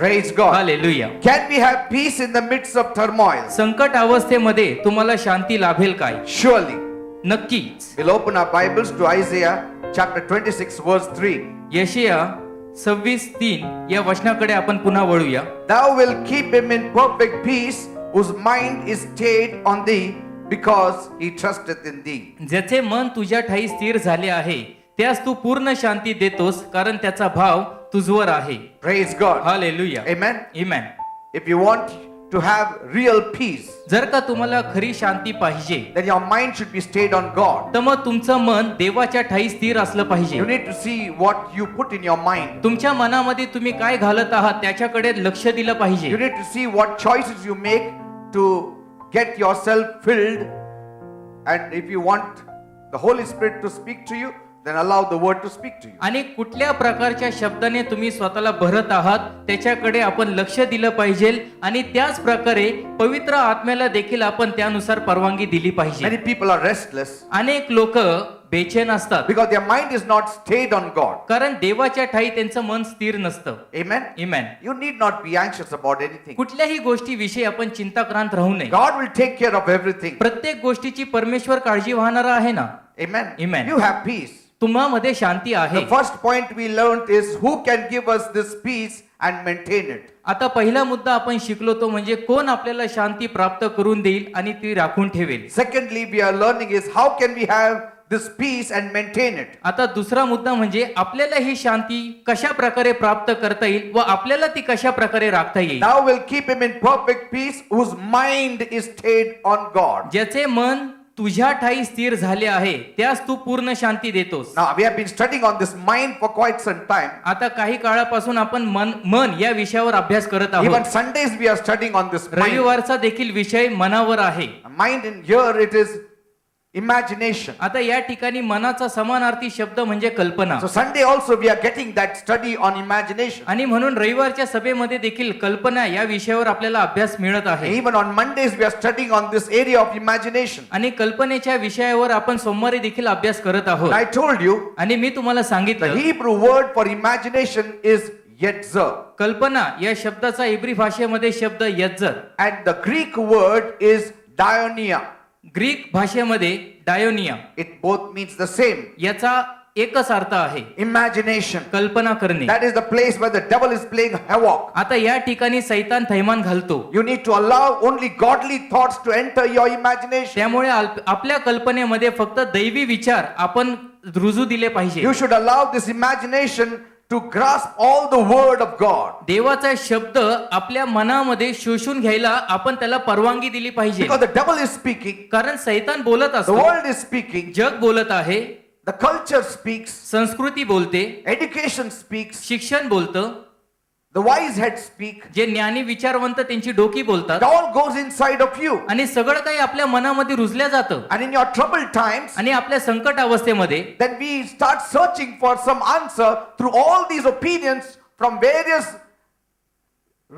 Praise God. Hallelujah. Can we have peace in the midst of turmoil? संकट अवस्थेमध्ये तुम्हाला शांती लाभेल काय? Surely. नक्कीच. We'll open our Bibles to Isaiah chapter 26 verse 3. यशाया 26:3 या वचनाकडे आपण पुन्हा वळूया. Thou wilt keep him in perfect peace whose mind is stayed on thee because he trusteth in thee. ज्याचे मन तुझ्या ठाई स्थिर झाले आहे त्यास तू पूर्ण शांती देतोस कारण त्याचा भाव तुझवर आहे. Praise God. Hallelujah. Amen. Amen. If you want to have real peace, जर का तुम्हाला खरी शांती पाहिजे then your mind should be stayed on God. तर मग तुमचं मन देवाच्या ठाई स्थिर असलं पाहिजे. You need to see what you put in your mind. तुमच्या मनामध्ये तुम्ही काय घालत आहात त्याच्याकडे लक्ष दिलं You पाहिजे. need to see what choices you make to get yourself filled. And if you want the Holy Spirit to speak to you, then allow the word to speak to you. आणि कुठल्या प्रकारच्या शब्दाने तुम्ही स्वतःला भरत आहात त्याच्याकडे आपण लक्ष दिलं पाहिजे आणि त्याच प्रकारे पवित्र आत्म्याला देखील आपण त्यानुसार परवानगी दिली Many पाहिजे. people are restless अनेक लोक बेचैन असतात because their mind is not stayed on God. कारण देवाच्या ठाई त्यांचं मन स्थिर नसतं. Amen. Amen. You need not be anxious about anything. कुठल्याही गोष्टीविषयी आपण चिंताक्रांत राहू नये. God will take care of everything. प्रत्येक गोष्टीची परमेश्वर काळजी वाहणारा आहे ना. Amen. Amen. You have peace. तुम्हामध्ये शांती आहे. The first point we learned is who can give us this peace and maintain it. आता पहिला मुद्दा आपण शिकलो तो म्हणजे कोण आपल्याला शांती प्राप्त करून देईल आणि ती राखून ठेवेल. Secondly, we are learning is how can we have this peace and maintain it. आता दुसरा मुद्दा म्हणजे आपल्याला ही शांती कशा प्रकारे प्राप्त करता येईल व आपल्याला ती कशा प्रकारे राखता येईल. Thou will keep him in perfect peace whose mind is stayed on God. ज्याचे मन तुझ्या ठाई स्थिर झाले आहे त्यास तू पूर्ण शांती देतोस. Now we have been studying on this mind for quite some time. आता काही काळापासून आपण मन या विषयावर अभ्यास करत Even आहोत. Sundays we are studying on this mind. रविवारचा देखील विषय मनावर आहे. Mind in here it is imagination. आता या ठिकाणी मनाचा समानार्थी शब्द म्हणजे कल्पना. So Sunday also we are getting that study on imagination. आणि म्हणून रविवारच्या सभेमध्ये देखील कल्पना या विषयावर आपल्याला अभ्यास मिळत आहे. Even on Mondays we are studying on this area of imagination. आणि कल्पनेच्या विषयावर आपण सोमवारी देखील अभ्यास करत आहोत. I told you आणि मी तुम्हाला the सांगितलं Hebrew word for imagination is yetzer कल्पना या शब्दाचा इब्री भाषेमध्ये शब्द यज्जर, and the Greek word is dionyia. Greek भाषेमध्ये Dionaea. It both means the same. याचा एकच अर्थ आहे Imagination. कल्पना करणे. That is the place where the devil is playing havoc. आता या ठिकाणी सैतान थैमान घालतो. You need to allow only godly thoughts to enter your imagination. त्यामुळे आपल्या कल्पनेमध्ये फक्त दैवी विचार आपण रुजू दिले पाहिजे. You should allow this imagination to grasp all the word of God. देवाचा शब्द आपल्या मनामध्ये शोषून घ्यायला आपण त्याला परवानगी दिली पाहिजे. Because the devil is speaking, कारण सैतान बोलत the असतो, world is speaking, जग बोलत आहे, the culture speaks, संस्कृती बोलते, education speaks, शिक्षण बोलतं, the wise heads speak. जे ज्ञानी विचारवंत त्यांची डोकी It बोलतात all goes inside of you. आणि सगळं काही आपल्या मनामध्ये रुजल्या जातं. And in your troubled times, आणि आपल्या संकट अवस्थेमध्ये then we start searching for some answer through all these opinions from various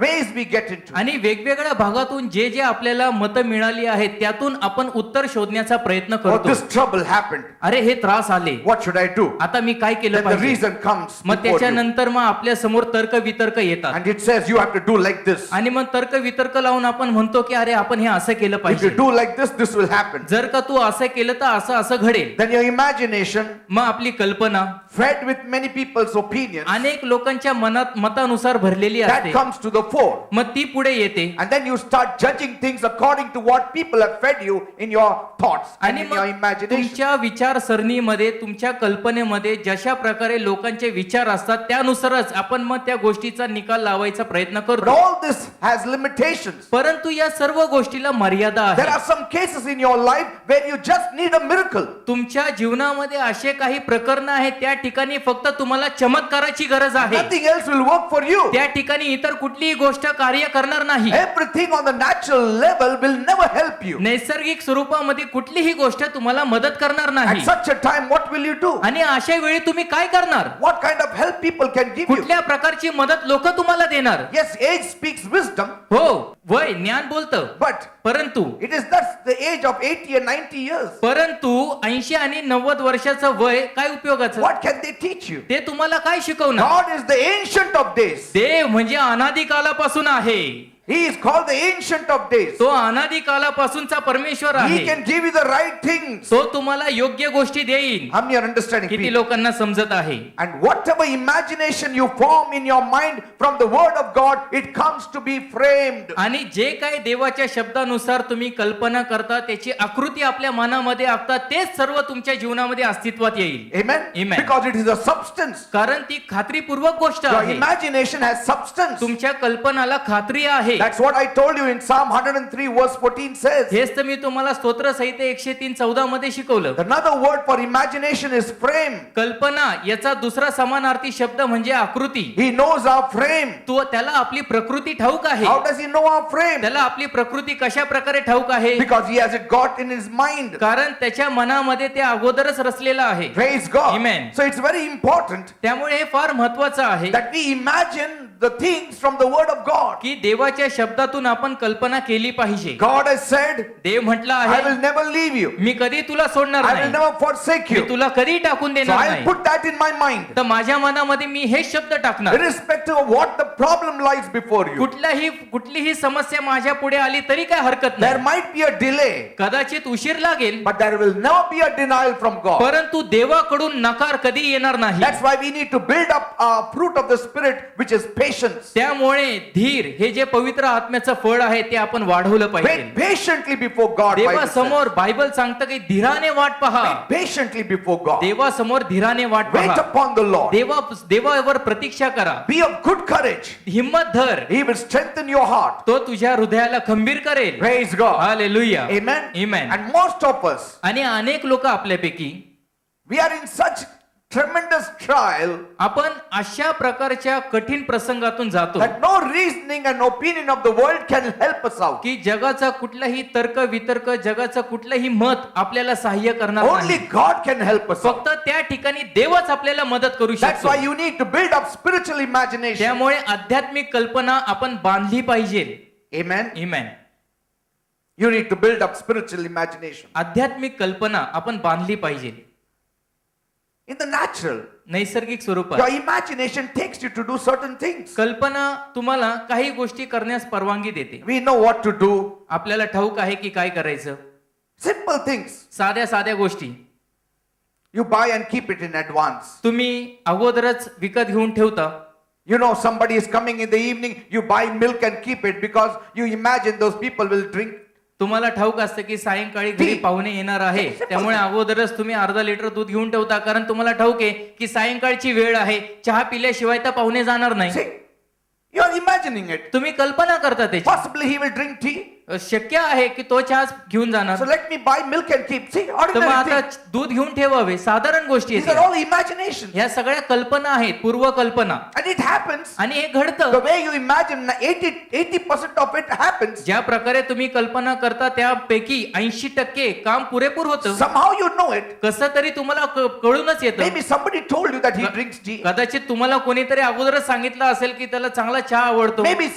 ways we get into. आणि वेगवेगळ्या भागातून जे जे आपल्याला मतं मिळाली आहेत त्यातून आपण उत्तर शोधण्याचा प्रयत्न Oh, करतो. this trouble happened. अरे हे त्रास आले, What should I do? आता मी काय केलं Then the पाहिजे. reason comes मग before you. त्याच्यानंतर मग आपल्या समोर तर्क वितर्क येतात And it says you have to do like this. आणि मग तर्क वितर्क लावून आपण म्हणतो की अरे आपण हे असं केलं If पाहिजे. you do like this will happen. जर का तू असं केलं तर असं असं घडेल. Then your imagination, मग आपली कल्पना fed with many people's opinions, अनेक लोकांच्या मतानुसार भरलेली that असते. comes to the fore. मग ती पुढे येते And then you start judging things according to what people have fed you in your thoughts and आणि in your मग imagination. तुमच्या विचारसरणीमध्ये तुमच्या कल्पनेमध्ये जशा प्रकारे लोकांचे विचार असतात त्यानुसारच आपण मग त्या गोष्टीचा निकाल लावायचा प्रयत्न But करतो. all this has limitations. परंतु या सर्व गोष्टीला मर्यादा There आहे. are some cases in your life where you just need a miracle. तुमच्या जीवनामध्ये असे काही प्रकरण आहेत त्या ठिकाणी फक्त तुम्हाला चमत्काराची गरज आहे. Nothing else will work for you. त्या ठिकाणी इतर कुठलीही गोष्ट कार्य करणार नाही. Everything on the natural level will never help you. नैसर्गिक स्वरूपामध्ये कुठलीही गोष्ट तुम्हाला मदत करणार At नाही. such a time, what will you do? आणि अशा वेळी तुम्ही काय करणार. What kind of help people can give you? कुठल्या प्रकारची मदत लोक तुम्हाला देणार. Yes, age speaks wisdom, हो वय ज्ञान बोलतं, but परंतु it is thus the age of 80 and 90 years. परंतु 80 आणि 90 वर्षाचं वय काय उपयोगाचं. What can they teach you? ते तुम्हाला काय शिकवणार. God is the ancient of days. देव म्हणजे अनादी कालापासून आहे. He is called the Ancient of Days. तो अनादी कालापासूनचा परमेश्वर He आहे. can give you the right things. तो तुम्हाला योग्य गोष्टी देईल. How many are understanding? किती People? लोकांना समजत आहे? And whatever imagination you form in your mind from the word of God, it comes to be framed. आणि जे काही देवाच्या शब्दानुसार तुम्ही कल्पना करता त्याची आकृती आपल्या मनामध्ये आखता तेच सर्व तुमच्या जीवनामध्ये अस्तित्वात येईल. Amen? Amen. Because it is a substance. कारण ती खात्रीपूर्वक गोष्ट Your आहे. imagination has substance. तुमच्या कल्पनाला खात्री आहे. That's what I told you in Psalm 103 verse 14 says. हेच तर मी तुम्हाला स्तोत्र संहिता 103:14 मध्ये शिकवलं. Another word for imagination is frame. कल्पना याचा दुसरा समानार्थी शब्द म्हणजे आकृती. He knows our frame. तो त्याला आपली प्रकृती ठाऊक आहे. How does he know our frame? त्याला आपली प्रकृती कशा प्रकारे ठाऊक आहे? Because he has it got in his mind. कारण त्याच्या मनामध्ये ते अगोदरच रचलेलं आहे. Praise God. Amen. So it's very important त्यामुळे हे फार महत्वाचं आहे that we imagine the things from the word of God. की देवाच्या शब्दातून आपण कल्पना केली पाहिजे. God has said, देव म्हटलं I आहे will never leave you. मी कधी तुला सोडणार I will नाही. never forsake me you. तुला कधी टाकून So देणार I'll नाही. put that in my mind. तर माझ्या मनामध्ये मी हे शब्द टाकणार. Irrespective of what the problem lies before you. कुठलीही समस्या माझ्या पुढे आली तरी काय हरकत There नाही. might be a delay, कदाचित उशीर लागेल but there will never be a denial from God. परंतु देवाकडून नकार कधी येणार नाही. That's why we need to build up our fruit of the Spirit, which is patience. त्यामुळे धीर हे जे पवित्र आत्म्याचं फळ आहे ते आपण वाढवलं पाहिजे. Wait patiently before God. Bible says. देवासमोर बायबल सांगतं की धीराने वाट पहा. Wait patiently before God. देवासमोर धीराने वाट Wait पहा. upon the Lord. देवावर प्रतीक्षा करा. Be of good courage. हिम्मत धर. He will strengthen your heart. तो तुझ्या हृदयाला खंबीर करेल. Praise God. Hallelujah. Amen. Amen. And most of us, आणि अनेक लोक आपल्यापैकी we are in such tremendous trial आपण अशा प्रकारच्या कठीण प्रसंगातून जातो that no reasoning and opinion of the world can help us out. की जगाचा कुठलाही तर्क वितर्क जगाचं कुठलंही मत आपल्याला सहाय्य करणार Only नाही. God can help us out. फक्त त्या ठिकाणी देवच आपल्याला मदत करू That's शकतो. why you need to build up spiritual imagination. त्यामुळे आध्यात्मिक कल्पना आपण बांधली पाहिजे. Amen. Amen. You need to build up spiritual imagination. आध्यात्मिक कल्पना आपण बांधली पाहिजे. In the natural, नैसर्गिक your स्वरूपात imagination takes you to do certain things. कल्पना तुम्हाला काही गोष्टी करण्यास परवानगी देते. We know what to do. आपल्याला ठाऊक आहे की काय करायचं. Simple things. साध्या साध्या गोष्टी You buy and keep it in advance. तुम्ही अगोदरच विकत घेऊन ठेवता. You know somebody is coming in the evening, you buy milk and keep it because you imagine those people will drink. तुम्हाला ठाऊक असतं की सायंकाळी घरी पाहुणे येणार आहे त्यामुळे अगोदरच तुम्ही अर्धा लिटर दूध घेऊन ठेवता कारण तुम्हाला ठाऊक आहे की सायंकाळची वेळ आहे चहा पिल्याशिवाय तर पाहुणे जाणार नाही. See, you are imagining it. तुम्ही कल्पना करता त्याची. Possibly he will drink tea. शक्य आहे की तो चहा घेऊन जाणार. So let me buy milk and keep. See, तर मग ordinary आता things. दूध घेऊन ठेवावे साधारण गोष्टी These are आहेत. all imaginations. ह्या सगळ्या कल्पना आहेत पूर्वकल्पना And it happens. आणि हे घडतं. The way you imagine, 80% of it happens. ज्या प्रकारे तुम्ही कल्पना करता त्यापैकी 80% काम पुरेपूर होतं. Somehow you know it. कसं तरी तुम्हाला कळूनच येतं. Maybe somebody told you that he drinks tea. कदाचित तुम्हाला कोणीतरी अगोदरच सांगितलं असेल की त्याला चांगला चहा आवडतो. Maybe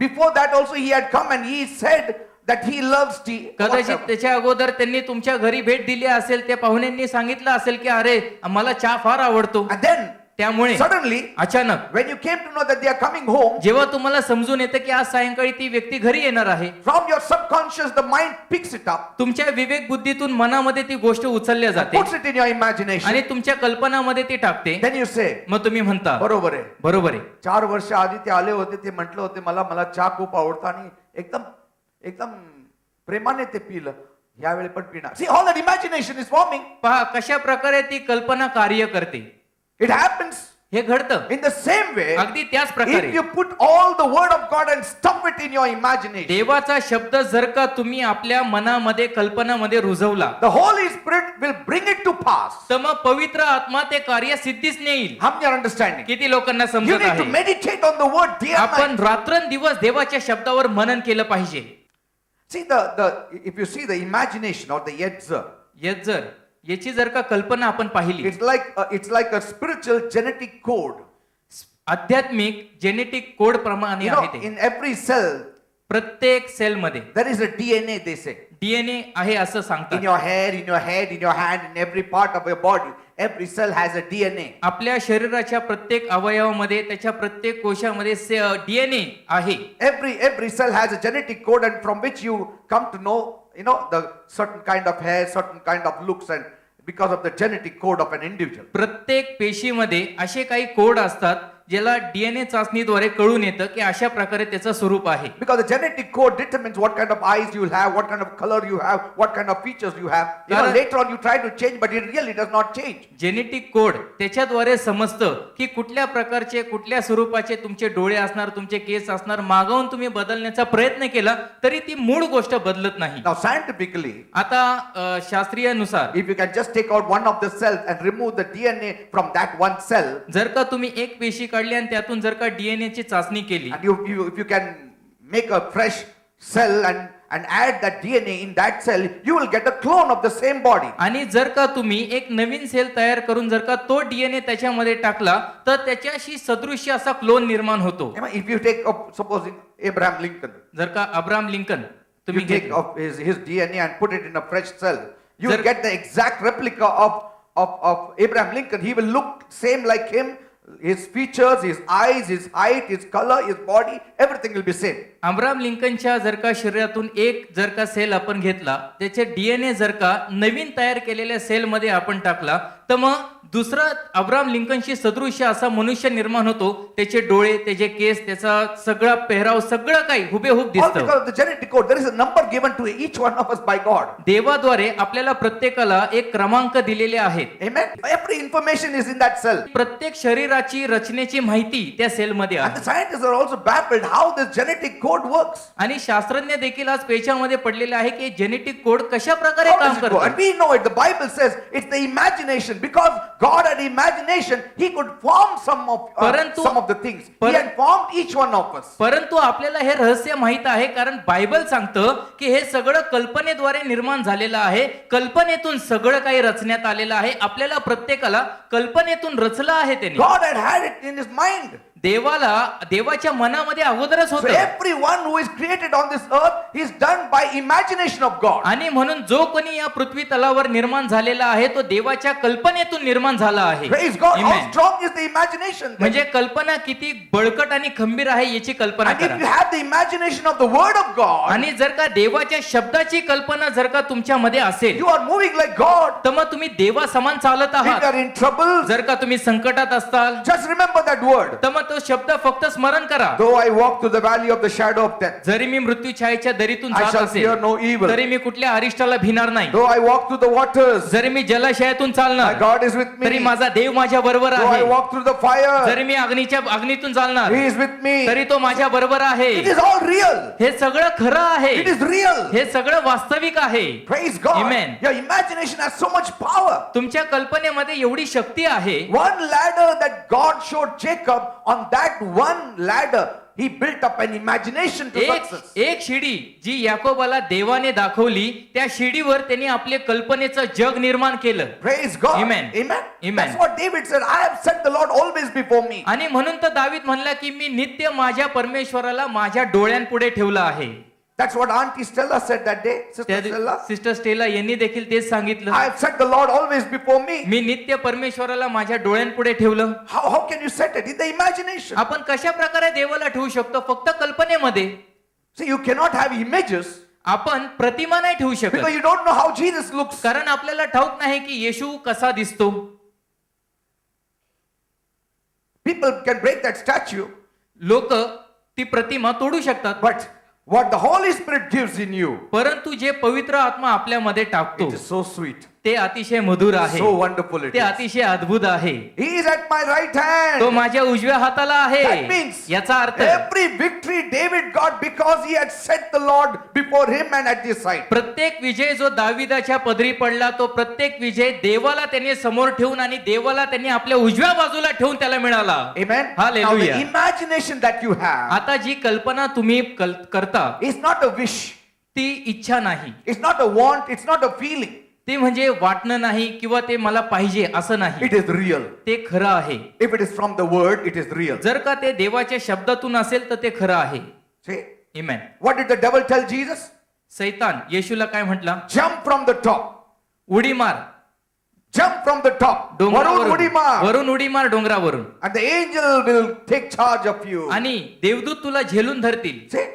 before that also he had come and he said that he loves tea. कदाचित Whatever. त्याच्या अगोदर त्यांनी तुमच्या घरी भेट दिली असेल त्या पाहुण्यांनी सांगितलं असेल की अरे मला चहा फार आवडतो. And then त्यामुळे suddenly अचानक when you came to know that they are coming home, जेव्हा तुम्हाला समजून येतं की आज सायंकाळी ती व्यक्ती घरी येणार आहे from your subconscious the mind picks it up, तुमच्या विवेक बुद्धीतून मनामध्ये ती गोष्ट उचलल्या जाते puts it in your imagination. आणि तुमच्या कल्पनामध्ये ती टाकते. Then you say, मग तुम्ही म्हणता बरोबर आहे. बरोबर आहे. 4 वर्ष आधी ते आले होते ते म्हटलं होते मला चहा खूप आवडतं आणि एकदम प्रेमाने ते पिलं यावेळी पण पिणार. See, all that imagination is forming. पहा कशा प्रकारे ती कल्पना कार्य करते. It happens हे घडतं in the same way. अगदी त्याच प्रकारे If you put all the word of God and stuff it in your imagination, देवाचा शब्द जर का तुम्ही आपल्या मनामध्ये कल्पनामध्ये रुजवला the Holy Spirit will bring it to pass. तर मग पवित्र आत्मा ते कार्य सिद्धीस नेईल. How many are understanding? किती लोकांना You समजत need to आहे. meditate on the word day and आपण night. रात्रंदिवस देवाच्या शब्दावर मनन केलं पाहिजे. See if you see the imagination or the yetzer, याची जर का कल्पना आपण पाहिली it's like a spiritual genetic code. आध्यात्मिक जेनेटिक कोड प्रमाणे You know, आहे ते. in every cell प्रत्येक सेलमध्ये there is a DNA, they say. DNA आहे असं In सांगतात. your hair, in your head, in your hand, in every part of your body, every cell has a DNA. आपल्या शरीराच्या प्रत्येक अवयवामध्ये त्याच्या प्रत्येक कोशामध्ये डीएनए आहे. Every cell has a genetic code, and from which you come to know, the certain kind of hair, certain kind of looks, and because of the genetic code of an individual. प्रत्येक पेशीमध्ये असे काही code असतात ज्याला DNA चाचणीद्वारे कळून येतं की अशा प्रकारे त्याचं स्वरूप आहे. Because the genetic code determines what kind of eyes you will have, what kind of color you have, what kind of features you have. कारण- Later on you try to change, but it really does not change. Genetic code त्याच्याद्वारे समजतं की कुठल्या प्रकारचे कुठल्या स्वरूपाचे तुमचे डोळे असणार, तुमचे केस असणार. मागवून तुम्ही बदलण्याचा प्रयत्न केला तरी ती मूळ गोष्ट बदलत नाही. Now scientifically, आता शास्त्रीयनुसार if you can just take out one of the cells and remove the DNA from that one cell, जर का तुम्ही एक पेशी काढली आणि त्यातून जर का डीएनए ची चाचणी केली and if you can make a fresh cell and add that DNA in that cell, you will get a clone of the same body. आणि जर का तुम्ही एक नवीन सेल तयार करून जर का तो डीएनए त्याच्यामध्ये टाकला तर त्याच्याशी सदृश्य असा क्लोन निर्माण होतो. If you take up, supposing Abraham Lincoln, जर का अब्राहम लिंकन you तुम्ही take घेतलं, of his DNA and put it in a fresh cell, you will Sir- get the exact replica of Abraham Lincoln. He will look same like him. His features, his eyes, his height, his color, his body, everything will be same. Abraham लिंकनच्या जर का शरीरातून एक जर का sale आपण घेतला त्याचे डीएनए जर का नवीन तयार केलेल्या सेल मध्ये आपण टाकला तर मग दुसरा अब्राहम लिंकनशी सदृश्य असा मनुष्य निर्माण होतो. त्याचे डोळे, त्याचे केस, त्याचा सगळा पेहराव सगळं काही हुबेहूब All दिसतं. because of the genetic code. There is a number given to each one of us by God. देवाद्वारे आपल्याला प्रत्येकाला एक क्रमांक दिलेले आहेत. Amen. Every information is in that cell. प्रत्येक शरीराची रचनेची माहिती त्या सेलमध्ये And the आहे. scientists are also baffled how this genetic code works. आणि शास्त्रज्ञ देखील आज पेचामध्ये पडलेले आहे की जेनेटिक कोड कशा प्रकारे How काम does it go? करतो. And we know it. The Bible says it's the imagination. Because God had imagination, He could form some of the things. He had formed each one of us. परंतु आपल्याला हे रहस्य माहित आहे कारण Bible सांगतं की हे सगळं कल्पनेद्वारे निर्माण झालेलं आहे. कल्पनेतून सगळं काही रचण्यात आलेलं आहे. आपल्याला प्रत्येकाला कल्पनेतून रचलं आहे त्याने. God had it in His mind. देवाच्या मनामध्ये अगोदरच So होतं. everyone who is created on this earth is done by imagination of God. आणि म्हणून जो कोणी या पृथ्वी तलावर निर्माण झालेला आहे तो देवाच्या कल्पनेतून निर्माण झाला आहे. Praise God. How Amen. strong is the imagination? म्हणजे कल्पना किती बळकट आणि खंबीर आहे याची कल्पना And if करा. you have the imagination of the Word of God, आणि जर का देवाच्या शब्दाची कल्पना जर का तुमच्यामध्ये असेल you are moving like God. तर मग तुम्ही देवा समान चालत If you आहात. are in trouble, जर का तुम्ही संकटात असताल just remember that word. तर मग तो शब्द फक्त स्मरण करा. Though I walk through the valley of the shadow of death, जरी मी मृत्यू छायेच्या दरीतून I जात shall fear असेल no evil. तरी मी कुठल्या अरिष्टाला भिणार नाही. Though I walk through the waters, जरी मी जलाशयातून my चालणार God is with तरी me. माझा देव माझ्या बरोबर Though I आहे. walk through the fire, जरी मी अग्नीतून चालणार He is with me. तरी तो माझ्या बरोबर आहे. It is all real. हे सगळं खरं आहे. It is real. हे सगळं वास्तविक आहे. Praise God. Amen. Your imagination has so much power. तुमच्या कल्पनेमध्ये एवढी शक्ती आहे. One ladder that God showed Jacob, on that one ladder, he built up an imagination to success. एक शिडी जी याकोबाला देवाने दाखवली त्या शिडीवर त्यांनी आपले कल्पनेचं जग निर्माण केलं. Praise God. Amen. Amen. Amen. That's what David said. I have set the Lord always before me. आणि म्हणून तर दावीद म्हणला की मी नित्य माझ्या परमेश्वराला माझ्या डोळ्यांपुढे ठेवलं आहे. That's what Auntie Stella said that day. Sister Stella. Sister Stella यांनी देखील तेच सांगितलं. I have set the Lord always before me. मी नित्य परमेश्वराला माझ्या डोळ्यांपुढे ठेवलं. How can you set it? In the imagination. आपण कशा प्रकारे देवाला ठेवू शकतो? फक्त कल्पनेमध्ये. See, you cannot have images आपण प्रतिमा नाही ठेवू because शकत you don't know how Jesus looks. कारण आपल्याला ठाऊक नाही की येशू कसा दिसतो. People can break that statue, लोक ती प्रतिमा तोडू शकतात but what the Holy Spirit gives in you, परंतु जे पवित्र आत्मा आपल्यामध्ये टाकतो it is so sweet, ते अतिशय मधुर आहे. so wonderful it ते is. अतिशय अद्भुत आहे. He is at my right hand. तो माझ्या उजव्या हाताला आहे. That means याचा अर्थ every victory David got because he had set the Lord before him and at his side. प्रत्येक विजय जो दाविदाच्या पदरी पडला तो प्रत्येक विजय देवाला त्याने समोर ठेवून आणि देवाला त्यांनी आपल्या उजव्या बाजूला ठेवून त्याला मिळाला. Amen. Hallelujah. Now the imagination that you have आता जी कल्पना तुम्ही करता is not a wish. ती इच्छा नाही. It's not a want. It's not a feeling. ते म्हणजे वाटणं नाही किंवा ते मला पाहिजे असं नाही. It is real. ते खरं आहे. If it is from the word, it is real. जर का ते देवाच्या शब्दातून असेल तर ते खरं आहे. See? Amen. What did the devil tell Jesus? सैतान येशूला काय म्हटला? Jump from the top. उडी मार Jump from the top. वरून डोंगरावरून, उडी मार. वरून उडी मार डोंगरावरून. And the angel will take charge of you. आणि देवदूत तुला झेलून धरतील. See?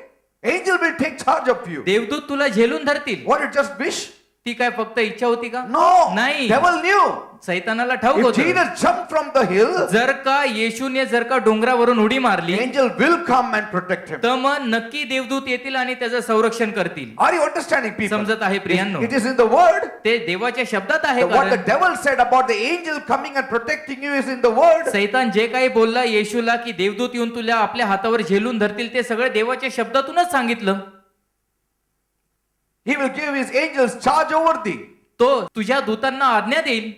Angel will take charge of you. देवदूत तुला झेलून धरतील. What, it just wish? ती काय फक्त इच्छा होती का? No. नाही. Devil knew. सैतानाला ठाऊक If होतं. Jesus jumped from the hill, जर का येशूने जर का डोंगरावरून उडी मारली angel will come and protect him. तर मग नक्की देवदूत येतील आणि त्याचं संरक्षण करतील. Are you understanding, people? समजत आहे प्रियांनो? It is in the word. ते देवाच्या शब्दात आहे. What the कारण devil said about the angel coming and protecting you is in the word. सैतान जे काही बोलला येशूला की देवदूत येऊन तुला आपल्या हातावर झेलून धरतील ते सगळं देवाच्या शब्दातूनच सांगितलं. He will give his angels charge over thee. तो तुझ्या दूतांना आज्ञा देईल.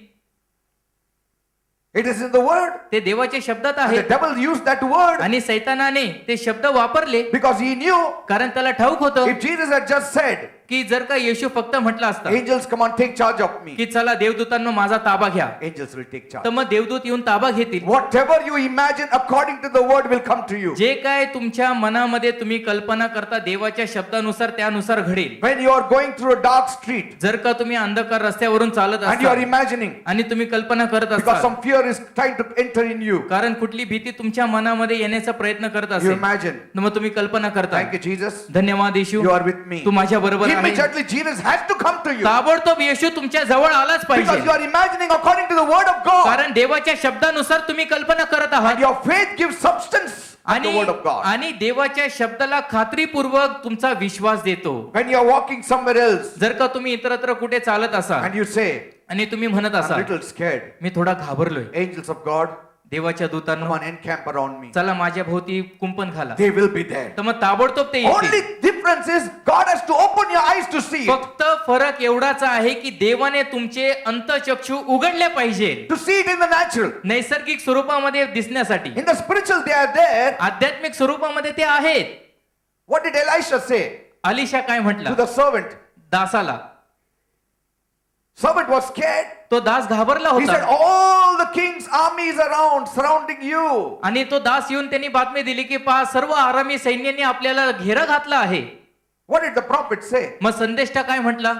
It is in the word. ते देवाच्या शब्दात And आहे. the devil used that word आणि सैतानाने ते शब्द वापरले because he knew कारण त्याला ठाऊक होतं if Jesus had just said, की जर का येशू फक्त म्हटलं असतं angels come on, take charge of me, की चला देवदूतांनो माझा ताबा घ्या, angels will take charge. तर मग देवदूत येऊन ताबा घेतील. Whatever you imagine according to the word will come to you. जे काय तुमच्या मनामध्ये तुम्ही कल्पना करता देवाच्या शब्दानुसार त्यानुसार घडेल. When you are going through a dark street जर का तुम्ही अंधकार रस्त्यावरून चालत and you are असाल imagining आणि तुम्ही कल्पना करत because असाल some fear is trying to enter in you, कारण कुठली भीती तुमच्या मनामध्ये येण्याचा प्रयत्न करत you असेल imagine. तर मग तुम्ही कल्पना करता. Thank you, Jesus. धन्यवाद येशू, You are with me. तू माझ्या बरोबर आहे. Immediately Jesus has to come to you ताबडतोब येशू तुमच्या जवळ आलाच because पाहिजे you are imagining according to the word of God. कारण देवाच्या शब्दानुसार तुम्ही कल्पना करत आहात. And your faith gives substance to the word of God. आणि देवाच्या शब्दाला खात्रीपूर्वक तुमचा विश्वास देतो. When you are walking somewhere else जर का तुम्ही इतरत्र कुठे चालत असाल and you say, आणि तुम्ही म्हणत I'm a असाल little scared, मी थोडा घाबरलोय, angels of God, देवाच्या come दूतांनो on, encamp around me. चला माझ्या भोवती कुंपण घाला, They will be there. तर मग ताबडतोब ते Only येतील. difference is God has to open your eyes to see it. फक्त फरक एवढाच आहे की देवाने तुमचे अंतःचक्षु उघडले पाहिजे To see it in the natural. नैसर्गिक स्वरूपामध्ये दिसण्यासाठी. In the spiritual, they are there. आध्यात्मिक स्वरूपामध्ये ते आहेत. What did Elisha say Alisha काय to म्हटलं the servant? दासाला? Servant was scared. तो दास घाबरला He said, होता all the king's armies around surrounding you. आणि तो दास येऊन त्यांनी बातमी दिली की पहा सर्व आरामी सैन्याने आपल्याला घेरा घातला आहे. What did the prophet say? मग संदेष्टा काय म्हटला?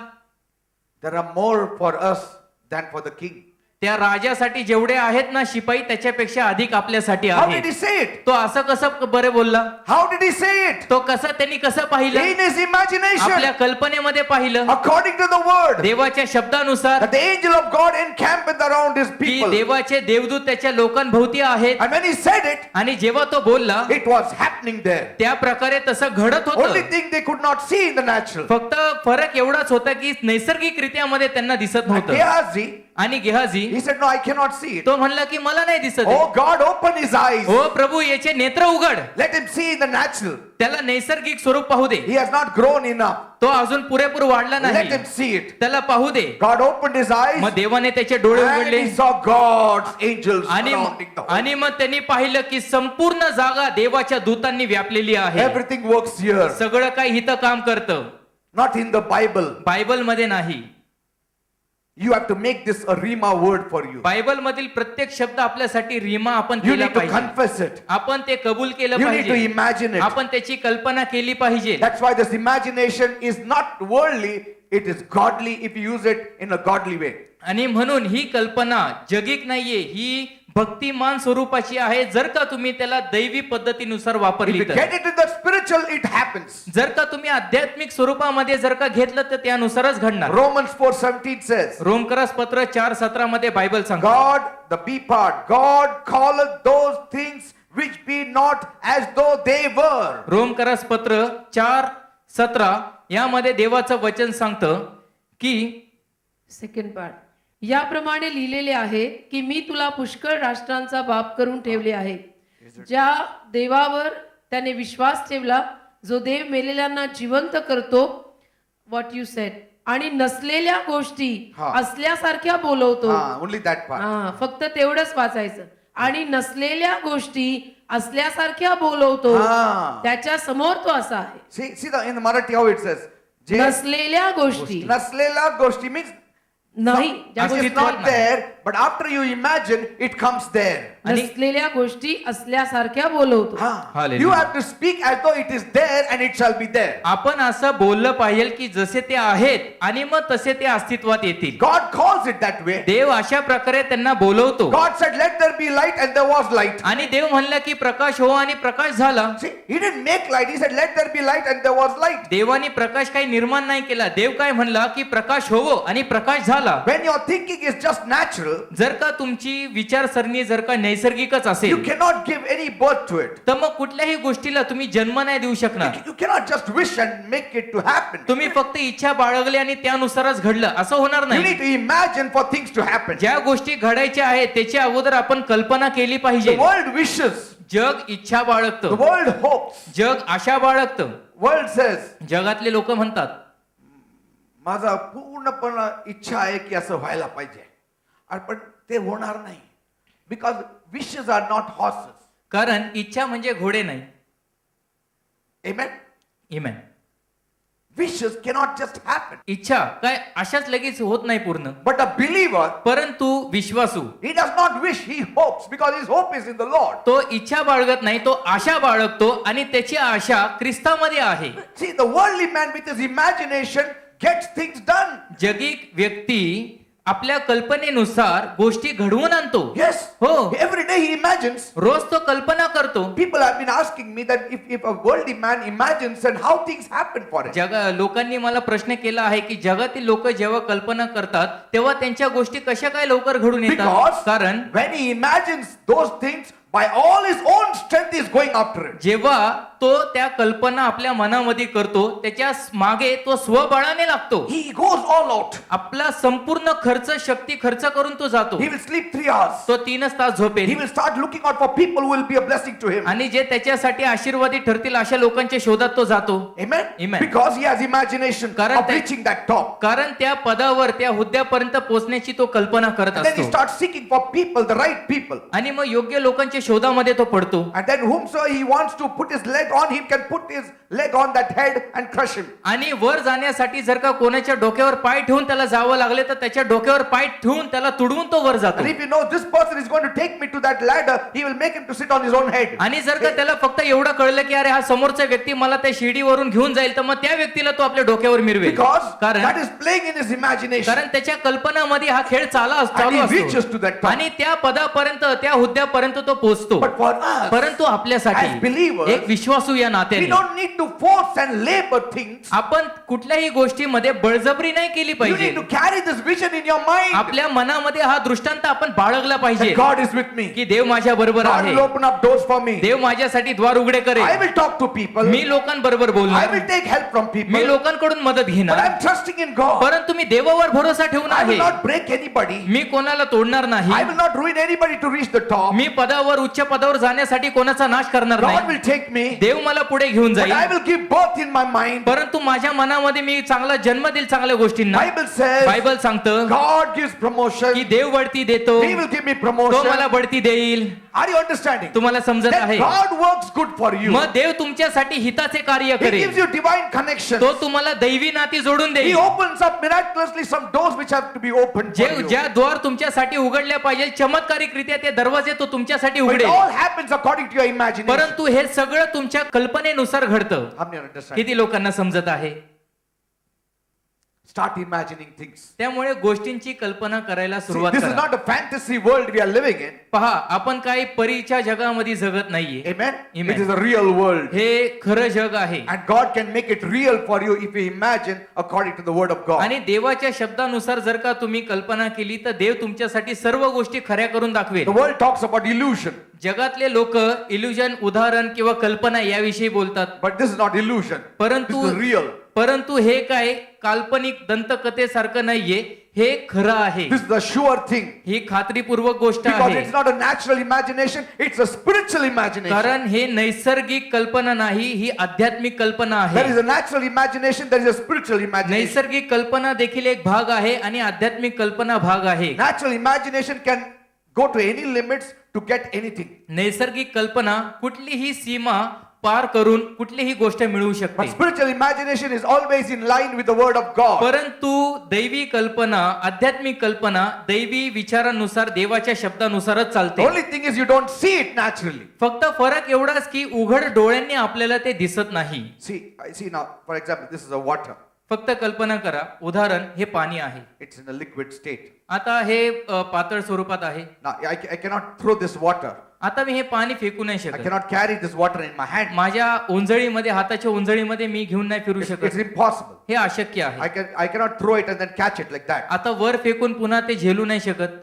There are more for us than for the king. त्या राजासाठी जेवढे आहेत ना शिपाई त्याच्यापेक्षा अधिक आपल्यासाठी How did आहेत. he say it? तो असं कसं बरे बोलला? How did he say it? तो कसं त्यांनी कसं पाहिलं? In his imagination, आपल्या कल्पनेमध्ये पाहिलं according to the word, देवाच्या शब्दानुसार that the angel of God encampeth around his की people. देवाचे देवदूत त्याच्या लोकांभोवती आहेत. And when he said it, आणि जेव्हा तो बोलला it was happening there. त्या प्रकारे तसं घडत Only होतं. thing they could not see in the natural. फक्त फरक एवढाच होता की नैसर्गिक रित्या मध्ये त्यांना दिसत And नव्हतं. Gehazi, आणि Gehazi he said, no, I cannot see it. तो म्हणला की मला नाही दिसत आहे. Oh God, open his eyes. हो प्रभू याचे नेत्र उघड, Let him see in the natural. त्याला नैसर्गिक स्वरूप पाहू दे. He has not grown enough. तो अजून पुरेपूर वाढला Let नाही, him see it. त्याला पाहू दे. God opened his eyes मग देवाने त्याचे डोळे and उघडले he saw God's angels आणि surrounding the whole. आणि मग त्यांनी पाहिलं की संपूर्ण जागा देवाच्या दूतांनी व्यापलेली आहे. Everything works here. सगळं काही इथं काम करतं, Not in the Bible. Bible मध्ये नाही. You have to make this a Rima word for you. Bible मधील प्रत्येक शब्द आपल्यासाठी रीमा आपण You केला need to पाहिजे. confess it. आपण ते कबूल केलं You need to पाहिजे. imagine it. आपण त्याची कल्पना केली पाहिजे. That's why this imagination is not worldly, it is godly if you use it in a godly way. आणि म्हणून ही कल्पना जगिक नाहीये, ही भक्तिमान स्वरूपाची आहे जर का तुम्ही त्याला दैवी पद्धतीनुसार If वापरली you तर. get it in the spiritual, it happens. जर का तुम्ही आध्यात्मिक स्वरूपामध्ये जर का घेतलं तर त्यानुसारच घडणार. Romans 4:17 says, रोमकरास पत्र 4:17 मध्ये बायबल सांगतो, God, the B part, God calleth those things which be not as though they were. रोमकरास पत्र 4:17 यामध्ये देवाचं वचन सांगतं की सेकंड पार्ट, याप्रमाणे लिहिलेले आहे की मी तुला पुष्कळ राष्ट्रांचा बाप करून ठेवले आहे. ज्या देवावर त्याने विश्वास ठेवला, जो देव मेलेल्यांना जिवंत करतो, व्हॉट यू सेड, आणि नसलेल्या गोष्टी हा. असल्यासारख्या बोलवतो. Only that part. हा, फक्त तेवढंच वाचायचं. आणि नसलेल्या गोष्टी असल्यासारख्या बोलवतो, हा. त्याच्या समोर तो असा आहे. See in the Marathi how it says. जे नसलेल्या गोष्टी. नसलेल्या गोष्टी means नाही ज्या It गोष्टी is अस्तित्वात not नाही. there, but after you imagine, it comes there. आणि- नसलेल्या गोष्टी असल्यासारख्या बोलवतो Hallelujah. You have to speak as though it is there and it shall be there. आपण असं बोललं पाहिजे की जसे ते आहेत आणि मग तसे ते अस्तित्वात येतील. God calls it that way. देव अशा प्रकारे त्यांना बोलवतो God said, "Let there be light," and there was light. आणि देव म्हणला की प्रकाश हो आणि प्रकाश झाला. See, He didn't make light. He said, "Let there be light," and there was light. देवाने प्रकाश काही निर्माण नाही केला. देव काय म्हणला की प्रकाश होवो आणि प्रकाश झाला. When your thinking is just natural, जर का तुमची विचारसरणी जर का नैसर्गिकच you असेल cannot give any birth to it. तर मग कुठल्याही गोष्टीला तुम्ही जन्म नाही देऊ शकणार. You cannot just wish and make it to happen. तुम्ही फक्त इच्छा बाळगली आणि त्यानुसारच घडलं असं होणार You नाही. need to imagine for things to happen. ज्या गोष्टी घडायच्या आहेत त्याच्या अगोदर आपण कल्पना केली The पाहिजे. world wishes. जग इच्छा The बाळगतं, world hopes. जग आशा बाळगतं. World says, जगातले लोक म्हणतात माझा पूर्णपणे इच्छा आहे की असं व्हायला पाहिजे. आणि पण ते होणार नाही. Because wishes are not horses. कारण इच्छा म्हणजे घोडे नाही. Amen. इमॅन Wishes cannot just happen. इच्छा काय अशाच लगेच होत नाही पूर्ण. But a believer, परंतु विश्वासू he does not wish, he hopes because his hope is in the Lord. तो इच्छा बाळगत नाही, तो आशा बाळगतो आणि त्याची आशा ख्रिस्तामध्ये आहे. See, the worldly man with his imagination gets things done. जगिक व्यक्ती आपल्या कल्पनेनुसार गोष्टी घडवून आणतो. Yes. हो. Every day he imagines. रोज तो कल्पना करतो. People have been asking me that if a worldly man imagines and how things happen for him. लोकांनी मला प्रश्न केला आहे की जगातील लोक जेव्हा कल्पना करतात तेव्हा त्यांच्या गोष्टी कशा काय लवकर घडून येतात. Because कारण when he imagines those things, by all his own strength he is going after it. जेव्हा तो त्या कल्पना आपल्या मनामध्ये करतो त्याच्या मागे तो स्वबळाने लागतो. He goes all out. आपला संपूर्ण खर्च शक्ती खर्च करून तो जातो. He will sleep 3 hours. तो 3 तास He झोपेल will start looking out for people who will be a blessing to him. आणि जे त्याच्यासाठी आशीर्वादी ठरतील अशा लोकांच्या शोधात तो जातो. Amen? Amen. Because he has imagination कारण of ते- reaching that top. कारण त्या पदावर त्या हुद्द्यापर्यंत पोहोचण्याची तो कल्पना करत And then he असतो starts seeking for people, the right people. आणि मग योग्य लोकांच्या शोधामध्ये तो पडतो. And then whomsoever he wants to put his leg on, he can put his leg on that head and crush him. आणि वर जाण्यासाठी जर का कोणाच्या डोक्यावर पाय ठेवून त्याला जावं लागले तर त्याच्या डोक्यावर पाय ठेवून त्याला तुडवून तो वर जातो. And if you know this person is going to take me to that ladder, he will make him to sit on his own head. आणि जर का त्याला फक्त एवढं कळलं की अरे हा समोरचा व्यक्ती मला त्या शिडीवरून घेऊन जाईल तर मग त्या व्यक्तीला तो आपल्या डोक्यावर मिरवेल. Because कारण that is playing in his imagination. कारण त्याच्या कल्पनामध्ये हा खेळ चालू And he reaches असतो to that top. आणि त्या पदापर्यंत त्या हुद्द्यापर्यंत तो पोहोचतो. But for us, परंतु आपल्यासाठी as believers, एक विश्वासू या we नात्याने don't need to force and labor things. आपण कुठल्याही गोष्टीमध्ये बळजबरी नाही केली You पाहिजे. need to carry this vision in your mind. आपल्या मनामध्ये हा दृष्टांत आपण बाळगला पाहिजे That God is with me. की देव माझ्या बरोबर God आहे. will open up doors for me. देव माझ्यासाठी द्वार उघडे I करेल. will talk to people. मी लोकांबरोबर I बोलणार, will take help from people. मी लोकांकडून मदत But घेणार, I'm trusting in God. परंतु मी देवावर भरोसा ठेवून I will आहे. not break anybody. मी कोणाला तोडणार नाही. I will not ruin anybody to reach the top. मी पदावर उच्च पदावर जाण्यासाठी कोणाचा नाश करणार God नाही. will take me. देव मला पुढे घेऊन But I जाईल, will give birth in my mind. परंतु माझ्या मनामध्ये मी चांगला जन्म देईल चांगल्या गोष्टींना. Bible says बायबल सांगतं God gives promotion. की देव बढती देतो, He will give me तो मला promotion. बढती देईल. Are you understanding? तुम्हाला समजत Then आहे. God works good for you. मग देव तुमच्यासाठी हिताचे कार्य He gives करेल. you divine connections. तो तुम्हाला दैवी नाती जोडून He देईल. opens up miraculously some doors which have to be opened for you. ज्या द्वार तुमच्यासाठी उघडल्या पाहिजे चमत्कारिकरित्या ते दरवाजे तो तुमच्यासाठी But it उघडेल. all happens according to your imagination. परंतु हे सगळं तुमच्या कल्पनेनुसार घडतं. How many understand? किती लोकांना समजत आहे? Start imagining things. त्यामुळे गोष्टींची कल्पना करायला See, सुरुवात this is करा. not a fantasy world we are living in. पहा, आपण काही परीच्या जगामध्ये जगत नाहीये. Amen? Amen. It is a real world. हे खरं जग आहे And God can make it real for you if you imagine according to the word of God. आणि देवाच्या शब्दानुसार जर का तुम्ही कल्पना केली तर देव तुमच्यासाठी सर्व गोष्टी खऱ्या करून दाखवेल. The world talks about illusion, जगातले लोक इल्युजन उदाहरण किंवा कल्पना याविषयी बोलतात. but this is not illusion. परंतु This is real. परंतु हे काय काल्पनिक दंतकथेसारखं नाहीये, हे खरं आहे. This is a sure thing. ही खात्रीपूर्वक गोष्ट Because आहे. it's not a natural imagination, it's a spiritual imagination. कारण हे नैसर्गिक कल्पना नाही, ही आध्यात्मिक कल्पना There is आहे. a natural imagination, there is a spiritual imagination. नैसर्गिक कल्पना देखील एक भाग आहे आणि आध्यात्मिक कल्पना भाग आहे. Natural imagination can go to any limits to get anything. नैसर्गिक कल्पना कुठलीही सीमा पार करून कुठलीही गोष्ट मिळू But शकते. spiritual imagination is always in line with the word of God. परंतु दैवी कल्पना, आध्यात्मिक कल्पना दैवी विचारानुसार, देवाच्या शब्दानुसारच The चालते. only thing is you don't see it naturally. फक्त फरक एवढाच की उघड डोळ्यांनी आपल्याला ते दिसत नाही. I see now, for example, this is a water. फक्त कल्पना करा, उदाहरण हे पाणी आहे. It's in a liquid state. आता हे पातळ स्वरूपात आहे. Now, I cannot throw this water. आता मी हे पाणी फेकू नाही I शकत. cannot carry this water in my hand. माझ्या ओंजळीमध्ये, हाताच्या ओंजळीमध्ये मी घेऊन नाही फिरू It's शकत. impossible. हे अशक्य आहे. I cannot throw it and then catch it like that. आता वर फेकून पुन्हा ते झेलू नाही शकत.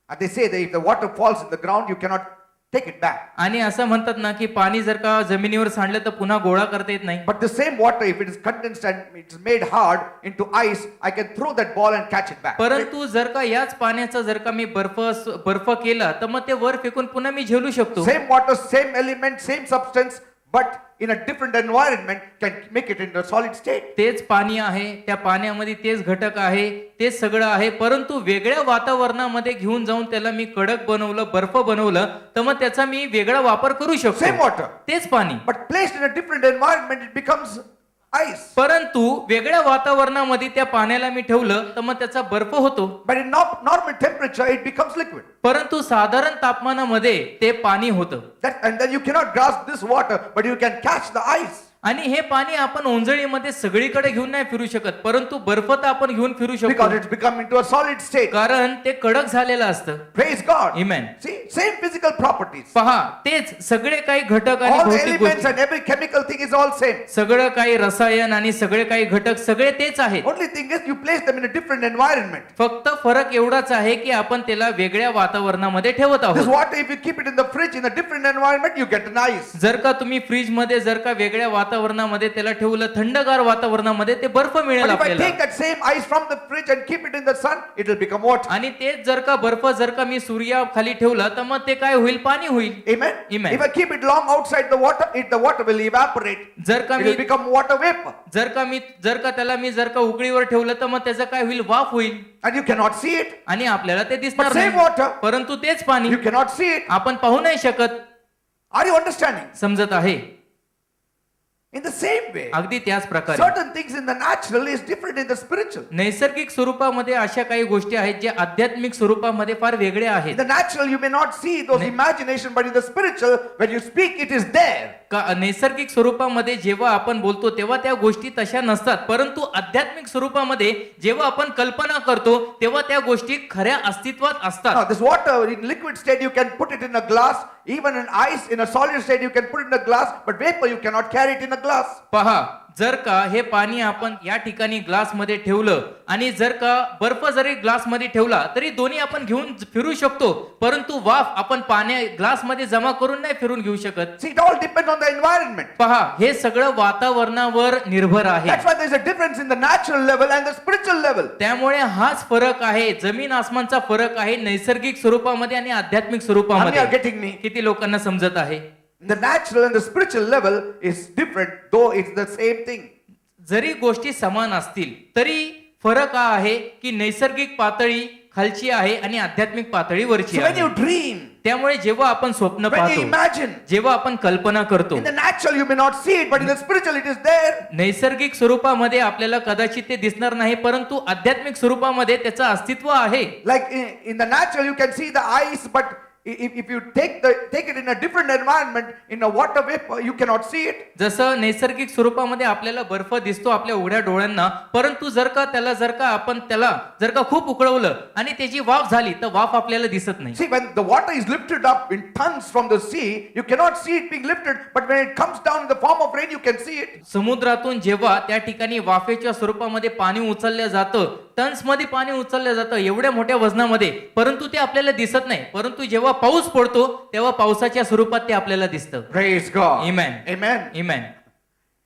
And they say that if the water falls in the ground, you cannot take it back. आणि असं म्हणतात ना की पाणी जर का जमिनीवर सांडलं तर पुन्हा गोळा करता येत नाही. But the same water, if it is condensed and it is made hard into ice, I can throw that ball and catch it back. परंतु जर का याच पाण्याचा जर का मी बर्फ केला तर मग ते वर फेकून पुन्हा मी झेलू शकतो. Same water, same element, same substance, but in a different environment can make it into a solid state. तेच पाणी आहे, त्या पाण्यामध्ये तेच घटक आहे, तेच सगळं आहे, परंतु वेगळ्या वातावरणामध्ये घेऊन जाऊन त्याला मी कडक बनवलं, बर्फ बनवलं, तर मग त्याचा मी वेगळा वापर करू Same शकतो. water, तेच पाणी. but placed in a different environment, it becomes ice. परंतु वेगळ्या वातावरणामध्ये त्या पाण्याला मी ठेवलं तर मग त्याचा बर्फ होतो. But in normal temperature, it becomes liquid. परंतु साधारण तापमानामध्ये ते पाणी होतं. And then you cannot grasp this water, but you can catch the ice. आणि हे पाणी आपण ओंजळीमध्ये सगळीकडे घेऊन नाही फिरू शकत, परंतु बर्फ तर आपण घेऊन फिरू शकतो, Because it's become into a solid state. कारण ते कडक झालेलं असतं. Praise God. Amen. See, same physical properties. पहा, तेच सगळे काही घटक आणि All भौतिक elements गोष्टी, and every chemical thing is all same. सगळं काही रसायन आणि सगळे काही घटक सगळे तेच आहेत. Only thing is you place them in a different environment. फक्त फरक एवढाच आहे की आपण त्याला वेगळ्या वातावरणामध्ये ठेवत This आहोत. water, if you keep it in the fridge in a different environment, you get an ice. जर का तुम्ही फ्रीज मध्ये जर का वेगळ्या वातावरणामध्ये त्याला ठेवलं, थंडगार वातावरणामध्ये, ते बर्फ मिळेल But if I आपल्याला. take that same ice from the fridge and keep it in the sun, it will become water. आणि तेच जर का बर्फ जर का मी सूर्याखाली ठेवला तर मग ते काय होईल? पाणी होईल. Amen. Amen. If I keep it long outside the water, the water will evaporate. जर का It me will become water vapor. जर का त्याला मी जर का उकळीवर ठेवलं तर मग त्याचं काय होईल? वाफ होईल. And you cannot see it. आणि आपल्याला ते दिसणार But same नाही. water. परंतु तेच पाणी You cannot see it. आपण पाहू नाही शकत. Are you understanding? समजत आहे? In the same way, अगदी त्याच प्रकारे certain things in the natural is different in the spiritual. नैसर्गिक स्वरूपामध्ये अशा काही गोष्टी आहेत जे आध्यात्मिक स्वरूपामध्ये फार वेगळ्या In आहेत. the natural, you may not see those imagination, but in the spiritual, when you speak, it is there. नैसर्गिक स्वरूपामध्ये जेव्हा आपण बोलतो तेव्हा त्या गोष्टी तशा नसतात, परंतु आध्यात्मिक स्वरूपामध्ये जेव्हा आपण कल्पना करतो तेव्हा त्या गोष्टी खऱ्या अस्तित्वात Now, असतात. this water in liquid state, you can put it in a glass. Even in ice, in a solid state, you can put it in a glass. But vapor, you cannot carry it in a glass. पहा, जर का हे पाणी आपण या ठिकाणी glass मध्ये ठेवलं आणि जर का बर्फ जरी ग्लास मध्ये ठेवला तरी दोन्ही आपण घेऊन फिरू शकतो, परंतु वाफ आपण ग्लास मध्ये जमा करून नाही फिरून घेऊ शकत. See, it all depends on the environment. पहा, हे सगळं वातावरणावर निर्भर आहे. That's why there's a difference in the natural level and the spiritual level. त्यामुळे हाच फरक आहे, जमीन आसमानचा फरक आहे नैसर्गिक स्वरूपामध्ये आणि आध्यात्मिक How many स्वरूपामध्ये. are getting me? किती लोकांना समजत आहे? The natural and the spiritual level is different, though it's the same thing. जरी गोष्टी समान असतील तरी फरक हा आहे की नैसर्गिक पातळी खालची आहे आणि आध्यात्मिक पातळी वरची So when you आहे. dream, त्यामुळे जेव्हा आपण स्वप्न when you पाहतो, imagine, जेव्हा आपण कल्पना करतो, in the natural you may not see it, but in the spiritual it is there. नैसर्गिक स्वरूपामध्ये आपल्याला कदाचित ते दिसणार नाही, परंतु आध्यात्मिक स्वरूपामध्ये त्याचं अस्तित्व आहे. Like in the natural you can see the ice, but if you take it in a different environment, in a water vapor, you cannot see it. जसं नैसर्गिक स्वरूपामध्ये आपल्याला बर्फ दिसतो आपल्या उघड्या डोळ्यांना, परंतु जर का आपण त्याला खूप उकळवलं आणि त्याची वाफ झाली तर वाफ आपल्याला दिसत नाही. See, when the water is lifted up in tons from the sea, you cannot see it being lifted, but when it comes down in the form of rain, you can see it. समुद्रातून जेव्हा त्या ठिकाणी वाफेच्या स्वरूपामध्ये पाणी उचललं जातं, tonnes मध्ये पाणी उचललं जातं एवढ्या मोठ्या वजनामध्ये, परंतु ते आपल्याला दिसत नाही. परंतु जेव्हा पाऊस पडतो तेव्हा पावसाच्या स्वरूपात ते आपल्याला दिसतं. Praise God. Amen. Amen. Amen.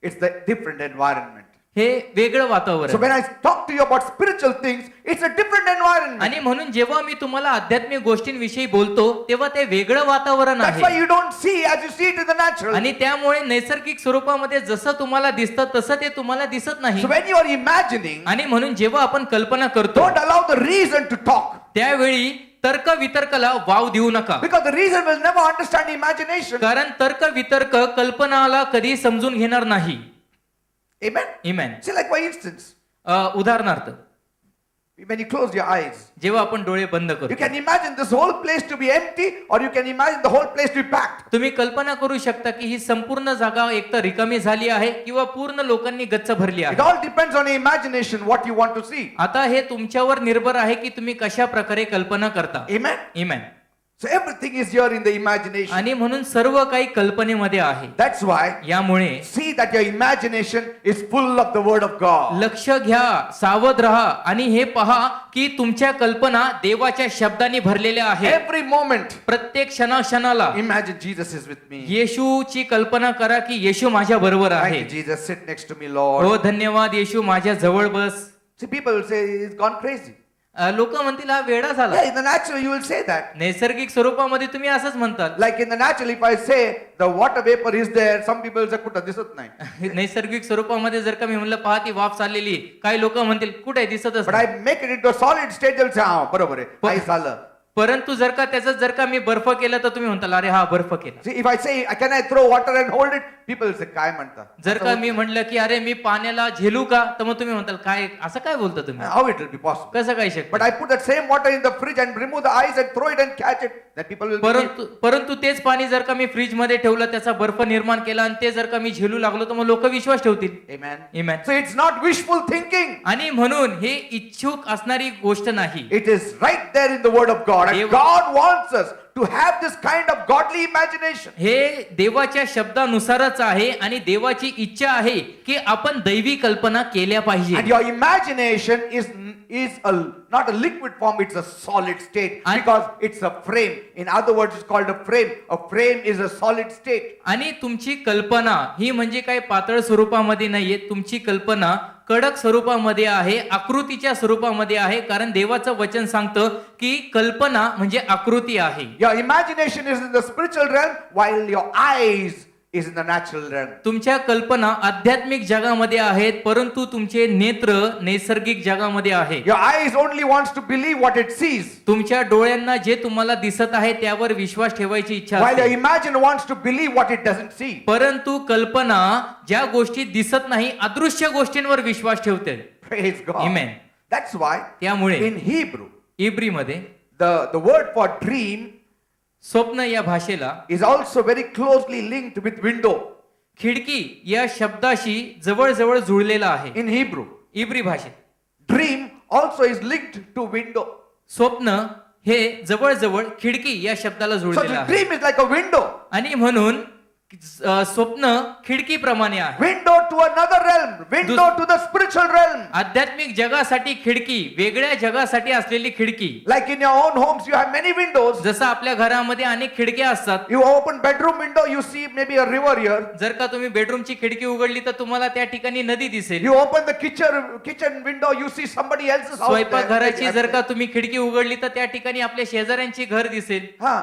It's the different environment. हे वेगळं So वातावरण. when I talk to you about spiritual things, it's a different environment. आणि म्हणून जेव्हा मी तुम्हाला आध्यात्मिक गोष्टींविषयी बोलतो तेव्हा ते वेगळं वातावरण That's why आहे. you don't see as you see it in the natural. आणि त्यामुळे नैसर्गिक स्वरूपामध्ये जसं तुम्हाला दिसतं तसं ते तुम्हाला दिसत नाही. So when you are imagining, आणि म्हणून जेव्हा आपण कल्पना करतो don't allow the reason to talk. त्यावेळी तर्क वितर्काला वाव देऊ नका, Because the reason will never understand imagination. कारण तर्क वितर्क कल्पनाला कधी समजून घेणार नाही. Amen. Amen. See, like for instance, उदाहरणार्थ, when you close your eyes, जेव्हा आपण डोळे बंद you करतो, can imagine this whole place to be empty, or you can imagine the whole place to be packed. तुम्ही कल्पना करू शकता की ही संपूर्ण जागा एकतर रिकामी झाली आहे किंवा पूर्ण लोकांनी गच्च भरली It आहे. all depends on your imagination, what you want to see. आता हे तुमच्यावर निर्भर आहे की तुम्ही कशा प्रकारे कल्पना करता. Amen. Amen. So everything is here in the imagination. आणि म्हणून सर्व काही कल्पनेमध्ये आहे. That's why यामुळे see that your imagination is full of the word of God. लक्ष घ्या, सावध राहा आणि हे पहा की तुमच्या कल्पना देवाच्या शब्दांनी भरलेल्या आहेत. Every moment, प्रत्येक क्षणाक्षणाला imagine Jesus is with me. येशूची कल्पना करा की येशू माझ्या बरोबर Thank आहे. you, Jesus. Sit next to me, Lord. हो धन्यवाद येशू, माझ्या जवळ बस. See, people will say he's gone crazy. लोक म्हणतील हा वेडा झाला. Yeah, in the natural, you will say that. नैसर्गिक स्वरूपामध्ये तुम्ही असंच म्हणताल. Like in the natural, if I say the water vapor is there, some people will say, "Kuta disat nahi." नैसर्गिक स्वरूपामध्ये जर का मी म्हणलं पहा ती वाफ चाललेली, काही लोक म्हणतील कुठे दिसतच But नाही. I make it into a solid state, they'll say, "Ah, बरोबर आहे, काय झालं?" परंतु जर का त्याचं जर का मी बर्फ केलं तर तुम्ही म्हणताल अरे हा बर्फ केला. See, if I say, "Can I throw water and hold it?" People will say, "काय म्हणता?" जर का मी म्हटलं की अरे मी पाण्याला झेलू का, तर मग तुम्ही म्हणताल काय असं काय बोलता तुम्ही, How it will be possible? कसं काय शक्य. But I put that same water in the fridge and remove the ice and throw it and catch it. Then people will believe. परंतु तेच पाणी जर का मी फ्रीज मध्ये ठेवलं, त्याचा बर्फ निर्माण केला आणि ते जर का मी झेलू लागलो तर मग लोक विश्वास ठेवतील. Amen. Amen. So it's not wishful thinking. आणि म्हणून हे इच्छुक असणारी गोष्ट नाही. It is right there in the word of God. And God wants us to have this kind of godly imagination. हे देवाच्या शब्दानुसारच आहे आणि देवाची इच्छा आहे की आपण दैवी कल्पना केल्या And पाहिजे. your imagination is not a liquid form, it's a solid state. And- Because it's a frame. In other words, it's called a frame. A frame is a solid state. आणि तुमची कल्पना ही म्हणजे काही पातळ स्वरूपामध्ये नाहीये. तुमची कल्पना कडक स्वरूपामध्ये आहे, आकृतीच्या स्वरूपामध्ये आहे. कारण देवाचं वचन सांगतं की कल्पना म्हणजे आकृती आहे. Your imagination is in the spiritual realm while your eyes is in the natural realm. तुमच्या कल्पना आध्यात्मिक जगामध्ये आहेत, परंतु तुमचे नेत्र नैसर्गिक जगामध्ये आहेत. Your eyes only wants to believe what it sees. तुमच्या डोळ्यांना जे तुम्हाला दिसत आहे त्यावर विश्वास ठेवायची इच्छा While your असते. imagine wants to believe what it doesn't see. परंतु कल्पना ज्या गोष्टी दिसत नाही अदृश्य गोष्टींवर विश्वास ठेवते. Praise God. Amen. That's why त्यामुळे in Hebrew, इब्रीमध्ये the word for dream स्वप्न या भाषेला is also very closely linked with window खिडकी या शब्दाशी जवळजवळ जुळलेला आहे. in Hebrew. इब्री भाषेत Dream also is linked to window. स्वप्न हे जवळजवळ खिडकी या शब्दाला So जुळलेलं the आहे. dream is like a window. आणि म्हणून स्वप्न खिडकीप्रमाणे आहे. Window to another realm. Window to the spiritual realm. आध्यात्मिक जगासाठी खिडकी, वेगळ्या जगासाठी असलेली खिडकी. Like in your own homes, you have many windows. जसं आपल्या घरामध्ये अनेक खिडक्या असतात. You open bedroom window, you see maybe a river here. जर का तुम्ही बेडरूमची खिडकी उघडली तर तुम्हाला त्या ठिकाणी नदी दिसेल. You open the kitchen window, you see somebody else's house. स्वयंपाकघराची there. जर का तुम्ही खिडकी उघडली तर त्या ठिकाणी आपल्या शेजाऱ्यांची घर दिसेल. हा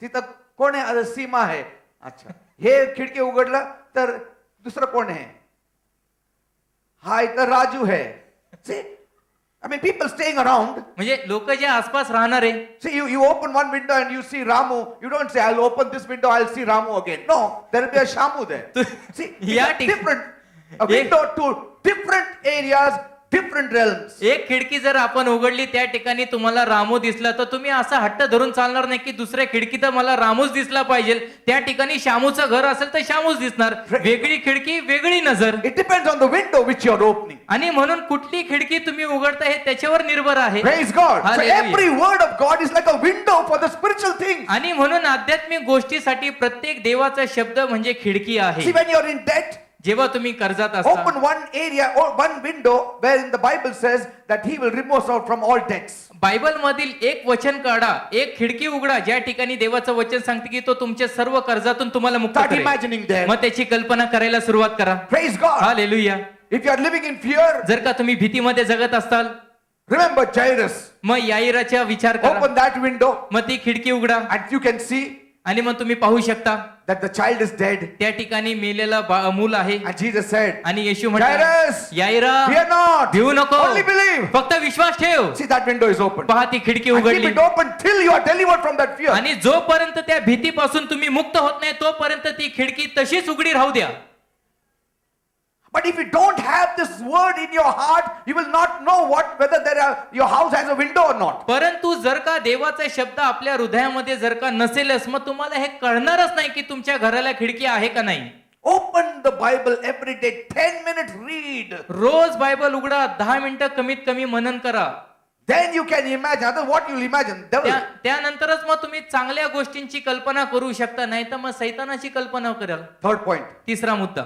तिथं कोण आहे? अरे सीमा आहे. अच्छा, हे खिडकी उघडलं तर दुसरं कोण आहे? हा इथं राजू है. See, I mean people staying around. म्हणजे लोक जे आसपास राहणारे, See, you open one window and you see Ramu. You don't say, I'll open this window, I'll see Ramu again. No, there will be a Shamu there. See, या it's a ठिक- different, a window to different areas, different realms. एक खिडकी जर आपण उघडली त्या ठिकाणी तुम्हाला रामू दिसला तर तुम्ही असा हट्ट धरून चालणार नाही की दुसऱ्या खिडकीत मला रामूच दिसला पाहिजे. त्या ठिकाणी श्यामूचं घर असेल तर श्यामूच दिसणार. वेगळी खिडकी, वेगळी नजर. It depends on the window which you're opening. आणि म्हणून कुठली खिडकी तुम्ही उघडता हे त्याच्यावर निर्भर आहे. Praise God. So Hallelujah. every word of God is like a window for the spiritual things. आणि म्हणून आध्यात्मिक गोष्टीसाठी प्रत्येक देवाचा शब्द म्हणजे खिडकी आहे. See, when you're in debt, जेव्हा तुम्ही कर्जात असता, open one area or one window wherein the Bible says that He will remove us out from all debts. Bible मधील एक वचन काढा, एक खिडकी उघडा ज्या ठिकाणी देवाचं वचन सांगते की तो तुमच्या सर्व कर्जातून तुम्हाला मुक्त Start करेल. imagining there. मग त्याची कल्पना करायला सुरुवात करा. Praise God. Hallelujah. If you are living in fear, जर का तुम्ही भीतीमध्ये जगत असताल, remember Jairus. मग याईराचा विचार करा. Open that window मग ती खिडकी उघडा and you can see आणि मग तुम्ही पाहू शकता that the child is dead. त्या ठिकाणी मेलेला मूल आहे And Jesus said, आणि येशू म्हणाला Jairus, याईरा fear not, भिवू नको only believe. फक्त विश्वास ठेव See, that window is open. पहा ती खिडकी And keep उघडली it open till you are delivered from that fear. आणि जोपर्यंत त्या भीतीपासून तुम्ही मुक्त होत नाही तोपर्यंत ती खिडकी तशीच उघडी राहू द्या. But if you don't have this word in your heart, you will not know whether your house has a window or not. परंतु जर का देवाचा शब्द आपल्या हृदयामध्ये जर का नसेलच मग तुम्हाला हे कळणारच नाही की तुमच्या घराला खिडकी आहे का नाही. Open the Bible every day, 10 minutes read. Rose Bible उघडा 10 मिनिटं कमीत कमी मनन करा. Then you can imagine. Otherwise, what you'll imagine? Devil. त्यानंतरच मग तुम्ही चांगल्या गोष्टींची कल्पना करू शकता नाही तर मग सैतानाची कल्पना कराल. Third point. तिसरा मुद्दा.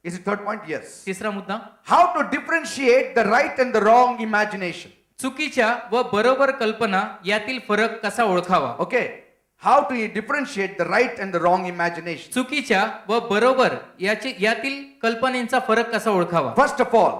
Is it third point? Yes. तिसरा मुद्दा. How to differentiate the right and the wrong imagination. चुकीच्या व बरोबर कल्पना यातील फरक कसा ओळखावा. Okay. How to differentiate the right and the wrong imagination. चुकीच्या व बरोबर यातील कल्पनेचा फरक कसा ओळखावा. First of all,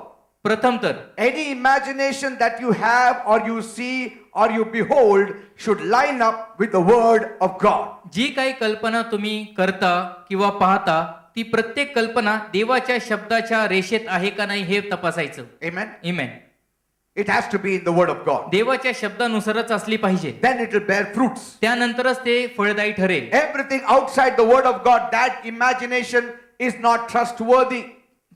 प्रथम तर any imagination that you have or you see or you behold should line up with the word of God. जी काही कल्पना तुम्ही करता किंवा पाहता ती प्रत्येक कल्पना देवाच्या शब्दाच्या रेषेत आहे का नाही हे तपासायचं. Amen. Amen. It has to be in the word of God. देवाच्या शब्दानुसारच असली पाहिजे. Then it will bear fruits. त्यानंतरच ते फळदायी ठरेल. Everything outside the word of God, that imagination is not trustworthy.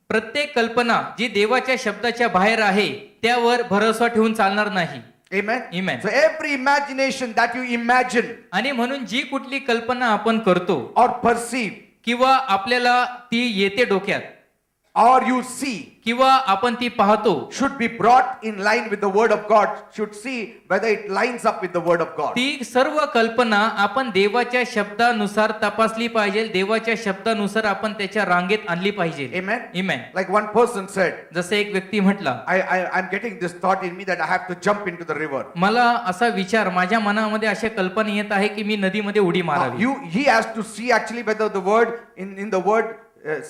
प्रत्येक कल्पना जी देवाच्या शब्दाच्या बाहेर आहे त्यावर भरोसा ठेवून चालणार नाही. Amen. Amen. So every imagination that you imagine आणि म्हणून जी कुठली कल्पना आपण करतो or perceive किंवा आपल्याला ती येते डोक्यात or you see किंवा आपण ती पाहतो should be brought in line with the word of God. Should see whether it lines up with the word of God. ती सर्व कल्पना आपण देवाच्या शब्दानुसार तपासली पाहिजे. देवाच्या शब्दानुसार आपण त्याच्या रांगेत आणली पाहिजे. Amen. Amen. Like one person said, जसे एक व्यक्ती म्हटला I'm getting this thought in me that I have to jump into the river. मला असा विचार माझ्या मनामध्ये अशा कल्पना येत आहे की मी नदीमध्ये उडी मारावी. He has to see actually whether the word in the word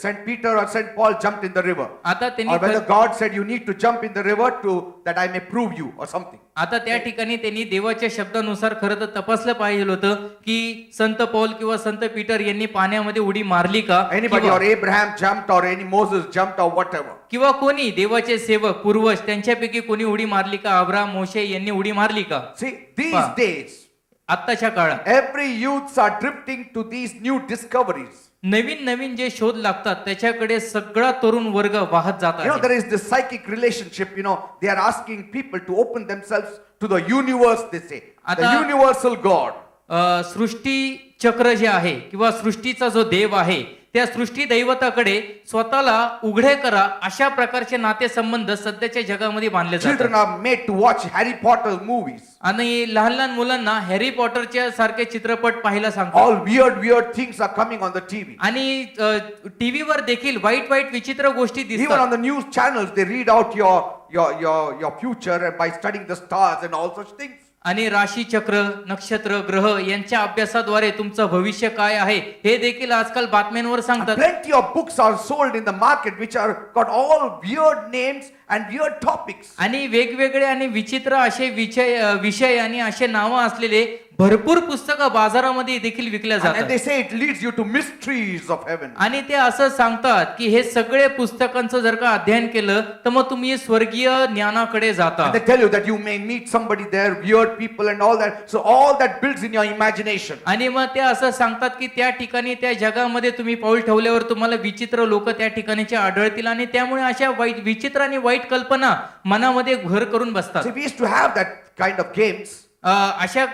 Saint Peter or Saint Paul jumped in the river. आता Or त्यांनी whether God said you need to jump in the river to that I may prove you or something. आता त्या ठिकाणी त्यांनी देवाच्या शब्दानुसार खरं तर तपासलं पाहिजे होतं की संत पौल किंवा संत पीटर यांनी पाण्यामध्ये उडी मारली का Anybody or Abraham jumped or any Moses jumped or whatever. किंवा कोणी देवाचे सेवक पूर्वज त्यांच्यापैकी कोणी उडी मारली का अब्राहम मोशे यांनी उडी मारली का. See, these Wow. days, आत्ताच्या काळात every youths are drifting to these new discoveries. नवीन नवीन जे शोध लागतात त्याच्याकडे सगळा तरुण वर्ग वाहत जात You know, आहे. there is this psychic relationship, they are asking people to open themselves to the universe, they say. The आता- universal God. सृष्टी चक्र जे आहे किंवा सृष्टीचा जो देव आहे त्या सृष्टी दैवताकडे स्वतःला उघडे करा अशा प्रकारचे नातेसंबंध सध्याच्या जगामध्ये बांधले Children जातात. are made to watch Harry Potter movies. आणि लहान लहान मुलांना हॅरी पॉटरच्या सारखे चित्रपट पाहायला सांगतात. All weird things are coming on the TV. आणि टीव्हीवर देखील वाईट वाईट विचित्र गोष्टी Even दिसतात. on the news channels, they read out your future and by studying the stars and all such things. आणि राशी चक्र नक्षत्र ग्रह यांच्या अभ्यासाद्वारे तुमचं भविष्य काय आहे हे देखील आजकाल बातम्यांवर And सांगतात. plenty of books are sold in the market which are got all weird names and weird topics. आणि वेगवेगळे आणि विचित्र असे विषय आणि असे नावं असलेले भरपूर पुस्तकं बाजारामध्ये देखील विकल्या And जातात. they say it leads you to mysteries of heaven. आणि ते असं सांगतात की हे सगळे पुस्तकांचं जर का अध्ययन केलं तर मग तुम्ही स्वर्गीय ज्ञानाकडे जाता. And they tell you that you may meet somebody there, weird people and all that. So all that builds in your imagination. आणि मग ते असं सांगतात की त्या ठिकाणी त्या जगामध्ये तुम्ही पाऊल ठेवल्यावर तुम्हाला विचित्र लोक त्या ठिकाणचे आढळतील आणि त्यामुळे अशा वाईट विचित्र आणि वाईट कल्पना मनामध्ये घर करून बसतात. See, we used to have that kind of games, अशा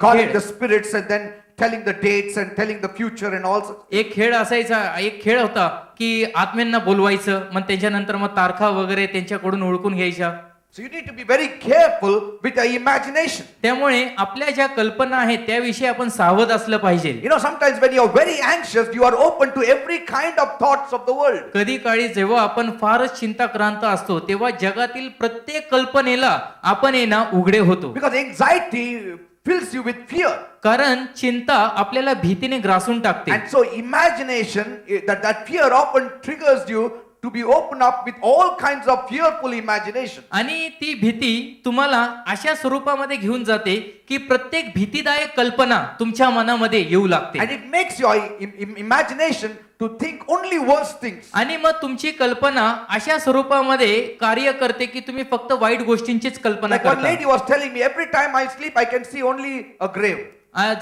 calling खेळ- the spirits and then telling the dates and telling the future and all such. एक खेळ असायचा एक खेळ होता की आत्म्यांना बोलवायचं मग त्याच्यानंतर मग तारखा वगैरे त्यांच्याकडून ओळखून घ्यायच्या. So you need to be very careful with your imagination. त्यामुळे आपल्या ज्या कल्पना आहेत त्याविषयी आपण सावध असलं पाहिजे. Sometimes when you're very anxious, you are open to every kind of thoughts of the world. कधी काळी जेव्हा आपण फारच चिंताक्रांत असतो तेव्हा जगातील प्रत्येक कल्पनेला आपण उघडे होतो. Because anxiety fills you with fear. कारण चिंता आपल्याला भीतीने ग्रासून टाकते. And so imagination, that fear often triggers you to be opened up with all kinds of fearful imagination. आणि ती भीती तुम्हाला अशा स्वरूपामध्ये घेऊन जाते की प्रत्येक भीतीदायक कल्पना तुमच्या मनामध्ये येऊ लागते And it makes your imagination to think only worse things. आणि मग तुमची कल्पना अशा स्वरूपामध्ये कार्य करते की तुम्ही फक्त वाईट गोष्टींचीच कल्पना Like one करता lady was telling me, every time I sleep, I can see only a grave.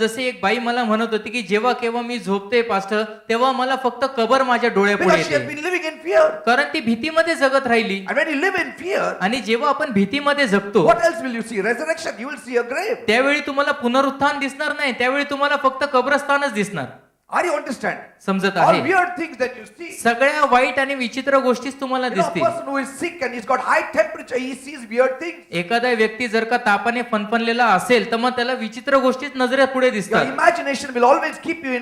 जसे एक बाई मला म्हणत होती की जेव्हा केव्हा मी झोपते पास्टर तेव्हा मला फक्त कबर माझ्या डोळ्यापुढे Because she has येते been living in fear. कारण ती भीतीमध्ये जगत राहिली And when you live in fear, आणि जेव्हा आपण भीतीमध्ये जगतो what else will you see? Resurrection, you will see a grave. त्यावेळी तुम्हाला पुनरुत्थान दिसणार नाही त्यावेळी तुम्हाला फक्त कब्रस्थानच दिसणार Are you understand? समजत All आहे weird things that you see. सगळ्या वाईट आणि विचित्र गोष्टीच तुम्हाला You know, a दिसतील person who is sick and he's got high temperature, he sees weird things. एखादा व्यक्ती जर का तापाने फणफणलेला असेल तर मग त्याला विचित्र गोष्टीच नजरेत पुढे Your दिसतात imagination will always keep you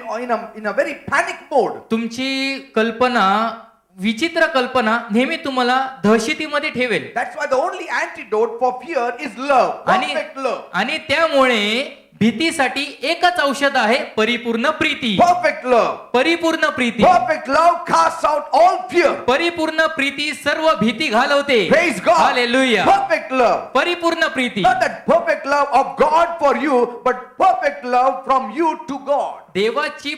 in a very panic mode. तुमची कल्पना विचित्र कल्पना नेहमी तुम्हाला दहशतीमध्ये ठेवेल That's why the only antidote for fear is love. आणि Perfect love. आणि त्यामुळे भीतीसाठी एकच औषध आहे परिपूर्ण प्रीती Perfect love. परिपूर्ण Preeti Perfect love casts out all fear. परिपूर्ण प्रीती सर्व भीती घालवते Praise God. Hallelujah Perfect love. परिपूर्ण Preeti Not that perfect love of God for you, but perfect love from you to God. देवाची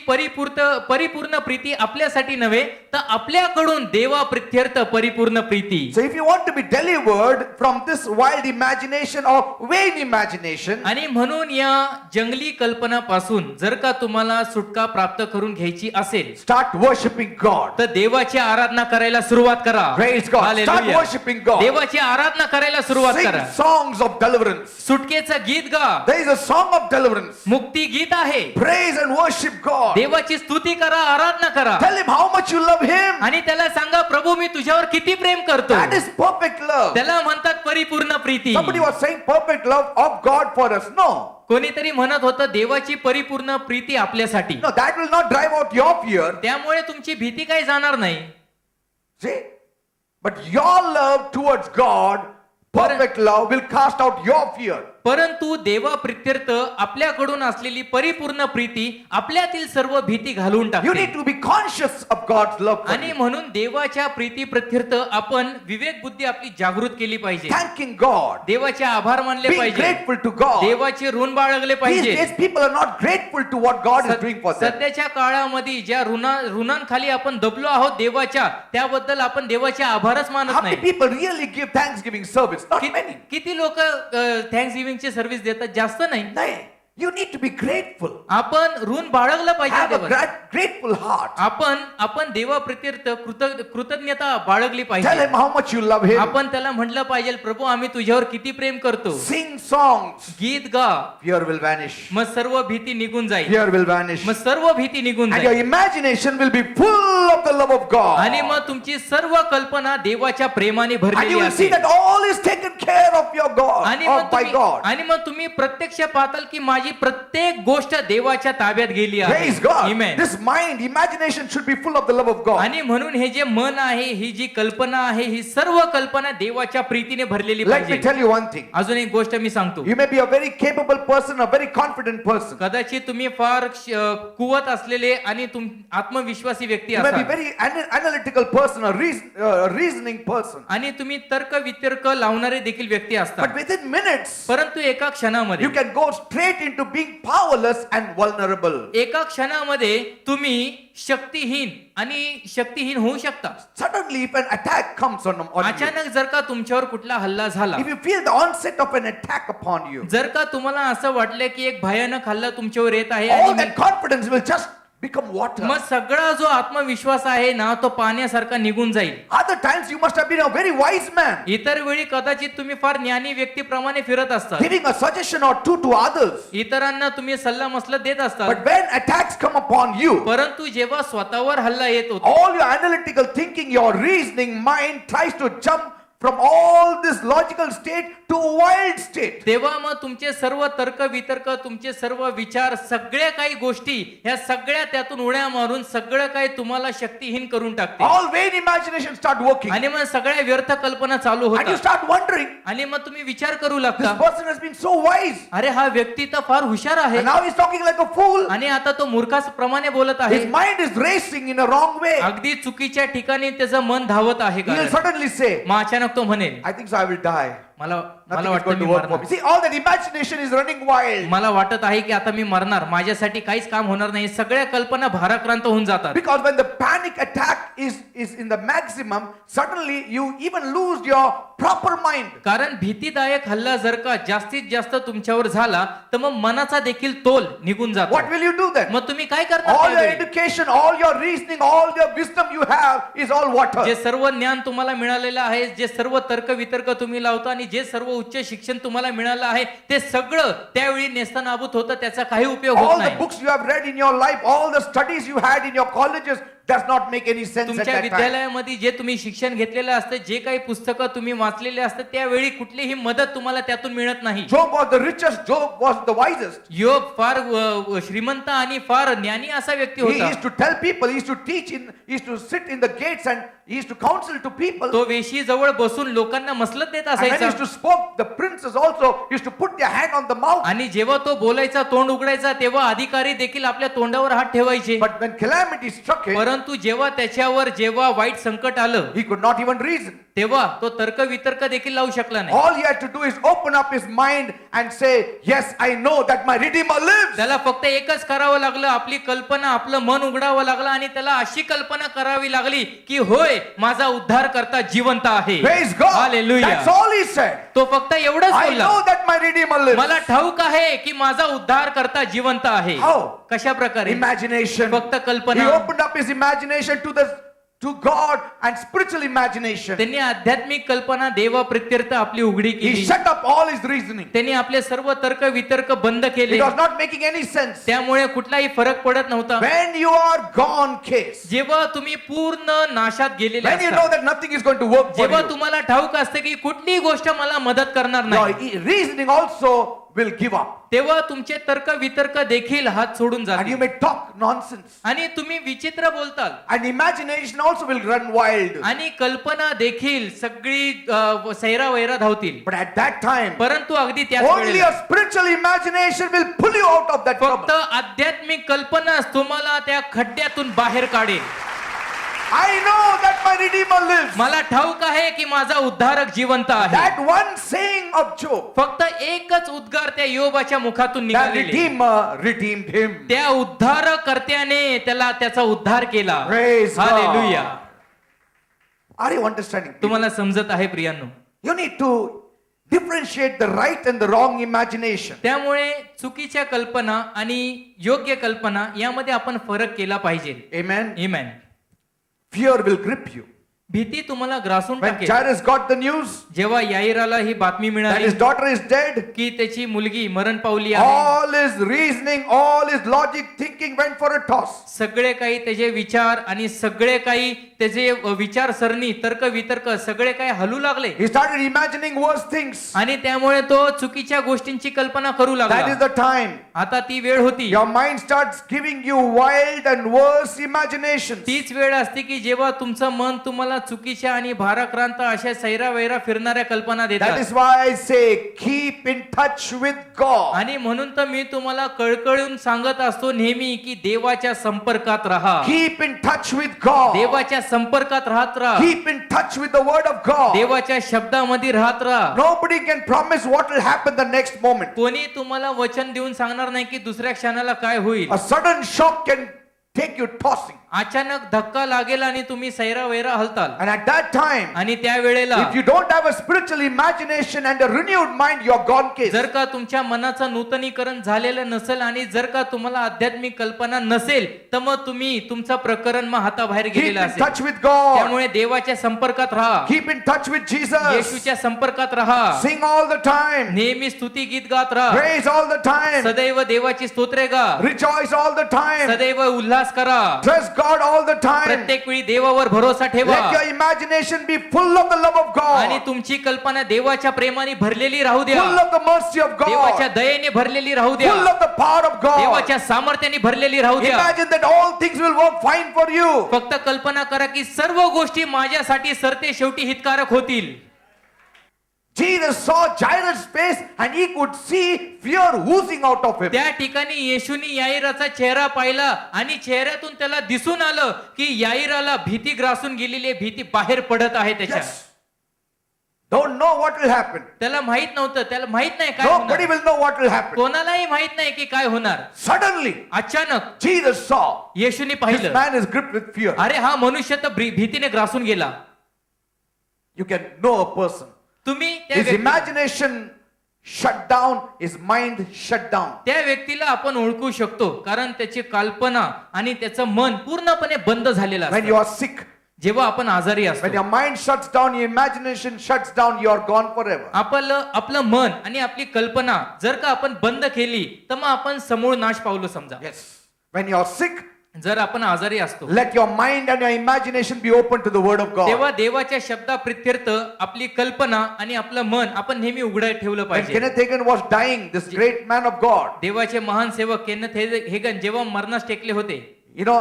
परिपूर्ण प्रीती आपल्यासाठी नव्हे तर आपल्याकडून देवा प्रित्यर्थ परिपूर्ण Preeti So if you want to be delivered from this wild imagination or vain imagination, आणि म्हणून या जंगली कल्पनापासून जर का तुम्हाला सुटका प्राप्त करून घ्यायची असेल start worshiping God. तर देवाची आराधना करायला सुरुवात करा Praise God. Start hallelujah. worshiping God. देवाची आराधना करायला सुरुवात Sing करा songs of deliverance. सुटकेचं गीत गा There is a song of deliverance. मुक्ती गीत आहे Praise and worship God. देवाची स्तुती करा आराधना करा Tell him how much you love him. आणि त्याला सांगा प्रभू मी तुझ्यावर किती प्रेम करतो That is perfect love. त्याला म्हणतात परिपूर्ण Preeti Somebody was saying perfect love of God for us. No. कोणीतरी म्हणत होतं देवाची परिपूर्ण प्रीती आपल्यासाठी No, that will not drive out your fear. त्यामुळे तुमची भीती काही जाणार नाही See? But your love towards God, perfect love, will cast out your fear. परंतु देवा प्रित्यर्थ आपल्याकडून असलेली परिपूर्ण प्रीती आपल्यातील सर्व भीती घालून You टाकते need to be conscious of God's love for आणि you. म्हणून देवाच्या प्रीती प्रत्यर्थ आपण विवेक बुद्धी आपली जागृत केली पाहिजे Thanking God. देवाचे आभार मानले Being पाहिजे grateful to God. देवाचे ऋण बाळगले These पाहिजे days people are not grateful to what God is doing for them. सध्याच्या काळामध्ये ज्या ऋणांखाली आपण दबलो आहोत देवाच्या त्याबद्दल आपण देवाचे आभारच मानत How many नाही people really give thanksgiving service? Not many. किती लोक थँक्स गिव्हिंग ची सर्व्हिस देतात जास्त नाही No. You need to be grateful. आपण ऋण बाळगलं पाहिजे Have a देवाचं. grateful heart. आपण देवा प्रित्यर्थ कृतज्ञता बाळगली Tell पाहिजे him how much you love him. आपण त्याला म्हटलं पाहिजे प्रभू आम्ही तुझ्यावर किती प्रेम करतो Sing songs. गीत गा Fear will vanish. मग सर्व भीती निघून जाईल Fear will vanish. मग सर्व भीती निघून And your जाईल imagination will be full of the love of God. आणि मग तुमची सर्व कल्पना देवाच्या प्रेमाने And you भरलेली will see असेल that all is taken care of your God आणि or मग by God. आणि मग तुम्ही प्रत्यक्ष पाहताल की माझी प्रत्येक गोष्ट देवाच्या ताब्यात गेली आहे Praise God. Amen. This mind, imagination should be full of the love of God. आणि म्हणून हे जे मन आहे ही जी कल्पना आहे ही सर्व कल्पना देवाच्या प्रीतीने भरलेली Let me पाहिजे tell you one thing. अजून एक गोष्ट मी सांगतो You may be a very capable person, a very confident person. कदाचित तुम्ही फार कुवत असलेले आणि आत्मविश्वासी व्यक्ती You may be असाल very analytical person, a reasoning person. आणि तुम्ही तर्क वितर्क लावणारे देखील व्यक्ती But असतात within minutes, परंतु एका क्षणामध्ये you can go straight into being powerless and vulnerable. एका क्षणामध्ये तुम्ही शक्तिहीन होऊ शकता Suddenly, if an attack comes on you, अचानक जर का तुमच्यावर कुठला हल्ला झाला if you feel the onset of an attack upon you, जर का तुम्हाला असं वाटलं की एक भयानक हल्ला तुमच्यावर येत आहे all आणि that confidence will just become water. मग सगळा जो आत्मविश्वास आहे ना तो पाण्यासारखा निघून जाईल Other times you must have been a very wise man, इतर वेळी कदाचित तुम्ही फार ज्ञानी व्यक्तीप्रमाणे फिरत असता giving a suggestion or two to others. इतरांना तुम्ही सल्ला मसलत देत असता But when attacks come upon you, परंतु जेव्हा स्वतःवर हल्ला येत होतो all your analytical thinking, your reasoning mind tries to jump from all this logical state to a wild state. तेव्हा मग तुमचे सर्व तर्क वितर्क, तुमचे सर्व विचार, सगळ्या काही गोष्टी ह्या सगळ्या त्यातून उड्या मारून सगळं काही तुम्हाला शक्तिहीन करून टाकते. All vain imagination start working. आणि मग सगळ्या व्यर्थ कल्पना चालू And you होतात. start wondering, आणि मग तुम्ही विचार करू this लागता, person has been so wise. अरे हा व्यक्ती तर फार हुशार आहे And now he's talking like a fool. आणि आता तो मूर्खास प्रमाणे बोलत आहे. His mind is racing in a wrong way. अगदी चुकीच्या ठिकाणी त्याचं मन धावत आहे He will कारण. suddenly say, मग अचानक तो म्हणेल, I think so, I will die. मला Nothing is वाटतं going me to work for मरणार. me. See, all that imagination is running wild. मला वाटत आहे की आता मी मरणार, माझ्यासाठी काहीच काम होणार नाही. सगळ्या कल्पना भाराक्रांत होऊन जातात. Because when the panic attack is in the maximum, suddenly you even lose your proper mind. कारण भीतीदायक हल्ला जर का जास्तीत जास्त तुमच्यावर झाला तर मग मनाचा देखील तोल निघून जातो. What will you do then? मग तुम्ही काय करता All your त्यावेळी? education, all your reasoning, all your wisdom you have is all water. जे सर्व ज्ञान तुम्हाला मिळालेलं आहे, जे सर्व तर्क वितर्क तुम्ही लावता आणि जे सर्व उच्च शिक्षण तुम्हाला मिळालं आहे ते सगळं त्यावेळी नेस्तनाबूत होतं, त्याचा काही उपयोग होत All the नाही. books you have read in your life, all the studies you had in your colleges does not make any sense at तुमच्या that time. विद्यालयामध्ये जे तुम्ही शिक्षण घेतलेलं असतं, जे काही पुस्तकं तुम्ही वाचलेले असतात त्यावेळी कुठलीही मदत तुम्हाला त्यातून मिळत नाही. Job was the richest, Job was the wisest. योग फार श्रीमंत आणि फार ज्ञानी असा व्यक्ती He होता. used to tell people, he used to teach, he used to sit in the gates and he used to counsel to people. तो वेशी जवळ बसून लोकांना मसलत देत And when he used असायचा. to spoke, the princes also used to put their hand on the mouth. आणि जेव्हा तो बोलायचा, तोंड उघडायचा, तेव्हा अधिकारी देखील आपल्या तोंडावर हात ठेवायचे. But when calamity struck him, परंतु जेव्हा वाईट संकट आलं he could not even reason. तेव्हा तो तर्क वितर्क देखील लावू शकला नाही. All he had to do is open up his mind and say, yes, I know that my Redeemer lives. त्याला फक्त एकच करावं लागलं, आपली कल्पना, आपलं मन उघडावं लागलं आणि त्याला अशी कल्पना करावी लागली की होय, माझा उद्धार करता जिवंत आहे. Praise God. Hallelujah. That's all he said. तो फक्त एवढंच I बोलला, know that my Redeemer lives. मला ठाऊक आहे की माझा उद्धार करता जिवंत आहे. How? कशा प्रकारे? Imagination. फक्त He कल्पना. opened up his imagination to God and spiritual imagination. त्यांनी आध्यात्मिक कल्पना देवाप्रित्यर्थ आपली उघडी He केली. shut up all his reasoning. त्यांनी आपले सर्व तर्क वितर्क बंद केले. It was not making any sense. त्यामुळे कुठलाही फरक पडत नव्हता. When you are gone case, जेव्हा तुम्ही पूर्ण नाशात गेलेले when you know असता, that nothing is going to work for जेव्हा you, तुम्हाला ठाऊक असते की कुठलीही गोष्ट मला मदत करणार your नाही, reasoning also will give up. तेव्हा तुमचे तर्क वितर्क देखील हात सोडून And you जातील may talk nonsense. आणि तुम्ही विचित्र बोलताल And imagination also will run wild. आणि कल्पना देखील सगळी सैरा वैरा धावतील. But at that time, परंतु अगदी त्याच only वेळेला a spiritual imagination will pull you out of that फक्त trouble. आध्यात्मिक कल्पनाच तुम्हाला त्या खड्ड्यातून बाहेर काढेल. I know that my Redeemer lives. मला ठाऊक आहे की माझा उद्धारक जिवंत आहे. That one saying of Job, फक्त एकच उद्गार त्या योबाच्या मुखातून that निघालेले. Redeemer redeemed him. त्या उद्धारकर्त्याने त्याला त्याचा उद्धार केला. Praise God. Hallelujah. Are you understanding? तुम्हाला समजत आहे प्रियांनो? You need to differentiate the right and the wrong imagination. त्यामुळे चुकीच्या कल्पना आणि योग्य कल्पना यामध्ये आपण फरक केला पाहिजे. Amen. Amen. Fear will grip you. भीती तुम्हाला ग्रासून When टाकेल. Jairus got the news जेव्हा याईराला ही बातमी that मिळाली his daughter is dead, की त्याची मुलगी मरण पावली आहे, all his reasoning, all his logic thinking went for a toss. सगळे काही त्याचे विचार आणि सगळे काही त्याचे विचारसरणी तर्क वितर्क सगळे काही हलू लागले He started imagining worse things. आणि त्यामुळे तो चुकीच्या गोष्टींची कल्पना करू That is लागला. the time आता ती वेळ होती, your mind starts giving you wild and worse imaginations. तीच वेळ असते की जेव्हा तुमचं मन तुम्हाला चुकीच्या आणि भाराक्रांत अशा सैरा वैरा फिरणाऱ्या कल्पना That देतात. is why I say keep in touch with God. आणि म्हणून तर मी तुम्हाला कळकळून सांगत असतो नेहमी की देवाच्या संपर्कात राहा. Keep in touch with God. देवाच्या संपर्कात राहत राहा. Keep in touch with the word of God. देवाच्या शब्दामध्ये राहत राहा. Nobody can promise what will happen the next moment. कोणी तुम्हाला वचन देऊन सांगणार नाही की दुसऱ्या क्षणाला काय होईल. A sudden shock can take you tossing. अचानक धक्का लागेल आणि तुम्ही सैरा वैरा हलताल. And at that time, आणि त्या वेळेला if you don't have a spiritual imagination and a renewed mind, you're gone case. जर का तुमच्या मनाचं नूतनीकरण झालेलं नसेल आणि जर का तुम्हाला आध्यात्मिक कल्पना नसेल तर मग तुम्ही तुमचं प्रकरण मग हाताबाहेर Keep गेलेलं in असेल. touch with God. त्यामुळे देवाच्या संपर्कात राहा. Keep in touch with Jesus. येशूच्या संपर्कात राहा. Sing all the time. नेहमी स्तुती गीत गात राहा. Praise all the time. सदैव देवाची स्तोत्रे गा. Rejoice all the time. सदैव उल्हास करा. Trust God God all the time. प्रत्येक वेळी देवावर भरोसा ठेवा Let your imagination be full of the love of आणि God, तुमची कल्पना देवाच्या प्रेमाने भरलेली राहू द्या, full of the mercy of देवाच्या God, दयेने भरलेली राहू द्या, full of the power of God. देवाच्या सामर्थ्याने भरलेली राहू द्या. Imagine that all things will work fine for you. फक्त कल्पना करा की सर्व गोष्टी माझ्यासाठी सरते शेवटी हितकारक होतील. Jesus saw Jairus' face and he could see fear oozing out of him. त्या ठिकाणी येशूनी याईराचा चेहरा पाहिला आणि चेहऱ्यातून त्याला दिसून आलं की याईराला भीती ग्रासून गेलेली आहे, भीती बाहेर पडत आहे त्याच्या. Yes. Don't know what will happen. त्याला माहित नव्हतं, त्याला माहित नाही काय Nobody होणार. will know what will happen. कोणालाही माहित नाही की काय होणार. Suddenly, अचानक Jesus saw येशूने this पाहिलं, man is gripped with fear. अरे हा मनुष्य तर भीतीने ग्रासून गेला. You can know a person. तुम्ही त्या His व्यक्तीला- imagination shut down, his mind shut down. त्या व्यक्तीला आपण ओळखू शकतो कारण त्याची कल्पना आणि त्याचं मन पूर्णपणे बंद झालेलं When you असतं. are sick, जेव्हा आपण आजारी when असतो, your mind shuts down, your imagination shuts down, you are gone forever. आपलं मन आणि आपली कल्पना जर का आपण बंद केली तर मग आपण समूळ नाश पावलो समजा. Yes. When you are sick, जर आपण आजारी असतो let your mind and your imagination be open to the word of God. तेव्हा देवाच्या शब्दाप्रित्यर्थ आपली कल्पना आणि आपलं मन आपण नेहमी उघडं ठेवलं When पाहिजे. Kenneth Hagin was dying, this great man of God, देवाचे महान सेवक केनेथ हेगन जेव्हा मरणास टेकले होते, you know,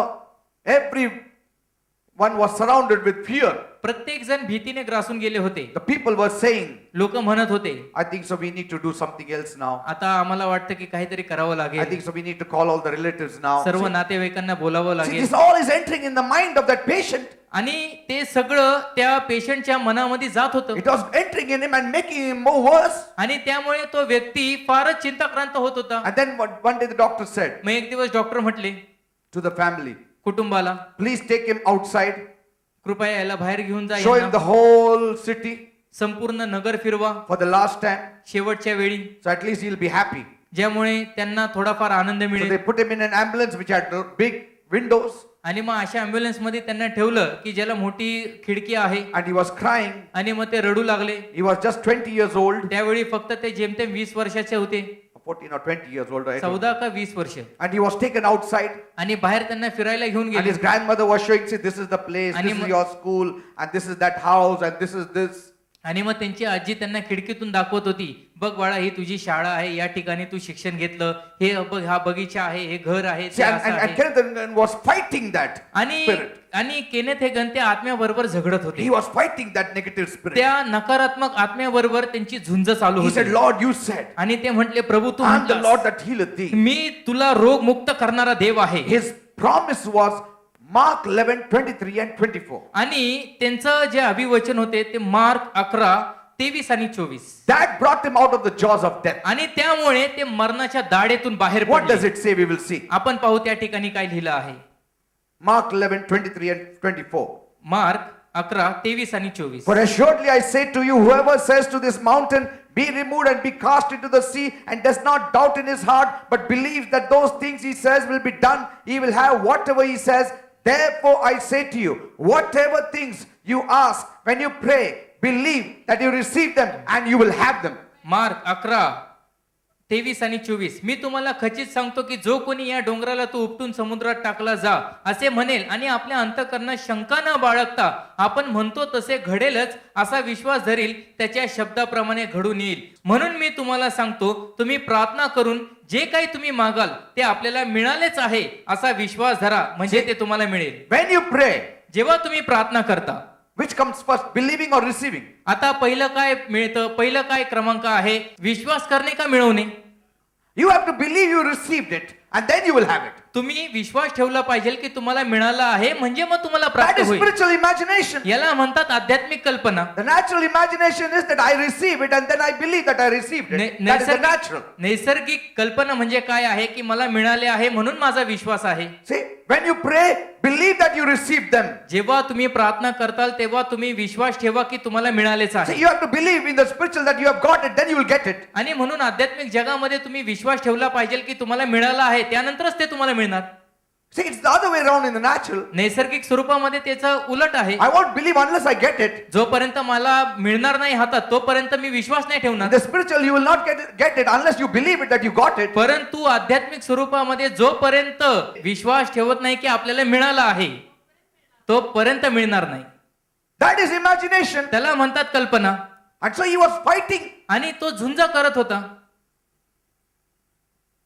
everyone was surrounded with fear. प्रत्येक जण भीतीने ग्रासून गेले होते. The people were saying, लोक म्हणत होते, I think so we need to do something else now. आता आम्हाला वाटतं की काहीतरी करावं I लागेल, think so we need to call all the relatives now. सर्व नातेवाईकांना बोलावं See, लागेल. this all is entering in the mind of that patient. आणि ते सगळं त्या पेशंटच्या मनामध्ये जात होतं It was entering in him and making him more worse. आणि त्यामुळे तो व्यक्ती फारच चिंताक्रांत होत होता. And then one day the doctor said मग एक दिवस डॉक्टर म्हटले to the family, कुटुंबाला, please take him outside, कृपया याला बाहेर घेऊन जा, show him the यांना whole city संपूर्ण नगर फिरवा for the last time, शेवटच्या वेळी, so at least he'll be happy. ज्यामुळे त्यांना थोडाफार आनंद So मिळेल. they put him in an ambulance which had big windows, आणि मग अशा अँब्युलन्स मध्ये त्यांना ठेवलं की ज्याला मोठी खिडकी आहे and he was crying. आणि मग ते रडू लागले. He was just 20 years old, त्यावेळी फक्त ते जेमतेम 20 वर्षाचे होते, 14 or 20 years old, I don't know. 14 का 20 वर्ष. And he was taken outside, आणि बाहेर त्यांना फिरायला घेऊन and गेले. his grandmother was showing, see, this is the place, आणि this is मग- your school, and this is that house, and this is this. आणि मग त्यांची आजी त्यांना खिडकीतून दाखवत होती, बघ बाळा ही तुझी शाळा आहे, या ठिकाणी तू शिक्षण घेतलं, हे बघ हा बगीचा आहे, हे घर आहे, See, ते and, असं and आहे. Kenneth Hagin was fighting that आणि spirit. आणि केनेथ हेगन त्या आत्म्याबरोबर झगडत He होते. was fighting that negative spirit. त्या नकारात्मक आत्म्याबरोबर त्यांची झुंज चालू He said, होती. Lord, you said, आणि ते म्हटले, प्रभू तू I am the म्हटलास, Lord that healeth thee. मी तुला रोग मुक्त करणारा देव आहे. His promise was Mark 11, 23 and 24. आणि त्यांचं जे अभिवचन होते ते मार्क 11, 23 आणि 24. That brought him out of the jaws of death. आणि त्यामुळे ते मरणाच्या दाढेतून बाहेर What does पडले. it say? We will see. आपण पाहू त्या ठिकाणी काय लिहिलं आहे. Mark 11, 23 and 24. मार्क 11, 23 आणि 24. For assuredly I say to you, whoever says to this mountain, be removed and be cast into the sea, and does not doubt in his heart, but believes that those things he says will be done, he will have whatever he says. Therefore I say to you, whatever things you ask when you pray, believe that you receive them and you will have them. Mark 11, 23 आणि 24. मी तुम्हाला खचित सांगतो की जो कोणी या डोंगराला तू उपटून समुद्रात टाकला जा असे म्हणेल आणि आपल्या अंतःकरणात शंका न बाळगता आपण म्हणतो तसे घडेलच असा विश्वास धरील, त्याच्या शब्दाप्रमाणे घडून येईल. म्हणून मी तुम्हाला सांगतो, तुम्ही प्रार्थना करून जे काही तुम्ही मागाल ते आपल्याला मिळालेच आहे असा विश्वास धरा, म्हणजे ते तुम्हाला मिळेल. When you pray, जेव्हा तुम्ही प्रार्थना करता, which comes first, believing or receiving? आता पहिलं काय मिळतं, पहिलं काय क्रमांक आहे, विश्वास करणे का मिळवणे? You have to believe you received it and then you will have it. तुम्ही विश्वास ठेवला पाहिजे की तुम्हाला मिळालं आहे, म्हणजे मग तुम्हाला That प्राप्त is होईल. spiritual imagination. याला म्हणतात आध्यात्मिक कल्पना. The natural imagination is that I receive it and then I believe that I received it. That is the natural. नैसर्गिक कल्पना म्हणजे काय आहे की मला मिळाले आहे म्हणून माझा विश्वास आहे. See, when you pray, believe that you received them. जेव्हा तुम्ही प्रार्थना करताल तेव्हा तुम्ही विश्वास ठेवा की तुम्हाला मिळालेच See, आहे. you have to believe in the spiritual that you have got it, then you will get it. आणि म्हणून आध्यात्मिक जगामध्ये तुम्ही विश्वास ठेवला पाहिजे की तुम्हाला मिळालं आहे, त्यानंतरच ते तुम्हाला मिळणार. See, it's the other way around in the natural. नैसर्गिक स्वरूपामध्ये त्याचं उलट आहे. I won't believe unless I get it. जोपर्यंत मला मिळणार नाही हातात तोपर्यंत मी विश्वास नाही In ठेवणार. the spiritual, you will not get it unless you believe it that you got it. परंतु आध्यात्मिक स्वरूपामध्ये जोपर्यंत विश्वास ठेवत नाही की आपल्याला मिळालं आहे तोपर्यंत मिळणार नाही. That is imagination. त्याला म्हणतात कल्पना. And so he was fighting. आणि तो झुंज करत होता.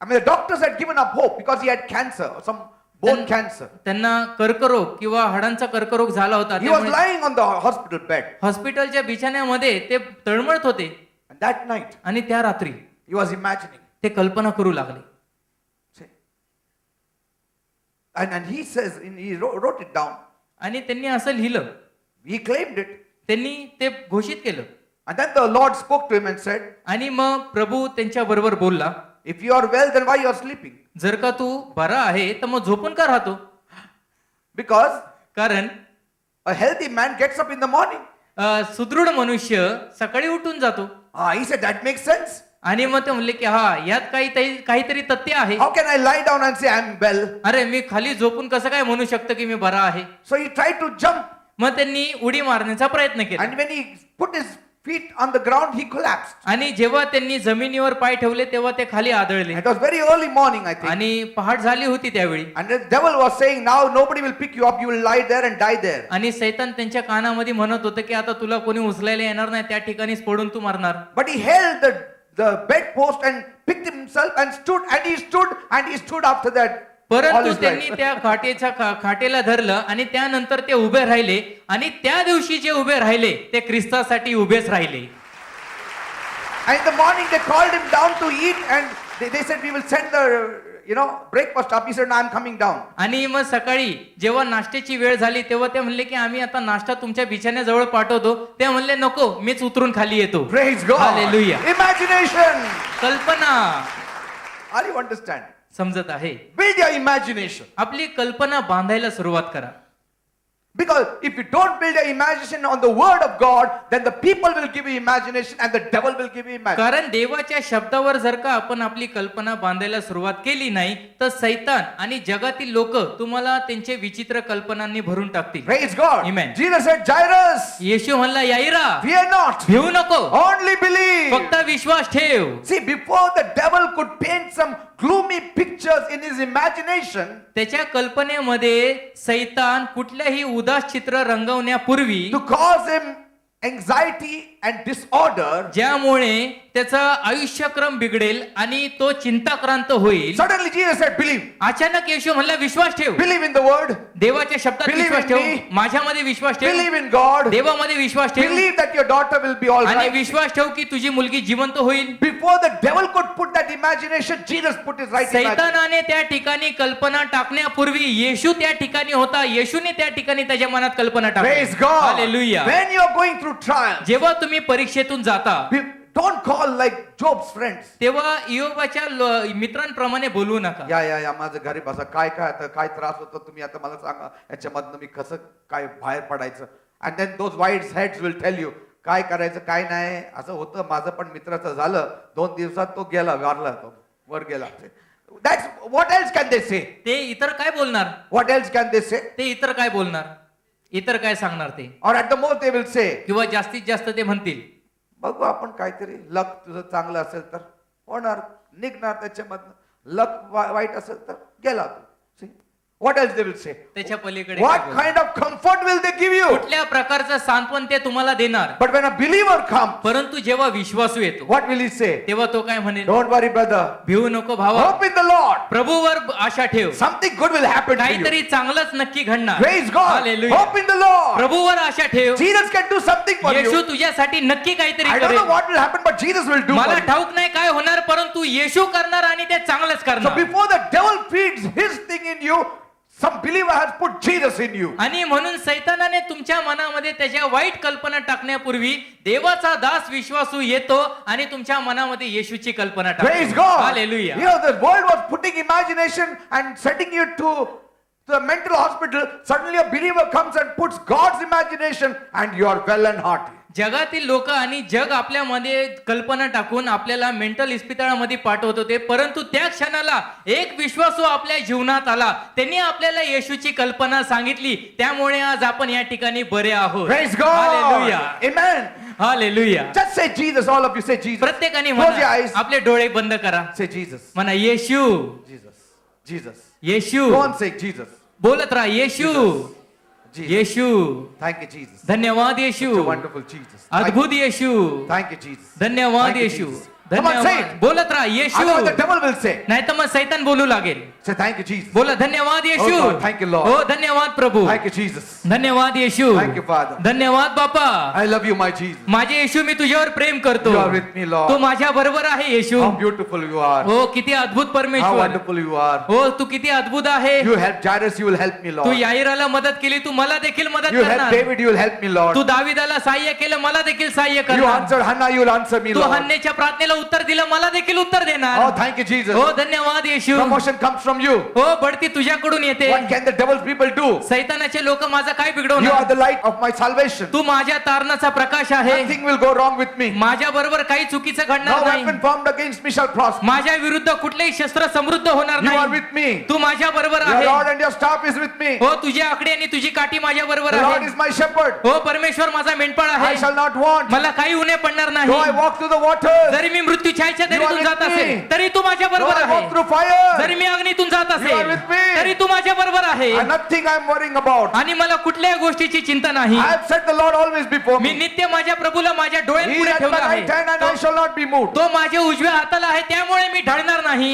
I mean, the doctors had given up hope because he had cancer, some bone cancer. त्यांना कर्करोग किंवा हाडांचा कर्करोग झाला होता. He was lying on the hospital bed. हॉस्पिटलच्या बिछाण्यामध्ये ते तळमळत होते. And that night, आणि त्या रात्री he was imagining. ते कल्पना करू लागले. See? And he says, he wrote it down. आणि त्यांनी असं लिहिलं. He claimed it. त्यांनी ते घोषित केलं. And then the Lord spoke to him and said, आणि मग प्रभू त्यांच्या बरोबर बोलला. if you are well, then why you are sleeping? जर का तू बरा आहे तर मग झोपून का राहतो? Because कारण a healthy man gets up in the morning. सुदृढ मनुष्य सकाळी उठून जातो. He said, that makes sense. आणि मग ते म्हणले की हा यात काहीतरी तथ्य आहे. How can I lie down and say I'm well? अरे मी खाली झोपून कसं काय म्हणू शकतो की मी बरा आहे? So he tried to jump. मग त्यांनी उडी मारण्याचा प्रयत्न केला. And when he put his feet on the ground, he collapsed. आणि जेव्हा त्यांनी जमिनीवर पाय ठेवले तेव्हा ते खाली आदळले. It was very early morning, I think. आणि पहाट झाली होती त्यावेळी. And the devil was saying, now nobody will pick you up, you will lie there and die there. आणि सैतान त्यांच्या कानामध्ये म्हणत होतं की आता तुला कोणी उचलायला येणार नाही, त्या ठिकाणीच पडून तू मरणार. But he held the bedpost and picked himself and he stood after that. all परंतु his त्यांनी life. त्या खाटेला धरलं आणि त्यानंतर ते उभे राहिले आणि त्या दिवशी जे उभे राहिले ते ख्रिस्तासाठी उभेच राहिले. And in the morning they called him down to eat and they said, we will send the breakfast up. He said, no, I'm coming down. आणि मग सकाळी जेव्हा नाश्त्याची वेळ झाली तेव्हा ते म्हणले की आम्ही आता नाश्ता तुमच्या बिछाण्याजवळ पाठवतो. ते म्हणले नको, मीच उतरून खाली येतो. Praise God. Hallelujah. Imagination. कल्पना. Are you understand? समजत आहे? Build your imagination. आपली कल्पना बांधायला सुरुवात करा. Because if you don't build your imagination on the word of God, then the people will give you imagination and the devil will give you imagination. कारण देवाच्या शब्दावर जर का आपण आपली कल्पना बांधायला सुरुवात केली नाही तर सैतान आणि जगातील लोक तुम्हाला त्यांचे विचित्र कल्पनांनी भरून टाकतील. Praise God. Amen. Jesus said, Jairus, येशू म्हणला, याईरा fear not. भिवू नको, Only believe. फक्त विश्वास ठेव. See, before the devil could paint some gloomy pictures in his imagination, त्याच्या कल्पनेमध्ये सैतान कुठल्याही उदास चित्र रंगवण्यापूर्वी to cause him anxiety and disorder, ज्यामुळे त्याचा आयुष्यक्रम बिघडेल आणि तो चिंताक्रांत होईल, suddenly Jesus said, believe. अचानक येशू म्हणला, विश्वास ठेव. Believe in the word. देवाच्या शब्दात Believe विश्वास in ठेव. me. माझ्यामध्ये विश्वास ठेव. Believe in God. देवामध्ये विश्वास ठेव. Believe that your daughter will be all आणि right. विश्वास ठेव की तुझी मुलगी जिवंत होईल. Before the devil could put that imagination, Jesus put his right imagination. सैतानाने त्या ठिकाणी कल्पना टाकण्यापूर्वी येशू त्या ठिकाणी होता. येशूने त्या ठिकाणी त्याच्या मनात कल्पना टाकली. Praise God. Hallelujah. When you are going through trials, जेव्हा तुम्ही परीक्षेतून जाता don't call like Job's friends. तेव्हा इयोबाच्या मित्रांप्रमाणे बोलू नका. या माझं घरी बसा, काय आता काय त्रास होतो तुम्ही आता मला सांगा, याच्यामधनं मी कसं काय बाहेर पडायचं. And then those wise heads will tell you काय करायचं काय नाही. असं होतं, माझं पण मित्राचं झालं, 2 दिवसात तो गेला, वारला, तो वर गेला. That's what else can they say? ते इतर काय बोलणार? What else can they say? ते इतर काय बोलणार? इतर काय सांगणार ते? Or at the most they will say, किंवा जास्तीत जास्त ते म्हणतील, बघू आपण काहीतरी, लक तुझं चांगलं असेल तर होणार, निघणार त्याच्यामधनं. लक वाईट असेल तर गेला तू. See? What else they will say? त्याच्या पलीकडे What काय बोलणार? kind of comfort will they give you? कुठल्या प्रकारचं सांत्वन ते तुम्हाला देणार? But when a believer comes, परंतु जेव्हा विश्वासू येतो what will he say? तेव्हा तो काय म्हणेल? Don't worry, brother. भिवू नको भावा, Hope in the Lord. प्रभूवर आशा ठेव. Something good will happen to you. काहीतरी चांगलंच नक्की घडणार. Praise God. Hallelujah. Hope in the Lord. प्रभूवर आशा ठेव. Jesus can do something for Yeshu you. तुझ्यासाठी नक्की काहीतरी I don't करेल. know what will happen, but Jesus will do मला for you. ठाऊक नाही काय होणार, परंतु येशू करणार आणि ते चांगलंच So करणार. before the devil feeds his thing in you, some believer has put Jesus in you. आणि म्हणून सैतानाने तुमच्या मनामध्ये त्याच्या वाईट कल्पना टाकण्यापूर्वी देवाचा दास विश्वासू येतो आणि तुमच्या मनामध्ये येशूची कल्पना Praise टाकतो. God. Hallelujah. You know, the world was putting imagination and setting you to the mental hospital. Suddenly a believer comes and puts God's imagination and you are well and hearty. जगातील लोक आणि जग आपल्यामध्ये कल्पना टाकून आपल्याला mental इस्पितळामध्ये पाठवत होते, परंतु त्या क्षणाला एक विश्वासू आपल्या जीवनात आला, त्यांनी आपल्याला येशूची कल्पना सांगितली, त्यामुळे आज आपण या ठिकाणी बरे आहोत. Praise God. Hallelujah. Amen. Hallelujah. Just say Jesus. All of you say Jesus. प्रत्येकाने Close your म्हणा, eyes. आपले डोळे बंद करा, Say Jesus. म्हणा येशू, Jesus. Jesus. Yeshu. Go on, say Jesus. बोलत राहा, येशू, Jesus. Yeshu. Thank you, Jesus. धन्यवाद Such a Yeshu, wonderful Jesus. Thank you. अद्भुत येशू. Thank you, Jesus. धन्यवाद Thank you, Yeshu. Jesus. Come on, say धन्यवाद. it. बोलत राहा, येशू. Otherwise the devil will say. नाही तर मग सैतान बोलू लागेल. Say thank you, Jesus. बोला धन्यवाद येशू. Oh God, thank you, Lord. हो धन्यवाद प्रभू. Thank you, Jesus. धन्यवाद येशू. Thank you, Father. धन्यवाद बापा. I love you, my Jesus. माझे येशू, मी तुझ्यावर प्रेम करतो. You are with me, Lord. तू माझ्या बरोबर आहे येशू. How beautiful you are. हो किती अद्भुत How परमेश्वर. wonderful you are. हो तू किती अद्भुत आहे. You help Jairus, you will help me, Tu Lord. याईराला मदत केली, तू मला देखील मदत You help करणार. David, you will help me, Lord. तू दाविदाला सहाय्य केलं, मला देखील सहाय्य You करणार. answered Hannah, you will answer me, Tu Lord. हन्नेच्या प्रार्थनेला उत्तर दिलं, मला देखील उत्तर देणार. Oh, thank you, Jesus. हो धन्यवाद येशू. Promotion comes from you. हो बढती तुझ्याकडून येते. What can the devil's people do? सैतानाचे लोक माझा काय You are बिघडवणार. the light of my salvation. तू माझ्या तारणाचा प्रकाश आहे. Nothing will go wrong with me. माझ्या बरोबर काही चुकीचं No घडणार नाही. weapon formed against me shall prosper. माझ्या विरुद्ध कुठलेही शस्त्र समृद्ध होणार You are नाही. with me. तू माझ्या बरोबर Your आहे. rod and your staff is with me. हो तुझी आकडे आणि तुझी काठी माझ्या बरोबर The Lord आहे. is my shepherd. हो परमेश्वर माझा मेंढपाळ I आहे. shall not want. मला काही उणे पडणार Though I नाही. walk through the waters, जरी मी मृत्यू छायेच्या You are दरीतून with जात me. असेल तरी तू माझ्या though बरोबर I walk आहे. through fire, जरी मी अग्नीतून जात You are असेल with me. तरी तू माझ्या बरोबर आहे. and nothing I am worrying about. आणि मला कुठल्याही गोष्टीची चिंता नाही. I have set the Lord always before me me. नित्य माझ्या प्रभूला माझ्या He डोळ्यांपुढे is at ठेवला my आहे. right hand and I shall not be moved. तो माझ्या उजव्या हाताला आहे, त्यामुळे मी ढळणार नाही.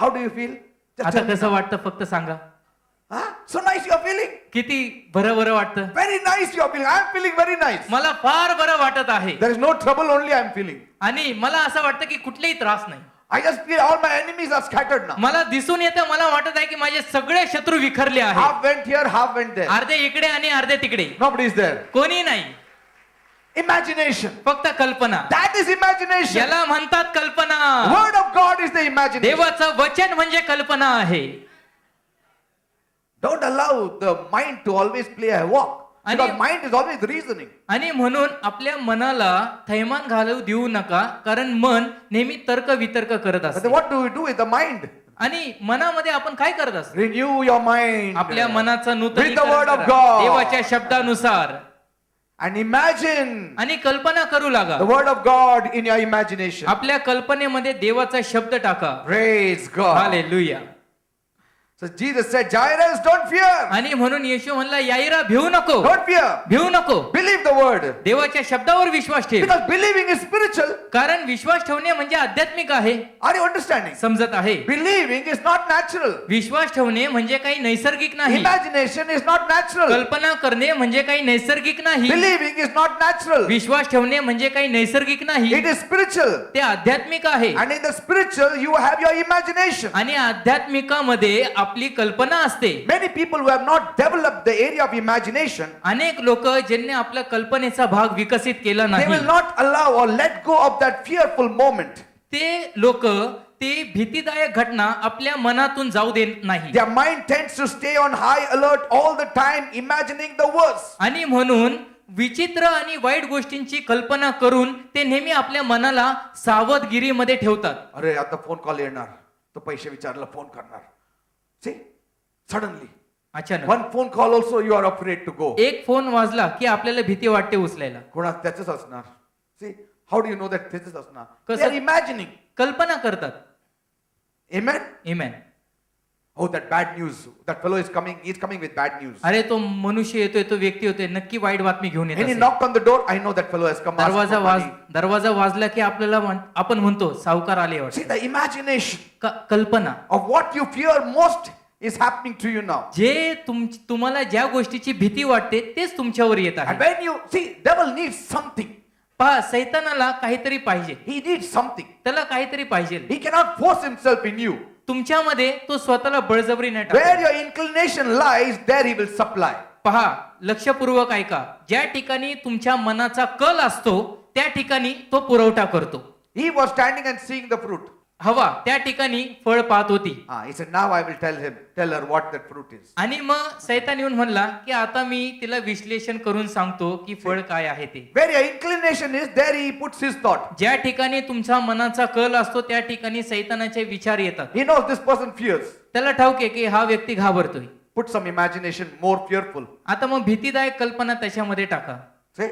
How do you feel? Just आता tell me. कसं वाटतं फक्त सांगा. Huh? So nice you are feeling. किती बरं बरं वाटतं. Very nice you are feeling. I am feeling very nice. मला फार बरं वाटत आहे. There is no trouble, only I am feeling. आणि मला असं वाटतं की कुठलेही त्रास नाही. I just feel all my enemies are scattered now. मला दिसून येतं, मला वाटत आहे की माझे सगळे शत्रू विखरले आहेत. Half went here, half went there. अर्धे इकडे आणि अर्धे तिकडे. Nobody is there. कोणी नाही, Imagination. फक्त कल्पना. That is imagination. याला म्हणतात कल्पना. Word of God is the imagination. देवाचं वचन म्हणजे कल्पना आहे. Don't allow the mind to always play a walk. Because आणि- mind is always reasoning. आणि म्हणून आपल्या मनाला थैमान घालू देऊ नका, कारण मन नेहमी तर्क वितर्क करत But असते. then what do we do with the mind? आणि मनामध्ये आपण काय करत असतो. Renew your mind. आपल्या मनाचं With the नूतनीकरण word of करा. God. देवाच्या शब्दानुसार And imagine आणि कल्पना करू लागा. the word of God in your imagination. आपल्या कल्पनेमध्ये देवाचा शब्द टाका. Praise God. Hallelujah. So Jesus said, Jairus, don't fear. आणि म्हणून येशू म्हणला, याईरा भिवू नको, Don't fear. भिवू नको. Believe the word. देवाच्या शब्दावर विश्वास ठेव. Because believing is spiritual. कारण विश्वास ठेवणे म्हणजे आध्यात्मिक आहे. Are you understanding? समजत आहे. Believing is not natural. विश्वास ठेवणे म्हणजे काही नैसर्गिक नाही. Imagination is not natural. कल्पना करणे म्हणजे काही नैसर्गिक नाही. Believing is not natural. विश्वास ठेवणे म्हणजे काही नैसर्गिक नाही, It is spiritual. ते आध्यात्मिक आहे. And in the spiritual, you have your imagination. आणि आध्यात्मिकामध्ये आपली कल्पना असते. Many people who have not developed the area of imagination, अनेक लोक ज्यांनी आपल्या कल्पनेचा भाग विकसित केला they will नाही, not allow or let go of that fearful moment. ते लोक ते भीतीदायक घटना आपल्या मनातून जाऊ देत नाही. Their mind tends to stay on high alert all the time, imagining the worst. आणि म्हणून विचित्र आणि वाईट गोष्टींची कल्पना करून ते नेहमी आपल्या मनाला सावधगिरीमध्ये ठेवतात. अरे आता फोन कॉल येणार, तो पैसे विचारला फोन करणार. See, suddenly अचानक one phone call also you are afraid to go. एक फोन वाजला की आपल्याला भीती वाटते उचलायला. कोणा त्याचंच असणार. See, how do you know that त्याचंच असणार? कसं? They are imagining. कल्पना करतात. Amen. Amen. Oh, that bad news. That fellow is coming. He's coming with bad news. अरे तो मनुष्य येतोय, तो व्यक्ती येतोय, नक्की वाईट बातमी घेऊन येत When he असेल. knocked on the door, I know that fellow has come. asked for money. दरवाजा वाजला की आपल्याला आपण म्हणतो सावकार आले See, वाटतं. the imagination कल्पना of what you fear most is happening to you now. जे तुम्हाला ज्या गोष्टीची भीती वाटते तेच तुमच्यावर येत And आहे. when you see, devil needs something. पहा, सैतानाला काहीतरी पाहिजे, He needs something. त्याला काहीतरी पाहिजे. He cannot force himself in you. तुमच्यामध्ये तो स्वतःला बळजबरी नाही Where टाकत. your inclination lies, there he will supply. पहा, लक्षपूर्वक ऐका. ज्या ठिकाणी तुमच्या मनाचा कल असतो त्या ठिकाणी तो पुरवठा करतो. He was standing and seeing the fruit. हवा त्या ठिकाणी फळ पाहत होती. He said, now I will tell her what that fruit is. आणि मग सैतान येऊन म्हणला की आता मी तिला विश्लेषण करून सांगतो की फळ काय आहे ते. Where your inclination is, there he puts his thought. ज्या ठिकाणी तुमचा मनाचा कल असतो त्या ठिकाणी सैतानाचे विचार येतात. He knows this person fears. त्याला ठाऊक आहे की हा व्यक्ती घाबरतोय. Put some imagination, more fearful. आता मग भीतीदायक कल्पना त्याच्यामध्ये टाका. See?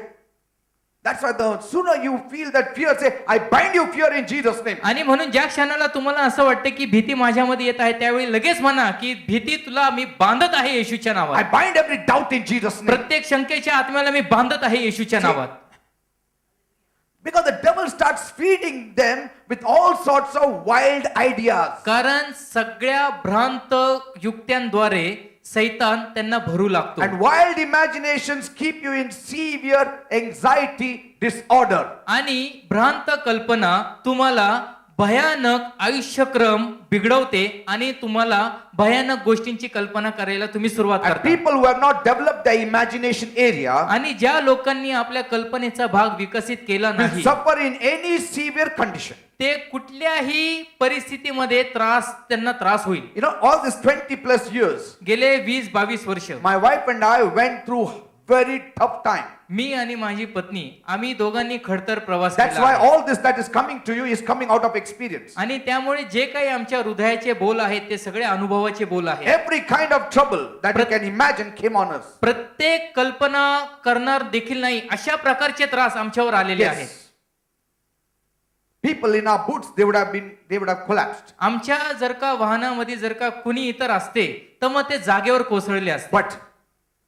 That's why the sooner you feel that fear, say, I bind you fear in Jesus' name. आणि म्हणून ज्या क्षणाला तुम्हाला असं वाटतं की भीती माझ्यामध्ये येत आहे त्यावेळी लगेच म्हणा की भीती तुला मी बांधत आहे येशूच्या I नावात. bind every doubt in Jesus' name. प्रत्येक शंकेच्या आत्म्याला मी बांधत आहे येशूच्या नावात. Because the devil starts feeding them with all sorts of wild ideas. कारण सगळ्या भ्रांत युक्त्यांद्वारे सैतान त्यांना भरू लागतो. And wild imaginations keep you in severe anxiety disorder. आणि भ्रांत कल्पना तुम्हाला भयानक आयुष्यक्रम बिघडवते आणि तुम्हाला भयानक गोष्टींची कल्पना करायला तुम्ही सुरुवात And करता. people who have not developed their imagination area आणि ज्या लोकांनी आपल्या कल्पनेचा भाग विकसित केला will नाही suffer in any severe condition. ते कुठल्याही परिस्थितीमध्ये त्यांना त्रास होईल. You know, all these 20 plus years, गेले 20-22 वर्ष my wife and I went through very tough time. मी आणि माझी पत्नी आम्ही दोघांनी खडतर प्रवास That's केला why आहे. all this that is coming to you is coming out of experience. आणि त्यामुळे जे काही आमच्या हृदयाचे बोल आहेत ते सगळे अनुभवाचे बोल आहेत. Every kind of trouble that you can imagine came on us. प्रत्येक कल्पना करणार देखील नाही अशा प्रकारचे त्रास आमच्यावर आलेले आहेत. Yes. People in our boots, they would have collapsed. आमच्या जर का वाहनामध्ये जर का कुणी इतर असते तर मग ते जागेवर कोसळले असते. But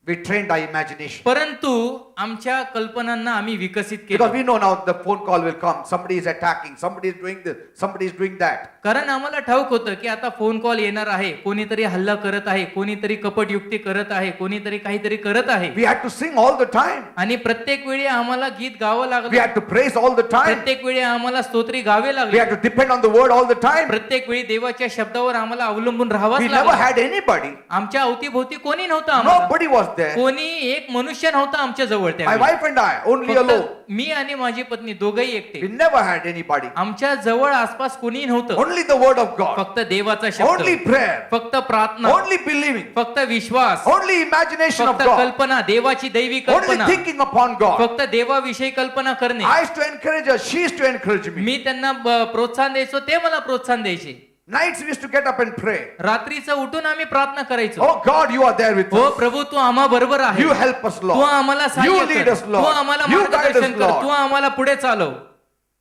we trained our imagination. परंतु आमच्या कल्पनांना आम्ही विकसित Because केलं. we know now the phone call will come. Somebody is attacking. Somebody is doing this. Somebody is doing that. कारण आम्हाला ठाऊक होतं की आता फोन कॉल येणार आहे, कोणीतरी हल्ला करत आहे, कोणीतरी कपट युक्ती करत आहे, कोणीतरी काहीतरी करत आहे. We had to sing all the time. आणि प्रत्येक वेळी आम्हाला गीत गावं We लागलं. had to praise all the time. प्रत्येक वेळी आम्हाला स्तोत्री गावे We लागले. had to depend on the word all the time. प्रत्येक वेळी देवाच्या शब्दावर आम्हाला अवलंबून राहावंच We never लागलं. had anybody. आमच्या अवतीभोवती कोणी नव्हतं आम्हाला. Nobody was there. कोणी एक मनुष्य नव्हता आमच्या जवळ My त्यावेळी. wife and I, only alone. फक्त मी आणि माझी पत्नी दोघही एकटे. We never had anybody. आमच्या जवळ आसपास कोणी नव्हतं. Only the word of God. फक्त देवाचा Only शब्द, prayer. फक्त प्रार्थना, Only believing. फक्त विश्वास, Only imagination of फक्त God. कल्पना, देवाची दैवी Only कल्पना, thinking upon God. फक्त देवाविषयी कल्पना करणे. I used to encourage her. She used to encourage me. मी त्यांना प्रोत्साहन द्यायचो, ते मला प्रोत्साहन द्यायचे. Nights we used to get up and pray. रात्रीचं उठून आम्ही प्रार्थना करायचो. Oh God, you are there with हो us. प्रभू तू आम्हा बरोबर आहे. You help us, Tu Lord. आम्हाला You सहाय्य lead कर. us, तू Lord. आम्हाला You guide मार्गदर्शन us, कर. Lord. तू आम्हाला पुढे चालव.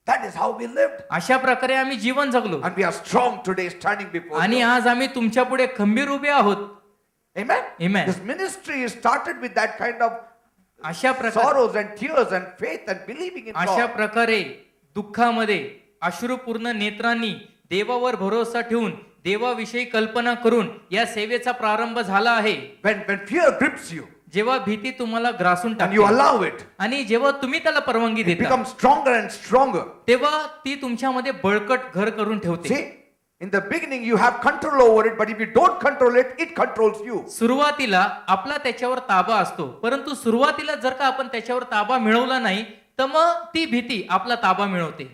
That is how we lived. अशा प्रकारे आम्ही जीवन जगलो. And we are strong today standing before आणि you. आज आम्ही तुमच्या पुढे खंबीर उभे आहोत. Amen? Amen. This ministry is started with that kind of अशा प्रकारे sorrows and tears and faith and believing in अशा God. प्रकारे दुःखामध्ये अश्रुपूर्ण नेत्रांनी देवावर भरोसा ठेवून देवाविषयी कल्पना करून या सेवेचा प्रारंभ झाला आहे. When fear grips you जेव्हा भीती तुम्हाला ग्रासून and you टाकते allow it, आणि जेव्हा तुम्ही त्याला परवानगी it देता becomes stronger and stronger. तेव्हा ती तुमच्यामध्ये बळकट घर करून ठेवते. See, in the beginning you have control over it, but if you don't control it, it controls you. सुरुवातीला आपला त्याच्यावर ताबा असतो, परंतु सुरुवातीला जर का आपण त्याच्यावर ताबा मिळवला नाही तर मग ती भीती आपला ताबा मिळवते.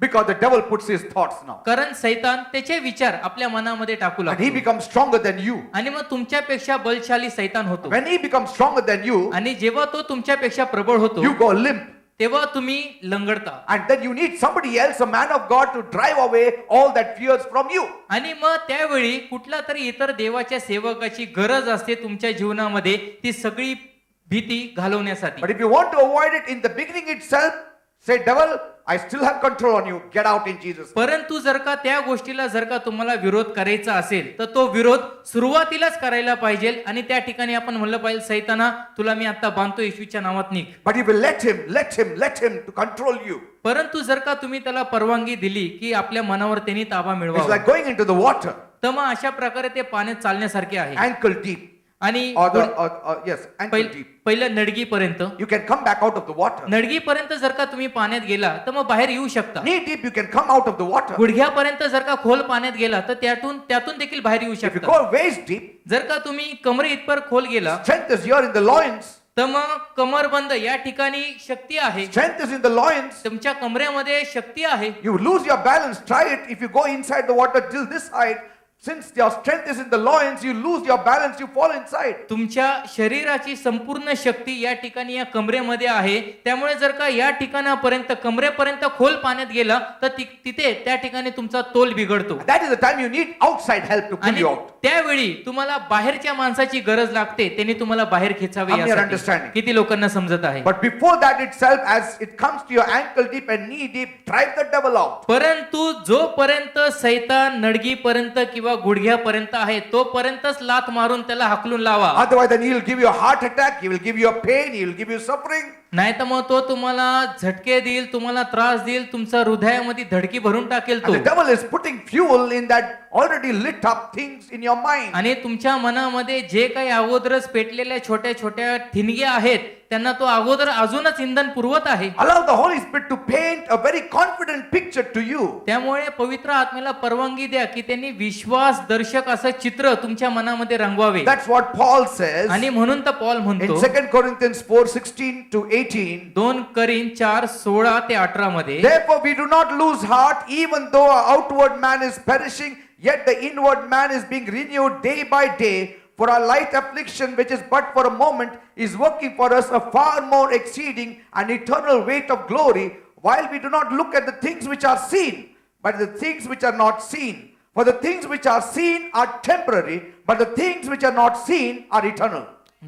Because the devil puts his thoughts now. कारण सैतान त्याचे विचार आपल्या मनामध्ये टाकू And he लागतो becomes stronger than you. आणि मग तुमच्यापेक्षा बलशाली सैतान होतो. When he becomes stronger than you, आणि जेव्हा तो तुमच्यापेक्षा प्रबळ होतो you go limp. तेव्हा तुम्ही लंगडता. And then you need somebody else, a man of God, to drive away all that fears from you. आणि मग त्यावेळी कुठला तरी इतर देवाच्या सेवकाची गरज असते तुमच्या जीवनामध्ये ती सगळी भीती घालवण्यासाठी. But if you want to avoid it in the beginning itself, say, devil, I still have control on you. Get out in Jesus' name. परंतु जर का त्या गोष्टीला जर का तुम्हाला विरोध करायचा असेल तर तो विरोध सुरुवातीलाच करायला पाहिजे आणि त्या ठिकाणी आपण म्हणलं पाहिजे सैताना तुला मी आता बांधतो येशूच्या नावात निघ. But if you let him to control you, परंतु जर का तुम्ही त्याला परवानगी दिली की आपल्या मनावर त्यांनी ताबा it's मिळवावा like going into the water, तर मग अशा प्रकारे ते पाण्यात चालण्यासारखे आहे. ankle deep, आणि yes, ankle deep. पहिलं नडगीपर्यंत You can come back out of the water. नडगीपर्यंत जर का तुम्ही पाण्यात गेला तर मग बाहेर येऊ शकता. Knee deep, you can come out of the water. गुडघ्यापर्यंत जर का खोल पाण्यात गेला तर त्यातून देखील बाहेर येऊ If you शकता. go waist deep, जर का तुम्ही कमरे इतपर खोल गेला strength is here in the loins. तर मग कमरबंद या ठिकाणी शक्ती आहे. Strength is in the loins. तुमच्या कमरेमध्ये शक्ती आहे. You lose your balance. Try it. If you go inside the water till this height, since your strength is in the loins, you lose your balance. You fall inside. तुमच्या शरीराची संपूर्ण शक्ती या ठिकाणी या कमरेमध्ये आहे. त्यामुळे जर का या ठिकाणापर्यंत कमरेपर्यंत खोल पाण्यात गेला तर तिथे त्या ठिकाणी तुमचा तोल बिघडतो. That is the time you need outside help to pull आणि you out. त्यावेळी तुम्हाला बाहेरच्या माणसाची गरज लागते, त्यांनी तुम्हाला बाहेर खेचावे. How many are यासाठी. understanding? किती लोकांना समजत आहे? But before that itself, as it comes to your ankle deep and knee deep, drive the devil out. परंतु जोपर्यंत सैतान नडगीपर्यंत किंवा गुडघ्यापर्यंत आहे तोपर्यंतच लात मारून त्याला हाकलून लावा. Otherwise, then he will give you a heart attack, he will give you a pain, he will give you suffering. नाही तर मग तो तुम्हाला झटके देईल, तुम्हाला त्रास देईल, तुमचा हृदयामध्ये धडकी भरून टाकेल तो. And the devil is putting fuel in that already lit up things in your mind. आणि तुमच्या मनामध्ये जे काही अगोदरच पेटलेल्या छोट्या छोट्या ठिणग्या आहेत त्यांना तो अगोदर अजूनच इंधन पुरवत आहे. Allow the Holy Spirit to paint a very confident picture to you. त्यामुळे पवित्र आत्म्याला परवानगी द्या की त्यांनी विश्वास दर्शक असं चित्र तुमच्या मनामध्ये रंगवावे. That's what Paul says आणि म्हणून तर पॉल in म्हणतो 2 Corinthians 4:16 to 18. 2 करीन 4:16 ते 18 मध्ये, Therefore we do not lose heart, even though our outward man is perishing, yet the inward man is being renewed day by day. For our light affliction, which is but for a moment, is working for us a far more exceeding and eternal weight of glory, while we do not look at the things which are seen, but the things which are not seen. For the things which are seen are temporary, but the things which are not seen are eternal.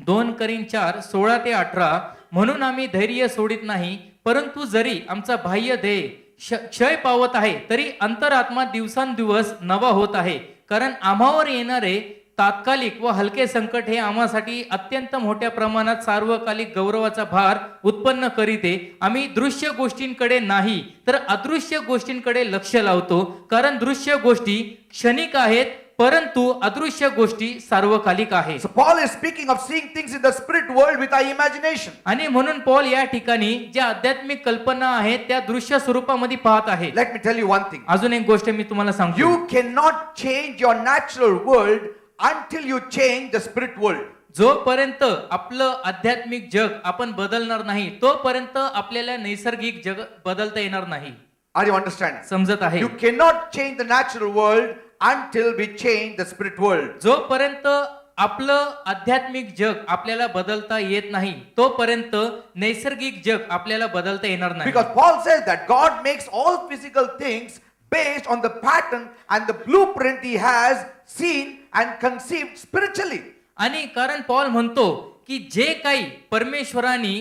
2 करीन 4:16 ते 18, म्हणून आम्ही धैर्य सोडित नाही, परंतु जरी आमचा बाह्य देह क्षय पावत आहे तरी अंतरात्मा दिवसांदिवस नवा होत आहे. कारण आम्हावर येणारे तात्कालिक व हलके संकट हे आम्हासाठी अत्यंत मोठ्या प्रमाणात सार्वकालिक गौरवाचा भार उत्पन्न करीते. आम्ही दृश्य गोष्टींकडे नाही तर अदृश्य गोष्टींकडे लक्ष लावतो. कारण दृश्य गोष्टी क्षणिक आहेत परंतु अदृश्य गोष्टी सार्वकालिक आहेत. So Paul is speaking of seeing things in the spirit world with our imagination. आणि म्हणून पॉल या ठिकाणी ज्या आध्यात्मिक कल्पना आहेत त्या दृश्य स्वरूपामध्ये पाहत आहे. Let me tell you one thing. अजून एक गोष्ट मी तुम्हाला सांगतो. You cannot change your natural world until you change the spirit world. जोपर्यंत आपलं आध्यात्मिक जग आपण बदलणार नाही तोपर्यंत आपल्याला नैसर्गिक जग बदलता येणार नाही. Are you understanding? समजत आहे? You cannot change the natural world until we change the spirit world. जोपर्यंत आपलं आध्यात्मिक जग आपल्याला बदलता येत नाही तोपर्यंत नैसर्गिक जग आपल्याला बदलता येणार नाही. Because Paul says that God makes all physical things based on the pattern and the blueprint he has seen and conceived spiritually. आणि कारण पॉल म्हणतो की जे काही परमेश्वराने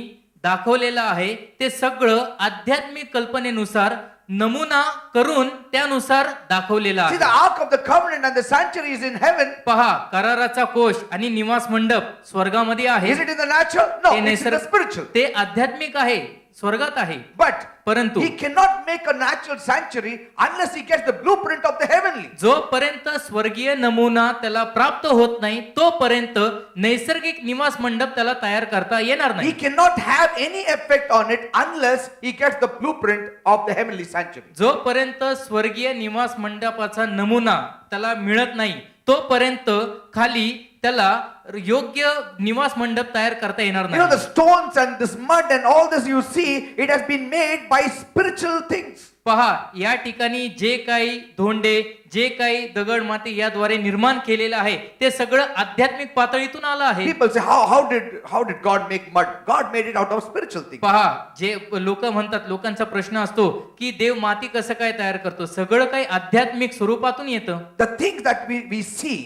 दाखवलेलं आहे ते सगळं आध्यात्मिक कल्पनेनुसार नमुना करून त्यानुसार दाखवलेला See, the आहे. ark of the covenant and the sanctuary is in heaven. पहा, कराराचा कोश आणि निवास मंडप स्वर्गामध्ये आहे. Is it in the natural? No, ते it's in the नैसर्गिक spiritual. ते आध्यात्मिक आहे, स्वर्गात आहे. But परंतु he cannot make a natural sanctuary unless he gets the blueprint of the heavenly. जोपर्यंत स्वर्गीय नमुना त्याला प्राप्त होत नाही तोपर्यंत नैसर्गिक निवास मंडप त्याला तयार करता येणार He नाही. cannot have any effect on it unless he gets the blueprint of the heavenly sanctuary. जोपर्यंत स्वर्गीय निवास मंडपाचा नमुना त्याला मिळत नाही तोपर्यंत खाली त्याला योग्य निवास मंडप तयार करता येणार You know, the नाही. stones and this mud and all this you see, it has been made by spiritual things. पहा, या ठिकाणी जे काही धोंडे जे काही दगड माती याद्वारे निर्माण केलेलं आहे ते सगळं आध्यात्मिक पातळीतून आलं आहे. People say, how did God make mud? God made it out of spiritual things. पहा, जे लोक म्हणतात, लोकांचा प्रश्न असतो की देव माती कसं काय तयार करतो. सगळं काही आध्यात्मिक स्वरूपातून येतं. The things that we see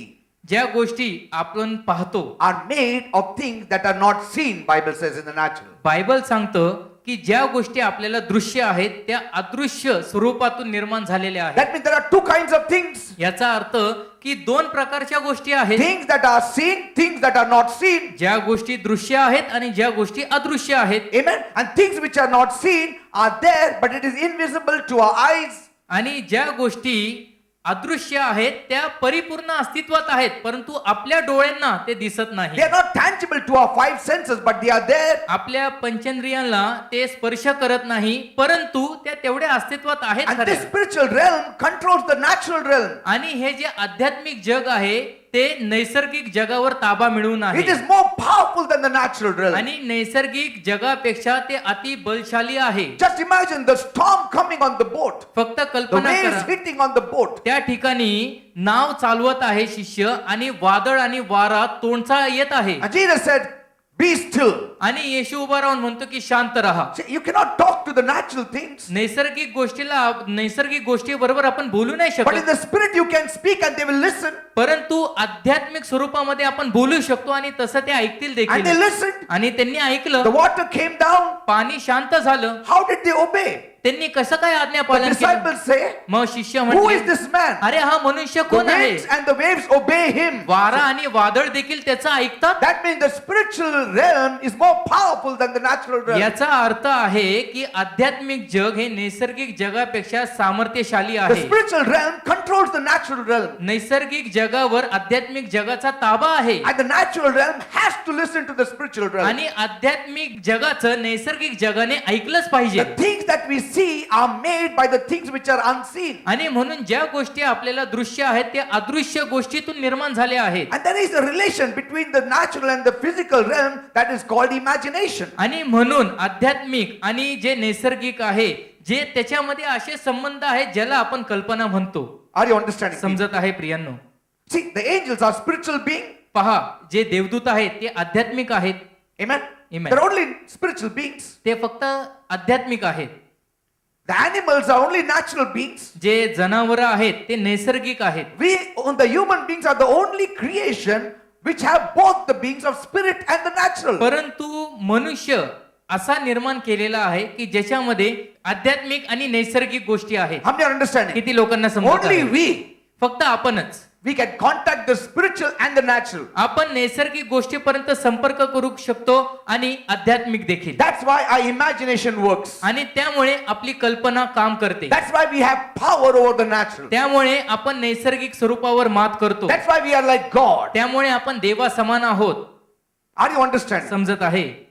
ज्या गोष्टी आपण पाहतो are made of things that are not seen, Bible says in the natural. Bible सांगतं की ज्या गोष्टी आपल्याला दृश्य आहेत त्या अदृश्य स्वरूपातून निर्माण झालेल्या आहेत. That means there are two kinds of things. याचा अर्थ की दोन प्रकारच्या गोष्टी आहेत. Things that are seen, things that are not seen. ज्या गोष्टी दृश्य आहेत आणि ज्या गोष्टी अदृश्य आहेत. Amen. And things which are not seen are there, but it is invisible to our eyes. आणि ज्या गोष्टी अदृश्य आहेत त्या परिपूर्ण अस्तित्वात आहेत परंतु आपल्या डोळ्यांना ते दिसत नाही. They are not tangible to our five senses, but they are there. आपल्या पंचेंद्रियांना ते स्पर्श करत नाही परंतु त्या तेवढ्या अस्तित्वात आहेत And खऱ्या. this spiritual realm controls the natural realm. आणि हे जे आध्यात्मिक जग आहे ते नैसर्गिक जगावर ताबा मिळवून It आहे is more powerful than the natural realm. आणि नैसर्गिक जगापेक्षा ते अति बलशाली आहे. Just imagine the storm coming on the boat, फक्त the कल्पना waves करा, hitting on the boat. त्या ठिकाणी नाव चालवत आहे शिष्य आणि वादळ आणि वारा तोंडचा येत आहे And Jesus said, be still. आणि येशू उभा राहून म्हणतो की शांत राहा. See, you cannot talk to the natural things, नैसर्गिक गोष्टी बरोबर आपण बोलू नाही but in शकत, the spirit you can speak and they will listen. परंतु आध्यात्मिक स्वरूपामध्ये आपण बोलू शकतो आणि तसं ते ऐकतील And they देखील. listened. आणि त्यांनी The ऐकलं, water came down. पाणी शांत झालं. How did they obey? त्यांनी कसं काय आज्ञा The पालन केलं? disciples say, मग शिष्य who is म्हटले, this man? अरे हा मनुष्य The कोण आहे? winds and the waves obey him. वारा आणि वादळ देखील त्याचं ऐकतात. That means the spiritual realm is more powerful than the natural realm. याचा अर्थ आहे की आध्यात्मिक जग हे नैसर्गिक जगापेक्षा सामर्थ्यशाली The आहे. spiritual realm controls the natural realm. नैसर्गिक जगावर आध्यात्मिक जगाचा ताबा आहे And the natural realm has to listen to the spiritual realm. आणि आध्यात्मिक जगाचं नैसर्गिक जगाने ऐकलंच पाहिजे. The things that we see are made by the things which are unseen. आणि म्हणून ज्या गोष्टी आपल्याला दृश्य आहेत त्या अदृश्य गोष्टीतून निर्माण झाल्या आहेत. And there is a relation between the natural and the physical realm that is called imagination. आणि म्हणून आध्यात्मिक आणि जे नैसर्गिक आहे जे त्याच्यामध्ये असे संबंध आहेत ज्याला आपण कल्पना म्हणतो. Are you understanding? समजत आहे प्रियांनो? See, the angels are spiritual beings. पहा, जे देवदूत आहेत ते आध्यात्मिक आहेत. Amen. Amen. They're only spiritual beings. ते फक्त आध्यात्मिक आहेत. The animals are only natural beings. जे जनावर आहेत ते नैसर्गिक आहेत. The human beings are the only creation which have both the beings of spirit and the natural. परंतु मनुष्य असा निर्माण केलेला आहे की ज्याच्यामध्ये आध्यात्मिक आणि नैसर्गिक गोष्टी आहेत. How many are understanding? किती लोकांना समजत Only आहे? we फक्त आपणच. we can contact the spiritual and the natural. आपण नैसर्गिक गोष्टीपर्यंत संपर्क करू शकतो आणि आध्यात्मिक देखील. That's why our imagination works. आणि त्यामुळे आपली कल्पना काम करते. That's why we have power over the natural. त्यामुळे आपण नैसर्गिक स्वरूपावर मात करतो. That's why we are like God. त्यामुळे आपण देवा समान आहोत. Are you understanding? समजत आहे?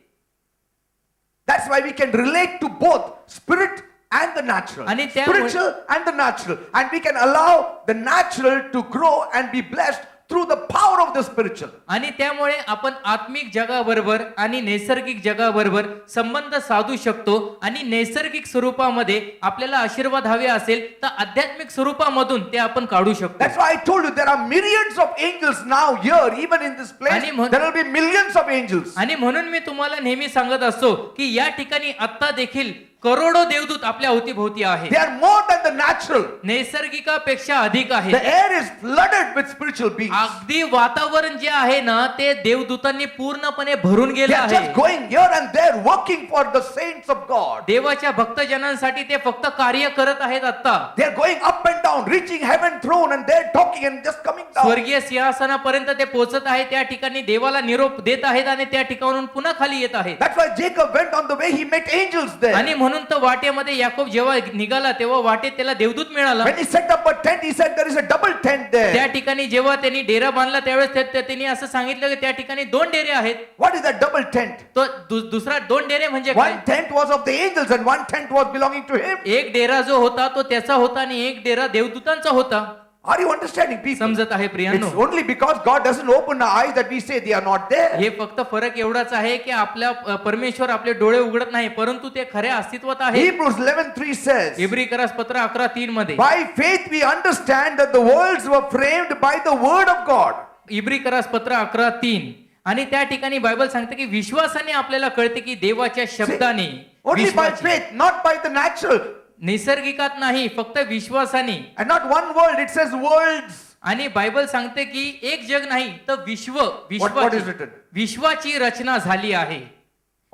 That's why we can relate to both spirit and the natural. आणि त्यामुळे- Spiritual and the natural. And we can allow the natural to grow and be blessed through the power of the spiritual. आणि त्यामुळे आपण आत्मिक जगाबरोबर आणि नैसर्गिक जगाबरोबर संबंध साधू शकतो आणि नैसर्गिक स्वरूपामध्ये आपल्याला आशीर्वाद हवे असेल तर आध्यात्मिक स्वरूपामधून ते आपण काढू शकतो. That's why I told you there are myriads of angels now here, even in this place. आणि म्हण- There will be millions of angels. आणि म्हणून मी तुम्हाला नेहमी सांगत असतो की या ठिकाणी आता देखील करोडो देवदूत आपल्या अवतीभोवती आहेत. They are more than the natural. नैसर्गिकापेक्षा अधिक The आहेत. air is flooded with spiritual beings. अगदी वातावरण जे आहे ना ते देवदूतांनी पूर्णपणे भरून They गेलं are आहे. just going here and there working for the saints of God. देवाच्या भक्तजनांसाठी ते फक्त कार्य करत आहेत. आता They are going up and down, reaching heaven throne, and they're talking and just coming down. स्वर्गीय सिंहासनापर्यंत ते पोहोचत आहेत. त्या ठिकाणी देवाला निरोप देत आहेत आणि त्या ठिकाणाहून पुन्हा खाली येत आहेत. That's why Jacob went on the way, he met angels there. आणि म्हणून तर वाटेमध्ये याकोब जेव्हा निघाला तेव्हा वाटेत त्याला देवदूत मिळाला. When he set up a tent, he said there is a double tent त्या there. ठिकाणी जेव्हा त्यांनी डेरा बांधला त्यावेळेस त्यांनी असं सांगितलं की त्या ठिकाणी 2 डेरे आहेत. What is that double tent? तो दुसरा 2 डेरे म्हणजे काय? One tent was of the angels and one tent was belonging to him. एक डेरा जो होता तो त्याचा होता आणि एक डेरा देवदूतांचा होता. Are you understanding, people? समजत आहे प्रियांनो? It's only because God doesn't open our eyes that we say they are not there. हे फक्त फरक एवढाच आहे की आपल्या परमेश्वर आपले डोळे उघडत नाही परंतु ते खऱ्या अस्तित्वात आहे. Hebrews 11:3 says, इब्री पत्र 11:3 मध्ये by faith we understand that the worlds were framed by the word of God. इब्री पत्र 11:3 आणि त्या ठिकाणी बायबल सांगते की विश्वासाने आपल्याला कळते की देवाच्या शब्दाने Only by विश्वाची- faith, not by the natural. नैसर्गिकात नाही फक्त विश्वासाने. And not one world, it says worlds. आणि बायबल सांगते की एक जग नाही तर what is written? विश्वाची रचना झाली आहे.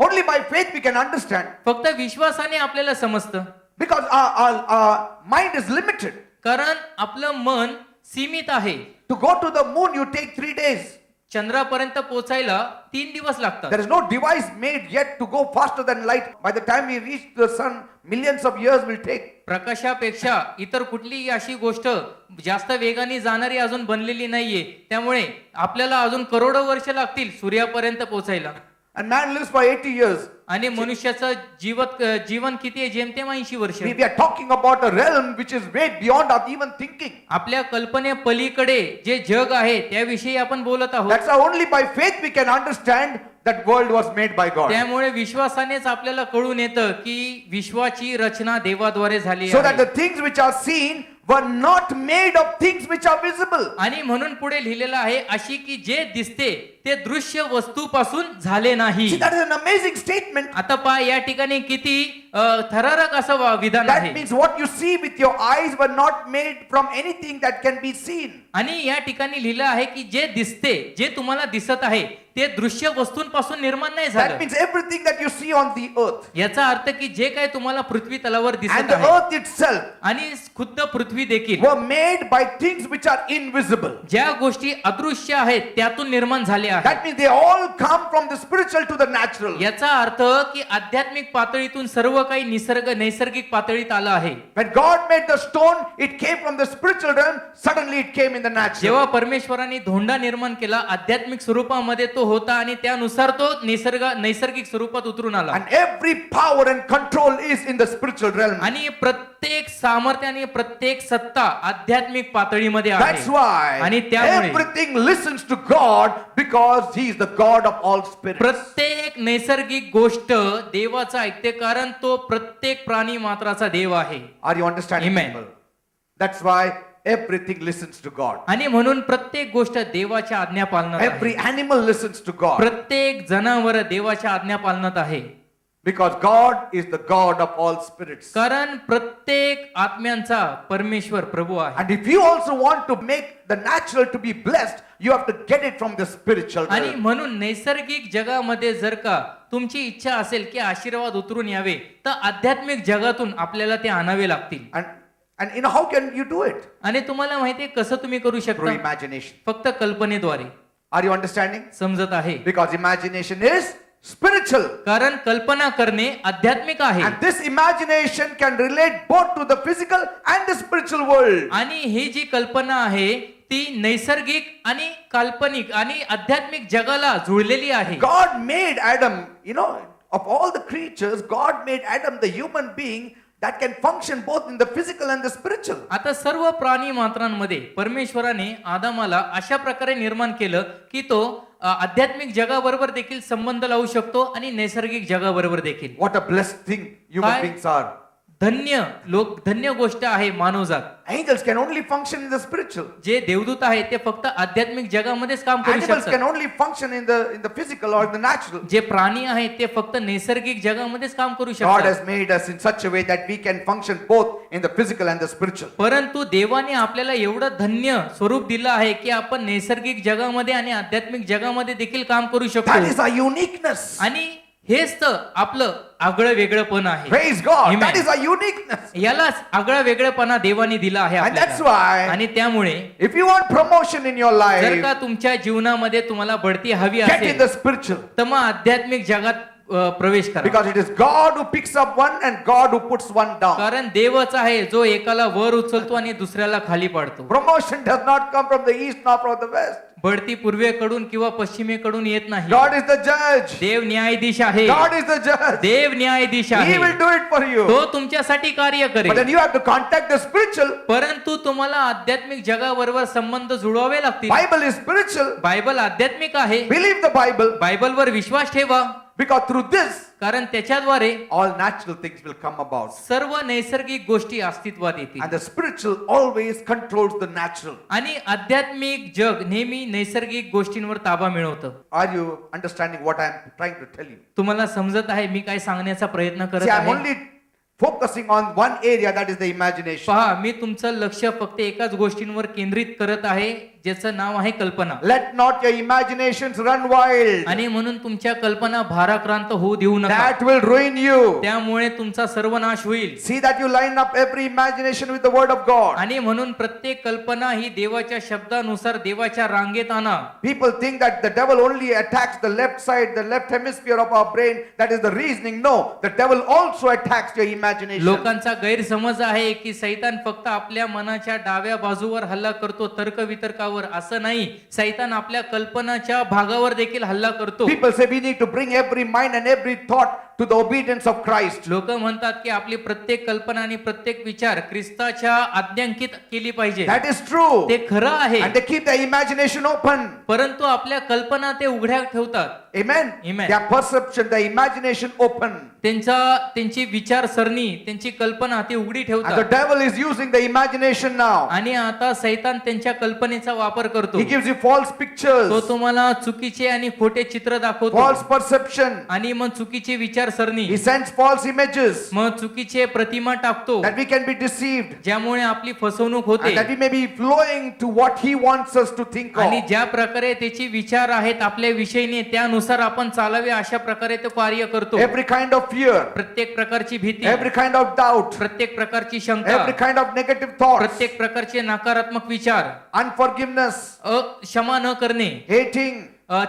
Only by faith we can understand. फक्त विश्वासाने आपल्याला समजतं. Because our mind is limited. कारण आपलं मन सीमित आहे. To go to the moon, you take 3 days. चंद्रापर्यंत पोहोचायला 3 दिवस लागतात. There is no device made yet to go faster than light. By the time we reach the sun, millions of years will take. प्रकाशापेक्षा इतर कुठलीही अशी गोष्ट जास्त वेगाने जाणारी अजून बनलेली नाहीये. त्यामुळे आपल्याला अजून करोडो वर्ष लागतील सूर्यापर्यंत पोहोचायला. And man lives for 80 years. आणि मनुष्याचं जीवन किती आहे जेमतेम 80 वर्ष. We are talking about a realm which is way beyond our even thinking. आपल्या कल्पने पलीकडे जे जग आहे त्याविषयी आपण बोलत आहोत. That's how only by faith we can understand that world was made by God. त्यामुळे विश्वासानेच आपल्याला कळून येतं की विश्वाची रचना देवाद्वारे झाली So that आहे. the things which are seen were not made of things which are visible. आणि म्हणून पुढे लिहिलेलं आहे अशी की जे दिसते ते दृश्य वस्तूपासून झाले नाही. See, that is an amazing statement. आता पहा या ठिकाणी किती थरारक असं विधान That आहे. means what you see with your eyes were not made from anything that can be seen. आणि या ठिकाणी लिहिलं आहे की जे दिसते जे तुम्हाला दिसत आहे ते दृश्य वस्तूंपासून निर्माण नाही That झालं. means everything that you see on the earth याचा अर्थ की जे काय तुम्हाला पृथ्वी तलावर and दिसत the आहे earth itself आणि खुद्द पृथ्वी देखील were made by things which are invisible. ज्या गोष्टी अदृश्य आहेत त्यातून निर्माण झाल्या आहेत. That means they all come from the spiritual to the natural. याचा अर्थ की आध्यात्मिक पातळीतून सर्व काही नैसर्गिक पातळीत आलं आहे. When God made the stone, it came from the spiritual realm, suddenly it came in the natural. जेव्हा परमेश्वराने धोंडा निर्माण केला आध्यात्मिक स्वरूपामध्ये तो होता आणि त्यानुसार तो नैसर्गिक स्वरूपात उतरून आला. And every power and control is in the spiritual realm. आणि प्रत्येक सामर्थ्य आणि प्रत्येक सत्ता आध्यात्मिक पातळीमध्ये That's आहे. why आणि त्यामुळे everything listens to God because He is the God of all spirits. प्रत्येक नैसर्गिक गोष्ट देवाचं ऐकते कारण तो प्रत्येक प्राणी मात्राचा देव आहे. Are you understanding? Amen. People? That's why everything listens to God. आणि म्हणून प्रत्येक गोष्ट देवाच्या आज्ञा पालनात Every आहे. animal listens to God प्रत्येक जनावर देवाच्या आज्ञा पालनात आहे. because God is the God of all spirits. कारण प्रत्येक आत्म्यांचा परमेश्वर प्रभू आहे. And if you also want to make the natural to be blessed, you have to get it from the spiritual आणि realm. म्हणून नैसर्गिक जगामध्ये जर का तुमची इच्छा असेल की आशीर्वाद उतरून यावे तर आध्यात्मिक जगातून आपल्याला ते आणावे लागतील. And you know how can you do it? आणि तुम्हाला माहितीये कसं तुम्ही करू Through शकता? imagination. फक्त कल्पनेद्वारे. Are you understanding? समजत आहे. Because imagination is spiritual. कारण कल्पना करणे आध्यात्मिक आहे. And this imagination can relate both to the physical and the spiritual world. आणि ही जी कल्पना आहे ती नैसर्गिक आणि काल्पनिक आणि आध्यात्मिक जगाला जुळलेली आहे. God made Adam, you know, of all the creatures, God made Adam the human being that can function both in the physical and the spiritual. आता सर्व प्राणी मात्रांमध्ये परमेश्वराने आदामाला अशा प्रकारे निर्माण केलं की तो आध्यात्मिक जगाबरोबर देखील संबंध लावू शकतो आणि नैसर्गिक जगाबरोबर देखील. What a blessed thing human काय? beings are. धन्य गोष्ट आहे मानवजात. Angels can only function in the spiritual. जे देवदूत आहेत ते फक्त आध्यात्मिक जगामध्येच काम करू Animals can शकतात. only function in the physical or in the natural. जे प्राणी आहेत ते फक्त नैसर्गिक जगामध्येच काम करू God शकतात. has made us in such a way that we can function both in the physical and the spiritual. परंतु देवाने आपल्याला एवढं धन्य स्वरूप दिलं आहे की आपण नैसर्गिक जगामध्ये आणि आध्यात्मिक जगामध्ये देखील काम करू That शकतो. is our uniqueness. आणि हेच तर आपलं आगळं वेगळंपण आहे. Praise God. Amen. That is our uniqueness. यालाच आगळा वेगळेपणा देवाने दिला आहे And that's आपल्याला. why आणि त्यामुळे if you want promotion in your जर life, का तुमच्या जीवनामध्ये तुम्हाला बढती हवी get in असेल the spiritual. तर मग आध्यात्मिक जगात प्रवेश करा. Because it is God who picks up one and God who puts one down. कारण देवच आहे जो एकाला वर उचलतो आणि दुसऱ्याला खाली पाडतो. Promotion does not come from the east nor from the west. बढती पूर्वेकडून किंवा पश्चिमेकडून येत नाही. God is the judge. देव न्यायाधीश आहे. God is the judge. देव न्यायाधीश आहे. He will do it for you. तो तुमच्यासाठी कार्य But then करेल. you have to contact the spiritual. परंतु तुम्हाला आध्यात्मिक जगाबरोबर संबंध जुळवावे लागतील. Bible is spiritual. बायबल आध्यात्मिक आहे. Believe the Bible. बायबलवर विश्वास ठेवा. Because through this, कारण त्याच्याद्वारे all natural things will come about. सर्व नैसर्गिक गोष्टी अस्तित्वात येतील. And the spiritual always controls the natural. आणि आध्यात्मिक जग नेहमी नैसर्गिक गोष्टींवर ताबा मिळवतं. Are you understanding what I am trying to tell you? तुम्हाला समजत आहे मी काय सांगण्याचा प्रयत्न करत See, I am आहे. only focusing on one area, that is the imagination. पहा मी तुमचं लक्ष फक्त एकाच गोष्टींवर केंद्रित करत आहे ज्याचं नाव आहे कल्पना. Let not your imaginations run wild. आणि म्हणून तुमच्या कल्पना भाराक्रांत होऊ देऊ नका. That will ruin you. त्यामुळे तुमचा सर्वनाश होईल. See that you line up every imagination with the word of God. आणि म्हणून प्रत्येक कल्पना ही देवाच्या शब्दानुसार देवाच्या रांगेत आणा. People think that the devil only attacks the left side, the left hemisphere of our brain. That is the reasoning. No, the devil also attacks your imagination. लोकांचा गैरसमज आहे की सैतान फक्त आपल्या मनाच्या डाव्या बाजूवर हल्ला करतो तर्क वितर्कावर. असं नाही. सैतान आपल्या कल्पनाच्या भागावर देखील हल्ला करतो. People say we need to bring every mind and every thought to the obedience of Christ. लोक म्हणतात की आपली प्रत्येक कल्पना आणि प्रत्येक विचार ख्रिस्ताच्या आज्ञांकित केली पाहिजे. That is true. ते खरं आहे, And they keep their imagination open. परंतु आपल्या कल्पना ते उघड्या ठेवतात. Amen. Amen. Their perception, their imagination open. त्यांची विचारसरणी, त्यांची कल्पना ती उघडी And the ठेवतात. devil is using the imagination now. आणि आता सैतान त्यांच्या कल्पनेचा वापर करतो. He gives you false तो pictures, तुम्हाला चुकीचे आणि खोटे चित्र दाखवतो false perception. आणि मग चुकीची विचारसरणी, He sends false images मग चुकीचे प्रतिमा टाकतो, that we can be deceived ज्यामुळे आपली फसवणूक होते. and that we may be flowing to what he wants us to think आणि of. ज्या प्रकारे त्याची विचार आहेत आपल्या विषयीने त्यानुसार आपण चालावे अशा प्रकारे तो कार्य करतो. Every kind of fear, प्रत्येक प्रकारची भीती, every kind of doubt, प्रत्येक प्रकारची शंका, every kind of negative thoughts, प्रत्येक प्रकारचे नकारात्मक विचार, unforgiveness, क्षमा न करणे, hating,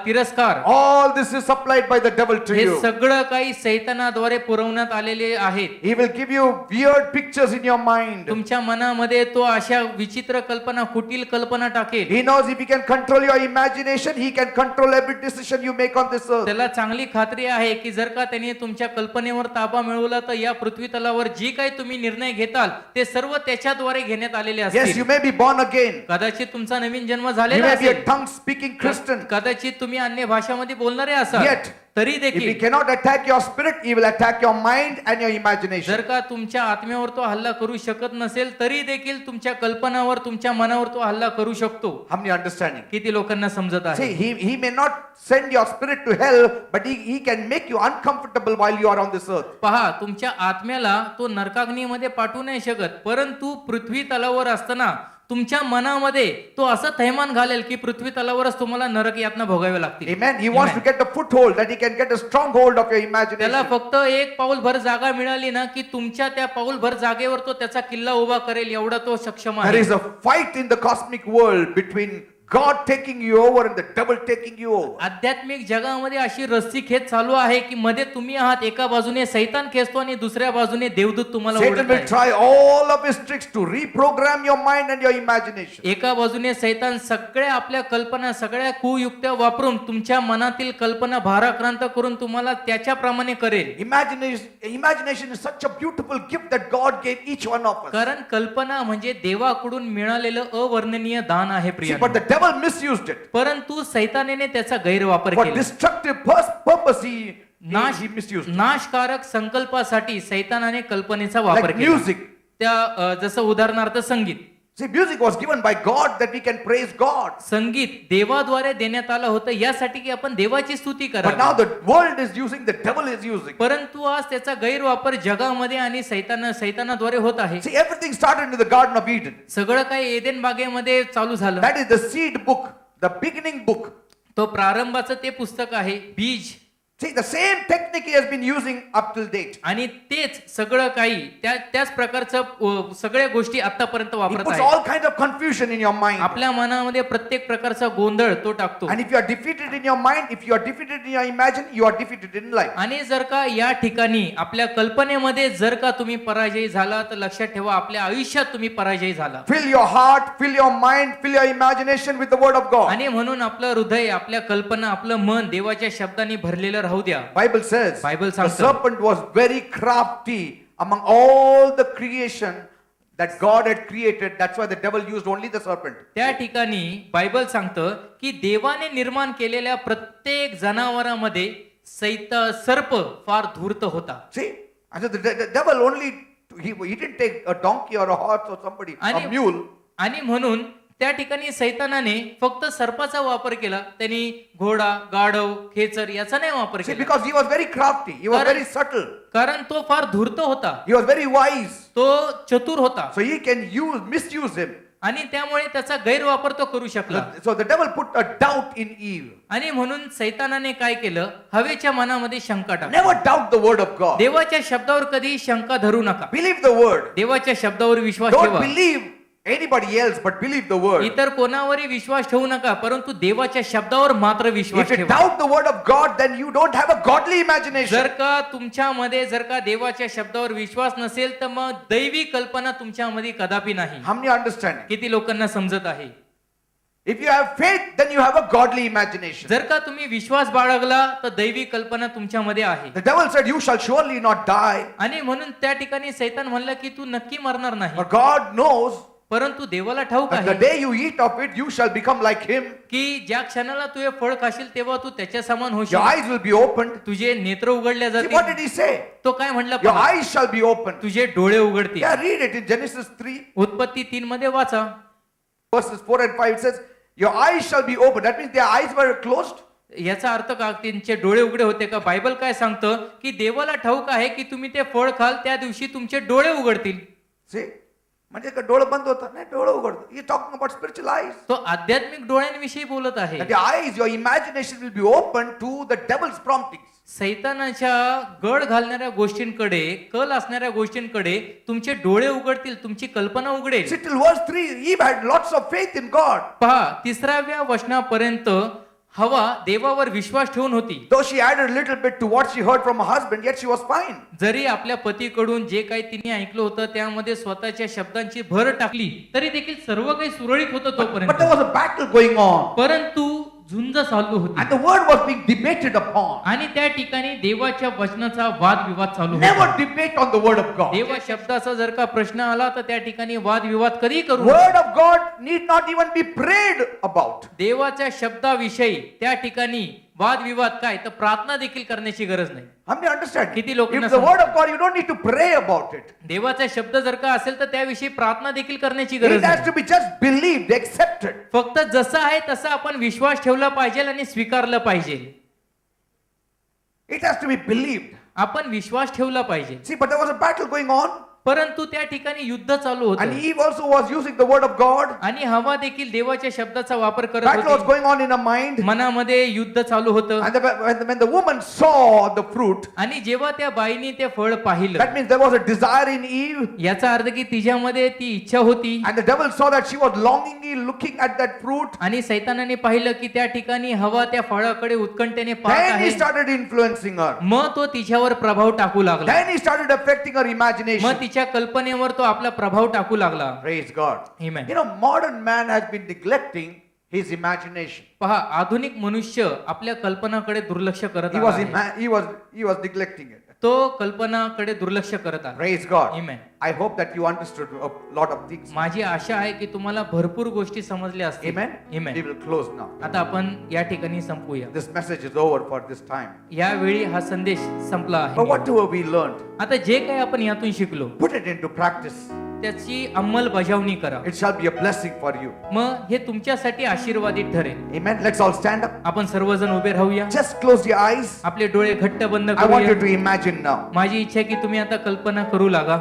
तिरस्कार, all this is supplied by the devil to हे you. सगळं काही सैतानाद्वारे पुरवण्यात आलेले आहेत. He will give you weird pictures in your mind. तुमच्या मनामध्ये तो अशा विचित्र कल्पना, कुटील कल्पना टाकेल. He knows if he can control your imagination, he can control every decision you make on this earth. त्याला चांगली खात्री आहे की जर का त्याने तुमच्या कल्पनेवर ताबा मिळवला तर या पृथ्वी तलावर जी काही तुम्ही निर्णय घेताल ते सर्व त्याच्याद्वारे घेण्यात आलेले Yes, असतील. you may be born again. कदाचित तुमचा नवीन जन्म You झालेला may be a असेल, tongue speaking Christian. कदाचित तुम्ही अन्य भाषामध्ये बोलणारे असाल, Yet, तरी if he देखील cannot attack your spirit, he will attack your mind and your imagination. जर का तुमच्या आत्म्यावर तो हल्ला करू शकत नसेल तरी देखील तुमच्या कल्पनावर, तुमच्या मनावर तो हल्ला करू शकतो. How many understanding? किती लोकांना समजत See, आहे? he may not send your spirit to hell, but he can make you uncomfortable while you are on this earth. पहा, तुमच्या आत्म्याला तो नरकाग्नीमध्ये पाठवू नाही शकत, परंतु पृथ्वी तलावर असताना तुमच्या मनामध्ये तो असं थैमान घालेल की पृथ्वी तलावरच तुम्हाला नरक यातना भोगाव्या लागतील. Amen. He wants to get the foothold, that he can get a stronghold of your त्याला imagination. फक्त एक पाऊलभर जागा मिळाली ना की तुमच्या त्या पाऊलभर जागेवर तो त्याचा किल्ला उभा करेल, एवढा तो सक्षम There आहे. is a fight in the cosmic world between God taking you over and the devil taking you over. आध्यात्मिक जगामध्ये अशी रस्सी खेच चालू आहे की मध्ये तुम्ही आहात, एका बाजूने सैतान खेचतो आणि दुसऱ्या बाजूने देवदूत तुम्हाला Satan ओढत will आहे. try all of his tricks to reprogram your mind and your imagination. एका बाजूने सैतान सगळ्या आपल्या कल्पना, सगळ्या कुयुक्त्या वापरून तुमच्या मनातील कल्पना भाराक्रांत करून तुम्हाला त्याच्याप्रमाणे करेल. Imagination is such a beautiful gift that God gave each one of us. कारण कल्पना म्हणजे देवाकडून मिळालेलं अवर्णनीय दान आहे See, प्रिय. but the devil misused it. परंतु सैतानेने त्याचा गैरवापर For केला. destructive purpose, he misused it. नाशकारक संकल्पासाठी सैतानाने कल्पनेचा वापर Like केला. music. त्या जसं उदाहरणार्थ संगीत. See, music was given by God that we can praise God. संगीत देवाद्वारे देण्यात आलं होतं यासाठी की आपण देवाची स्तुती But now करावी. the world is using, the devil is using. परंतु आज त्याचा गैरवापर जगामध्ये आणि सैतानाद्वारे होत आहे. See, everything started in the Garden of Eden. सगळं काही एदेन बागेमध्ये चालू झालं. That is the seed book, the beginning book. तो प्रारंभाचं ते पुस्तक आहे, बीज. See, the same technique he has been using up till date. आणि तेच सगळं काही त्याच प्रकारचं सगळ्या गोष्टी आतापर्यंत He वापरत puts आहे. all kinds of confusion in your mind. आपल्या मनामध्ये प्रत्येक प्रकारचा गोंधळ तो टाकतो. And if you are defeated in your mind, if you are defeated in your imagination, you are defeated in life. आणि जर का या ठिकाणी आपल्या कल्पनेमध्ये जर का तुम्ही पराजयी झाला तर लक्षात ठेवा आपल्या आयुष्यात तुम्ही पराजयी झाला. Fill your heart, fill your mind, fill your imagination with the word of God. आणि म्हणून आपलं हृदय, आपल्या कल्पना, आपलं मन देवाच्या शब्दांनी भरलेलं राहू द्या. Bible says Bible the सांगतं. serpent was very crafty among all the creation that God had created. That's why the devil used only the serpent. त्या ठिकाणी बायबल सांगतं की देवाने निर्माण केलेल्या प्रत्येक जनावरांमध्ये सर्प फार धूर्त होता. See, and so the devil only he didn't take a donkey or a horse or somebody, a आणि mule. आणि म्हणून त्या ठिकाणी सैतानाने फक्त सर्पाचा वापर केला. त्यांनी घोडा, गाढव, खेचर याचा नाही वापर See, केला. because he was very crafty, he was कारण- very subtle, कारण तो फार धूर्त होता, he was very wise. तो चतुर होता So he can misuse him. आणि त्यामुळे त्याचा गैरवापर तो करू शकला. So the devil put a doubt in Eve. आणि म्हणून सैतानाने काय केलं, हवेच्या मनामध्ये शंका टाकली. Never doubt the word of God. देवाच्या शब्दावर कधी शंका धरू नका. Believe the word. देवाच्या शब्दावर विश्वास Don't ठेवा. believe anybody else, but believe the word. इतर कोणावरही विश्वास ठेवू नका, परंतु देवाच्या शब्दावर मात्र विश्वास If you ठेवा. doubt the word of God, then you don't have a godly imagination. जर का तुमच्यामध्ये जर का देवाच्या शब्दावर विश्वास नसेल तर मग दैवी कल्पना तुमच्यामध्ये कदापि नाही. How many understand? किती लोकांना समजत आहे? If you have faith, then you have a godly imagination. जर का तुम्ही विश्वास बाळगला तर दैवी कल्पना तुमच्यामध्ये आहे. The devil said, "You shall surely not die." आणि म्हणून त्या ठिकाणी सैतान म्हणला की तू नक्की मरणार नाही. But God knows परंतु देवाला ठाऊक that the आहे day you eat of it, you shall become like him. की ज्या क्षणाला तू हे फळ खाशील तेव्हा तू त्याच्या समान Your होशील. eyes will be opened. तुझे नेत्र उघडल्या See, what जातील. did he say? तो काय म्हणला Your पहा, eyes shall be opened. तुझे डोळे उघडतील. Yeah, read it in Genesis 3, उत्पत्ती 3 मध्ये वाचा. verses 4 and 5. It says, "Your eyes shall be opened." That means their eyes were closed. याचा अर्थ का त्यांचे डोळे उघडे होते का? बायबल काय सांगतं की देवाला ठाऊक आहे की तुम्ही ते फळ खाल त्या दिवशी तुमचे डोळे उघडतील. See? म्हणजे का डोळं बंद होतं? नाही, डोळं उघडतं. He talking about spiritual eyes. तो आध्यात्मिक डोळ्यांविषयी बोलत आहे. That your eyes, your imagination will be open to the devil's promptings. सैतानाच्या गड घालणाऱ्या गोष्टींकडे, कल असणाऱ्या गोष्टींकडे तुमचे डोळे उघडतील, तुमची कल्पना उघडेल. See, till verse 3, Eve had lots of faith in God. पहा, 3व्या वचनापर्यंत हवा देवावर विश्वास ठेवून होती. Though she added a little bit to what she heard from her husband, yet she was fine. जरी आपल्या पतीकडून जे काही तिने ऐकलं होतं त्यामध्ये स्वतःच्या शब्दांची भर टाकली तरी देखील सर्व काही सुरळीत होतं But there तोपर्यंत. was a battle going on. परंतु झुंज चालू होती And the word was being debated upon. आणि त्या ठिकाणी देवाच्या वचनाचा वादविवाद चालू Never होता. debate on the word of God. देवा शब्दाचा जर का प्रश्न आला तर त्या ठिकाणी वादविवाद कधी करू नका. Word of God need not even be prayed about. देवाच्या शब्दाविषयी त्या ठिकाणी वादविवाद काय तर प्रार्थना देखील करण्याची गरज नाही. How many understand? किती लोकांना If the word of God, you don't need to pray about it. देवाचा शब्द जर का असेल तर त्याविषयी प्रार्थना देखील करण्याची It गरज has नाही. to be just believed, accepted. फक्त जसं आहे तसं आपण विश्वास ठेवला पाहिजे आणि स्वीकारलं पाहिजे. It has to be believed. आपण विश्वास ठेवला पाहिजे. See, but there was a battle going on. परंतु त्या ठिकाणी युद्ध चालू And होतं Eve also was using the word of God. आणि हवा देखील देवाच्या शब्दाचा वापर करत Battle was होती. going on in her mind. मनामध्ये युद्ध चालू होतं. And when the woman saw the fruit, आणि जेव्हा त्या बाईने ते फळ पाहिलं that means there was a desire in Eve. याचा अर्थ की तिच्यामध्ये ती इच्छा होती And the devil saw that she was longingly looking at that fruit. आणि सैतानाने पाहिलं की त्या ठिकाणी हवा त्या फळाकडे उत्कंठेने पाहत Then he आहे. started influencing her. मग तो तिच्यावर प्रभाव टाकू लागला. Then he started affecting her imagination. मग तिच्या कल्पनेवर तो आपला प्रभाव टाकू लागला. Praise God. Amen. You know, modern man has been neglecting his imagination. पहा, आधुनिक मनुष्य आपल्या कल्पनाकडे दुर्लक्ष करत He was आहे. he was neglecting it. तो कल्पनाकडे दुर्लक्ष करत आहे. Praise God. Amen. I hope that you understood a lot of things. माझी आशा आहे की तुम्हाला भरपूर गोष्टी समजल्या असतील. Amen. Amen. We will close now. आता आपण या ठिकाणी संपूया. This message is over for this time. यावेळी हा संदेश संपला But आहे. what have we learned? आता जे काही आपण यातून शिकलो Put it into practice. त्याची अंमलबजावणी करा. It shall be a blessing for you. मग हे तुमच्यासाठी आशीर्वादित ठरेल. Amen. Let's all stand up. आपण सर्वजण उभे राहूया. Just close your eyes. आपले डोळे घट्ट बंद I want you करूया. to imagine now. माझी इच्छा आहे की तुम्ही आता कल्पना करू लागा.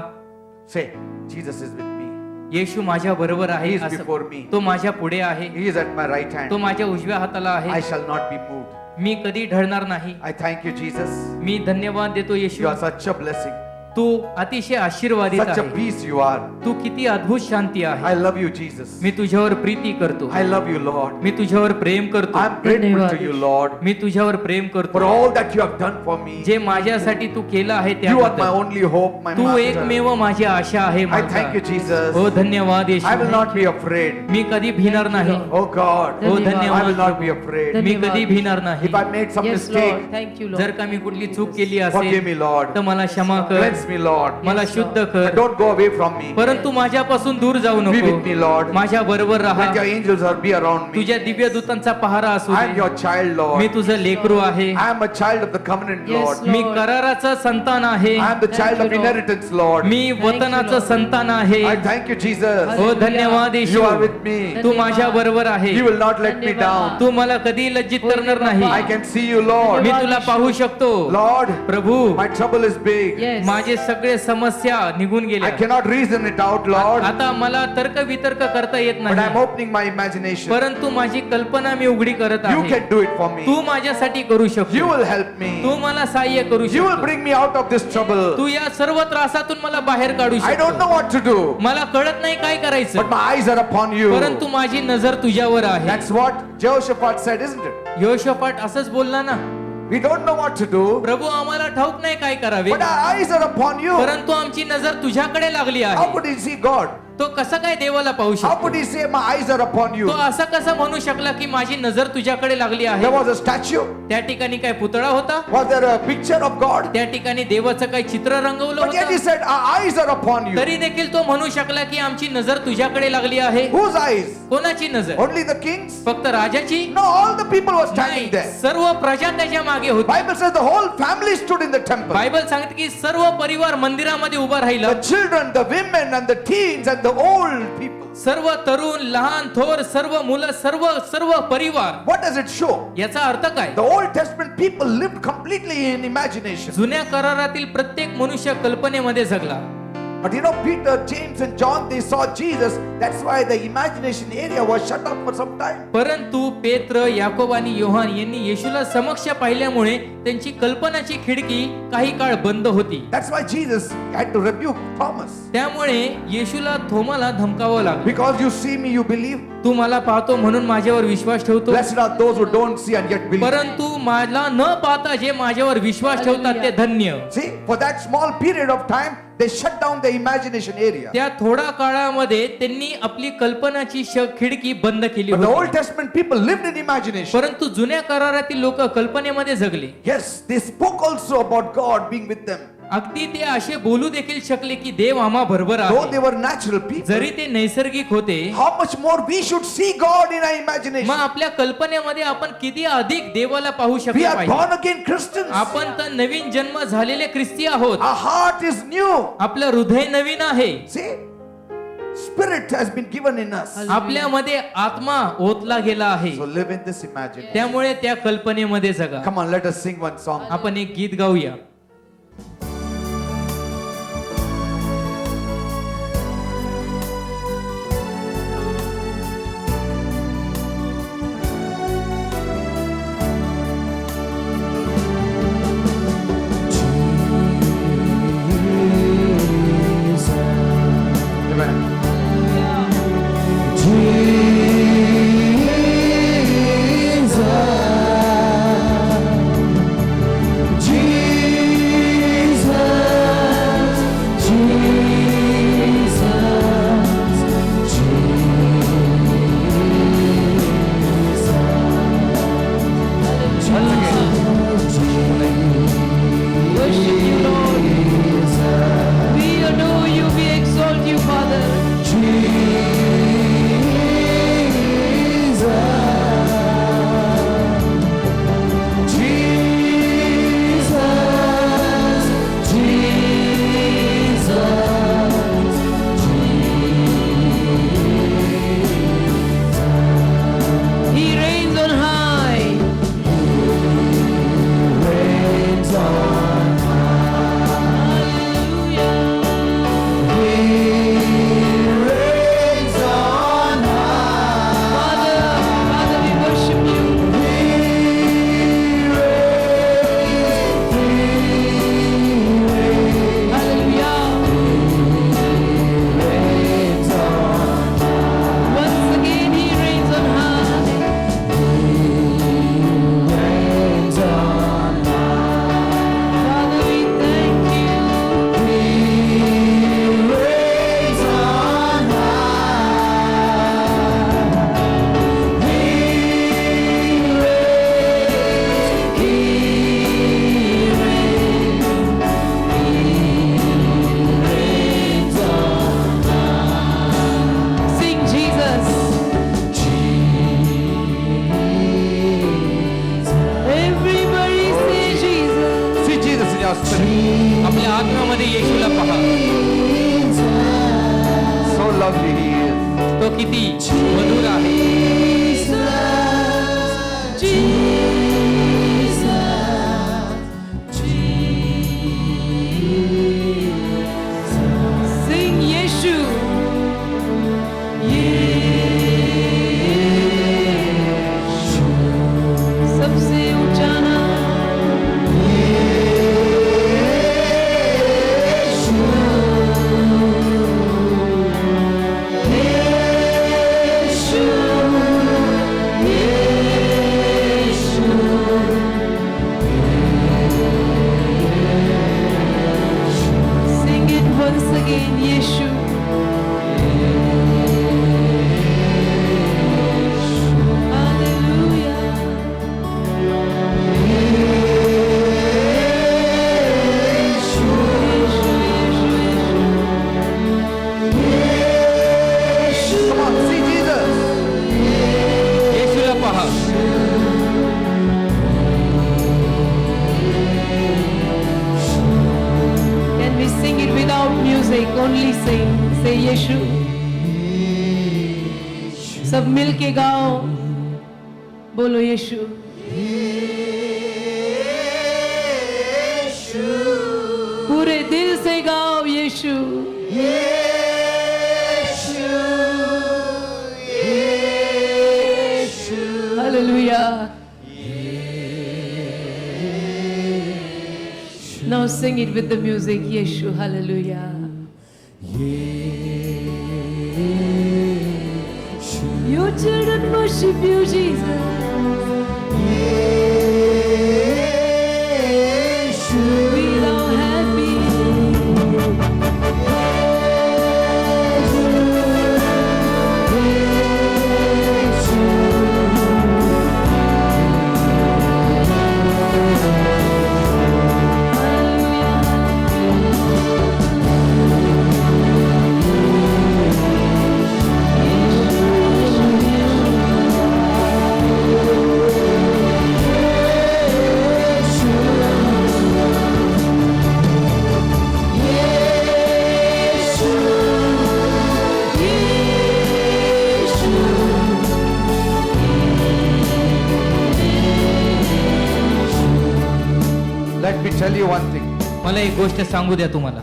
Say, Jesus is with me. येशू माझ्या बरोबर आहे. He is असं. before me. तो माझ्या पुढे आहे. He is at my right तो hand. माझ्या उजव्या हाताला I आहे. shall not be moved. मी कधी ढळणार नाही. I thank you, Jesus. मी धन्यवाद देतो येशू. You are such a blessing. तू अतिशय आशीर्वादित Such a आहे. peace you are. तू किती अद्भुत शांती I आहे. love you, Jesus. मी तुझ्यावर प्रीती करतो. I love you, Lord. मी तुझ्यावर प्रेम करतो. I'm grateful to you, Lord, मी तुझ्यावर प्रेम for करतो. all that you have done for me. जे माझ्यासाठी तू केलं आहे You are my त्याबद्दल. only hope, my Tu master. एकमेव माझी आशा आहे I माझा. thank you, Jesus. हो धन्यवाद I will Yeshu. not be afraid. मी कधी भिणार नाही. Oh God, हो I will धन्यवाद. not be afraid. मी कधी भिणार नाही. If I made some Yes, mistake, Lord. Thank you, Lord. जर का मी कुठली चूक केली forgive असेल me, Lord. तर मला क्षमा कर. Cleanse me, Lord. मला Yes, शुद्ध But कर. don't go away from me. परंतु माझ्यापासून दूर जाऊ Be with me, नको. Lord. माझ्या बरोबर राहा. Let your angels be around me. तुझ्या दिव्य दूतांचा पहारा असू I am they. your child, me Lord. तुझं लेकरू आहे. I am a child of the covenant, Yes, Lord. Lord. मी कराराचं संतान आहे. I am the Thank child you, of Lord. inheritance, Lord. Me you, वतनाचं Lord. संतान आहे. I thank you, Jesus. हो धन्यवाद You Yeshu. are with me. तू माझ्या बरोबर आहे. You will not let me down. तू मला कधी लज्जित करणार I नाही. can see you, Lord. मी तुला पाहू शकतो. Lord, Prabhu my trouble is big. Yes. माझे सगळे समस्या निघून I गेल्या. cannot reason it out, Lord. आता मला तर्क वितर्क करता येत But I'm नाही. opening my imagination. परंतु माझी कल्पना मी उघडी करत You आहे. can do it for me. तू माझ्यासाठी करू You शकतो. will help me. तू मला सहाय्य करू You will शकतो. bring me out of this trouble. तू या सर्व त्रासातून मला बाहेर काढू I don't know शकतो. what to do. मला कळत नाही काय But करायचं. my eyes are upon you. परंतु माझी नजर तुझ्यावर आहे. That's what Jehoshaphat said, isn't it? योशोफाट असंच बोलला ना. We don't know what to do. प्रभू आम्हाला ठाऊक नाही काय करावे. But our eyes are upon you. परंतु आमची नजर तुझ्याकडे लागली How आहे. could he see God? तो कसा काय देवाला पाहू How could शकतो? he say, my eyes are upon you? तो असा कसा म्हणू शकला की माझी नजर तुझ्याकडे लागली There आहे? was a statue. त्या ठिकाणी काय पुतळा होता? Was there a picture of God? त्या ठिकाणी देवाचं काही चित्र रंगवलं But yet he होतं? said, our eyes are upon you. तरी देखील तो म्हणू शकला की आमची नजर तुझ्याकडे लागली आहे. Whose eyes? कोणाची नजर? Only the kings? फक्त राजाची? No, all the people were standing नाही, there. सर्व प्रजा त्याच्या मागे होती. Bible says the whole family stood in the temple. Bible सांगते की सर्व परिवार मंदिरामध्ये उभा राहिला. The children, the women, and the teens, and the old people. सर्व तरुण, लहान, थोर, सर्व मुलं, सर्व सर्व परिवार. What does it show? याचा अर्थ काय? The Old Testament people lived completely in imagination. जुन्या करारातील प्रत्येक मनुष्य कल्पनेमध्ये जगला. But you know, Peter, James, and John, they saw Jesus. That's why the imagination area was shut up for some time. परंतु पेत्र, याकोब आणि योहान यांनी येशूला समक्ष पाहिल्यामुळे त्यांची कल्पनाची खिडकी काही काळ बंद होती. That's why Jesus had to rebuke Thomas. त्यामुळे येशूला थोमाला धमकावं लागलं. Because you see me, you believe. तू मला पाहतो म्हणून माझ्यावर विश्वास ठेवतो. Blessed are those who don't see and yet believe. परंतु मला न पाहता जे माझ्यावर विश्वास ठेवतात ते धन्य. See, for that small period of time, they shut down the imagination area. त्या थोडा काळामध्ये त्यांनी आपली कल्पनाची खिडकी बंद केली But the होती. Old Testament people lived in imagination. परंतु जुन्या करारातील लोक कल्पनेमध्ये जगले. Yes, they spoke also about God being with them. अगदी ते असे बोलू देखील शकले की देव आम्हा बरोबर Though आहे. they were natural people, जरी ते नैसर्गिक होते, how much more we should see God in our imagination. मग आपल्या कल्पनेमध्ये आपण किती अधिक देवाला पाहू We शकले are पाहिजे. born again Christians. आपण तर नवीन जन्म झालेले ख्रिस्ती आहोत. Our heart is new. आपलं हृदय नवीन आहे. See, Spirit has been given in us. आपल्यामध्ये आत्मा ओतला गेला आहे. So live in this imagination. त्यामुळे त्या कल्पनेमध्ये जगा. Come on, let us sing one song. आपण एक गीत गाऊया. Amen. Worship you, Lord. We adore you, we exalt you, Father. He reigns on high. Father, we worship you. Hallelujah. Once again, He reigns on high. Father, we thank you. Sing Jesus. Everybody say Jesus. See Jesus in your spirit. आपल्या आत्म्यामध्ये येशूला पहा. So lovely He is. तो किती मधुर आहे. Sing Yeshu. सबसे ऊंचा नाम only say यीशु. सब mill के गाओ, बोलो यीशु. पूरे दिल से गाओ यीशु. Hallelujah. Now sing it with the music. Yeshu, hallelujah. Your children worship you, Jesus. We are happy. Let me tell you one thing. मला एक गोष्ट सांगू द्या तुम्हाला.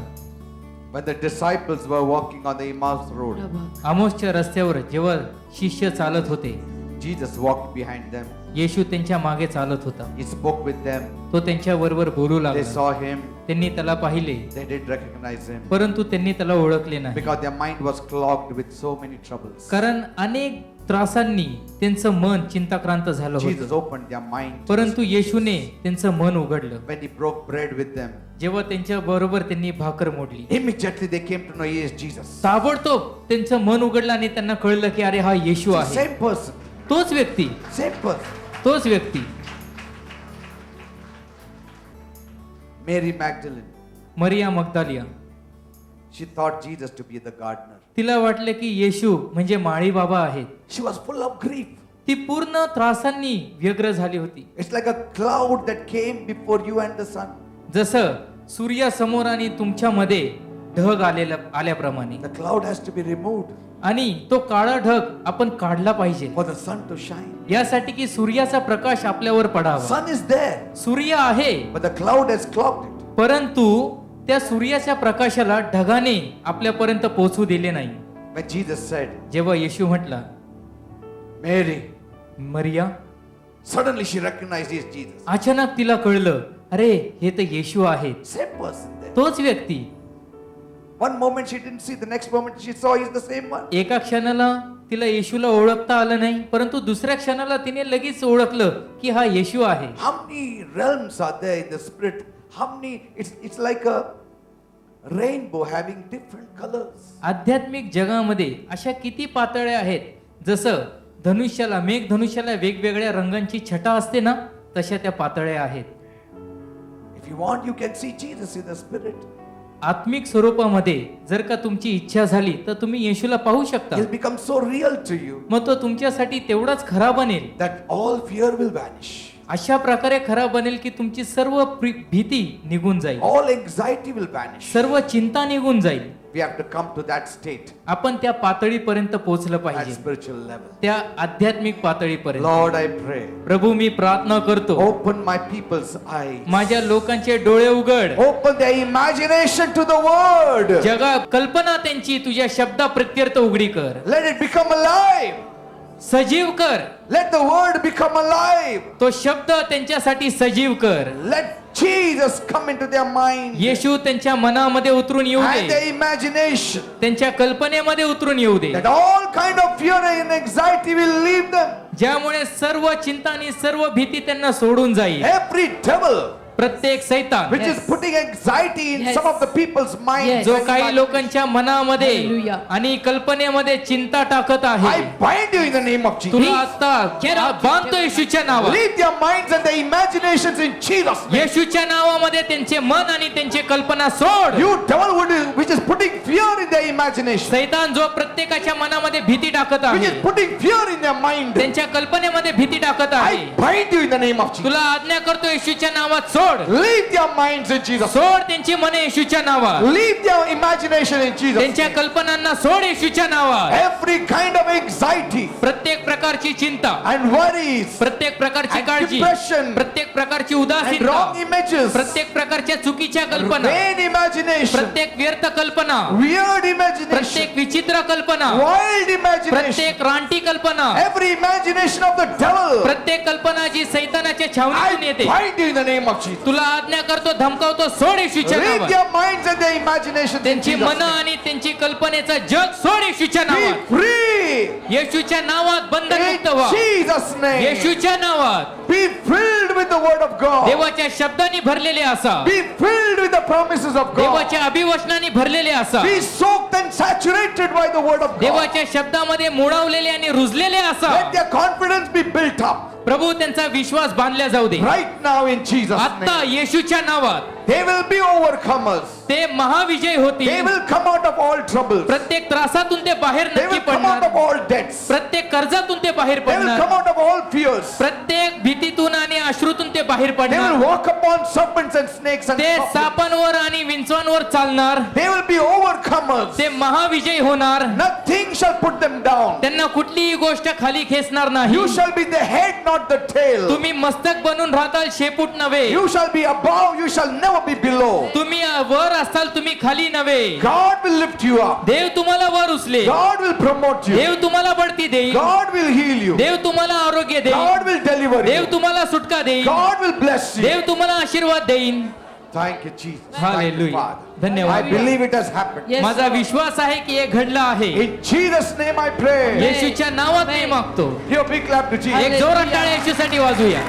When the disciples were walking on the Emmaus road, आमोसच्या रस्त्यावर जेव्हा शिष्य चालत होते, Jesus walked behind them. येशू त्यांच्या मागे चालत होता. He spoke with them. तो त्यांच्या बरोबर बोलू They लागला. saw him. त्यांनी त्याला पाहिले, They didn't recognize him परंतु त्यांनी त्याला ओळखले नाही. because their mind was clogged with so many troubles. कारण अनेक त्रासांनी त्यांचं मन चिंताक्रांत झालं होतं. Jesus opened their mind. परंतु येशूने त्यांचं मन उघडलं. When he broke bread with them, जेव्हा त्यांच्या बरोबर त्यांनी भाकर मोडली, immediately they came to know he is Jesus. ताबडतोब त्यांचं मन उघडलं आणि त्यांना कळलं की अरे हा येशू The आहे. same person. तोच व्यक्ती, Same person. तोच व्यक्ती. Mary Magdalene. Maria Magdalene, She thought Jesus to be the gardener. तिला वाटलं की येशू म्हणजे माळी बाबा आहेत. She was full of grief. ती पूर्ण त्रासांनी व्यग्र झाली होती. It's like a cloud that came before you and the sun. जसं सूर्यासमोर आणि तुमच्यामध्ये ढग आल्याप्रमाणे, The cloud has to be removed आणि तो काळा ढग आपण काढला पाहिजे for the sun to shine. यासाठी की सूर्याचा प्रकाश आपल्यावर पडावा. Sun is there, सूर्य आहे, but the cloud has clogged it. परंतु त्या सूर्याच्या प्रकाशाला ढगाने आपल्यापर्यंत पोहोचू दिले नाही. When Jesus said, जेव्हा येशू म्हटला Mary, Maria, suddenly she recognized he is Jesus. अचानक तिला कळलं, अरे हे तर येशू आहेत. Same person there. तोच व्यक्ती. One moment she didn't see, the next moment she saw he is the same one. एका क्षणाला तिला येशूला ओळखता आलं नाही, परंतु दुसऱ्या क्षणाला तिने लगेच ओळखलं की हा येशू आहे. How many realms are there in the spirit? How many? It's like a rainbow having different colors. आध्यात्मिक जगामध्ये अशा किती पातळ्या आहेत. जसं धनुष्याला, मेघ धनुष्याला वेगवेगळ्या रंगांची छटा असते ना, तशा त्या पातळ्या आहेत. If you want, you can see Jesus in the spirit. आत्मिक स्वरूपामध्ये जर का तुमची इच्छा झाली तर तुम्ही येशूला पाहू शकता. He'll become so real to you मग तो तुमच्यासाठी तेवढाच खरा बनेल. that all fear will vanish. अशा प्रकारे खरा बनेल की तुमची सर्व भीती निघून जाईल, All anxiety will vanish. सर्व चिंता निघून जाईल. We have to come to that state, आपण त्या पातळीपर्यंत पोहोचलं that पाहिजे, spiritual level. त्या आध्यात्मिक पातळीपर्यंत. Lord, I pray, प्रभू, मी प्रार्थना करतो, open my people's eyes. माझ्या लोकांचे डोळे उघड. Open their imagination to the word. जगा कल्पना त्यांची तुझ्या शब्दा प्रत्यर्थ उघडी कर, Let it become alive. सजीव कर. Let the word become alive. तो शब्द त्यांच्यासाठी सजीव कर. Let Jesus come into their mind येशू त्यांच्या मनामध्ये उतरून येऊ and दे, their imagination. त्यांच्या कल्पनेमध्ये उतरून येऊ दे, That all kind of fear and anxiety will leave them. ज्यामुळे सर्व चिंता आणि सर्व भीती त्यांना सोडून जाईल. Every devil प्रत्येक सैतान which is Yes. putting anxiety in Yes. some of the people's minds. Yes. जो and काही imagination. लोकांच्या मनामध्ये Hallelujah. आणि कल्पनेमध्ये चिंता टाकत I आहे, bind you in the name of Jesus. तुला आता बांधतो येशूच्या नावात. Leave their minds and their imaginations in Jesus' name. येशूच्या नावामध्ये त्यांचे मन आणि त्यांचे कल्पना सोड. You devil which is putting fear in their imagination, सैतान जो प्रत्येकाच्या मनामध्ये भीती टाकत which आहे, is putting fear in their mind, त्यांच्या कल्पनेमध्ये भीती टाकत I आहे, bind you in the name of Jesus. तुला आज्ञा करतो येशूच्या नावात सोड. सोड Leave their minds in Jesus. सोड त्यांची मने येशूच्या नावात Leave their imagination in Jesus. त्यांच्या कल्पनांना सोड येशूच्या नावात Every kind of anxiety प्रत्येक प्रकारची चिंता and worries प्रत्येक प्रकारची and काळजी depression प्रत्येक प्रकारची and उदासीनता wrong images, प्रत्येक प्रकारच्या चुकीच्या कल्पना vain imagination, प्रत्येक व्यर्थ कल्पना weird imagination, प्रत्येक विचित्र कल्पना wild imagination, प्रत्येक रानटी कल्पना every imagination of the devil, प्रत्येक कल्पना जी सैतानाच्या छावणीतून I येते bind you in the name of Jesus. तुला आज्ञा करतो धमकावतो सोड येशूच्या Leave नावात their minds and their imaginations in त्यांची Jesus' मन name. आणि त्यांची कल्पनेचं जग सोड येशूच्या Be नावात free येशूच्या नावात बंधनमुक्त in व्हा Jesus' name. येशूच्या नावात Be filled with the word of God. देवाच्या शब्दांनी भरलेले असा Be filled with the promises of God. देवाच्या अभिवचनाने भरलेले असा Be soaked and saturated by the word of God. देवाच्या शब्दामध्ये मोडावलेले आणि रुजलेले असा Let their confidence be built up प्रभू त्यांचा विश्वास बांधला जाऊ दे right now in Jesus' आता name. येशूच्या नावात They will be overcomers. ते महाविजय They होतील will come out of all troubles. प्रत्येक त्रासातून ते बाहेर They नक्की will come out पडणार of all debts. प्रत्येक कर्जातून ते बाहेर They will पडणार come out of all fears. प्रत्येक भीतीतून आणि अश्रूतून ते बाहेर They पडणार will walk upon serpents and snakes and ते scorpions. सापांवर आणि विंचवांवर चालणार They will be overcomers. ते महाविजय होणार Nothing shall put them down. त्यांना कुठलीही गोष्ट खाली खेचणार नाही You shall be the head, not the tail. तुम्ही मस्तक बनून राहताल शेपूट नव्हे You shall be above, you shall never be below. तुम्ही वर असाल तुम्ही खाली नव्हे God will lift you up. देव तुम्हाला वर उचले God will promote you. देव तुम्हाला बढती देईल God will heal you. देव तुम्हाला आरोग्य देईल God will deliver Dev you. तुम्हाला सुटका देईल God will bless you. देव तुम्हाला आशीर्वाद देईल Thank you, Jesus. Thank you, hallelujah Father. I धन्यवाद believe it has happened. Yes, माझा Lord. विश्वास आहे की हे घडलं आहे In Jesus' name I pray. येशूच्या नावात मी Amen. मागतो Give a big clap to Jesus. एक जोरात टाळ्या येशूसाठी वाजूया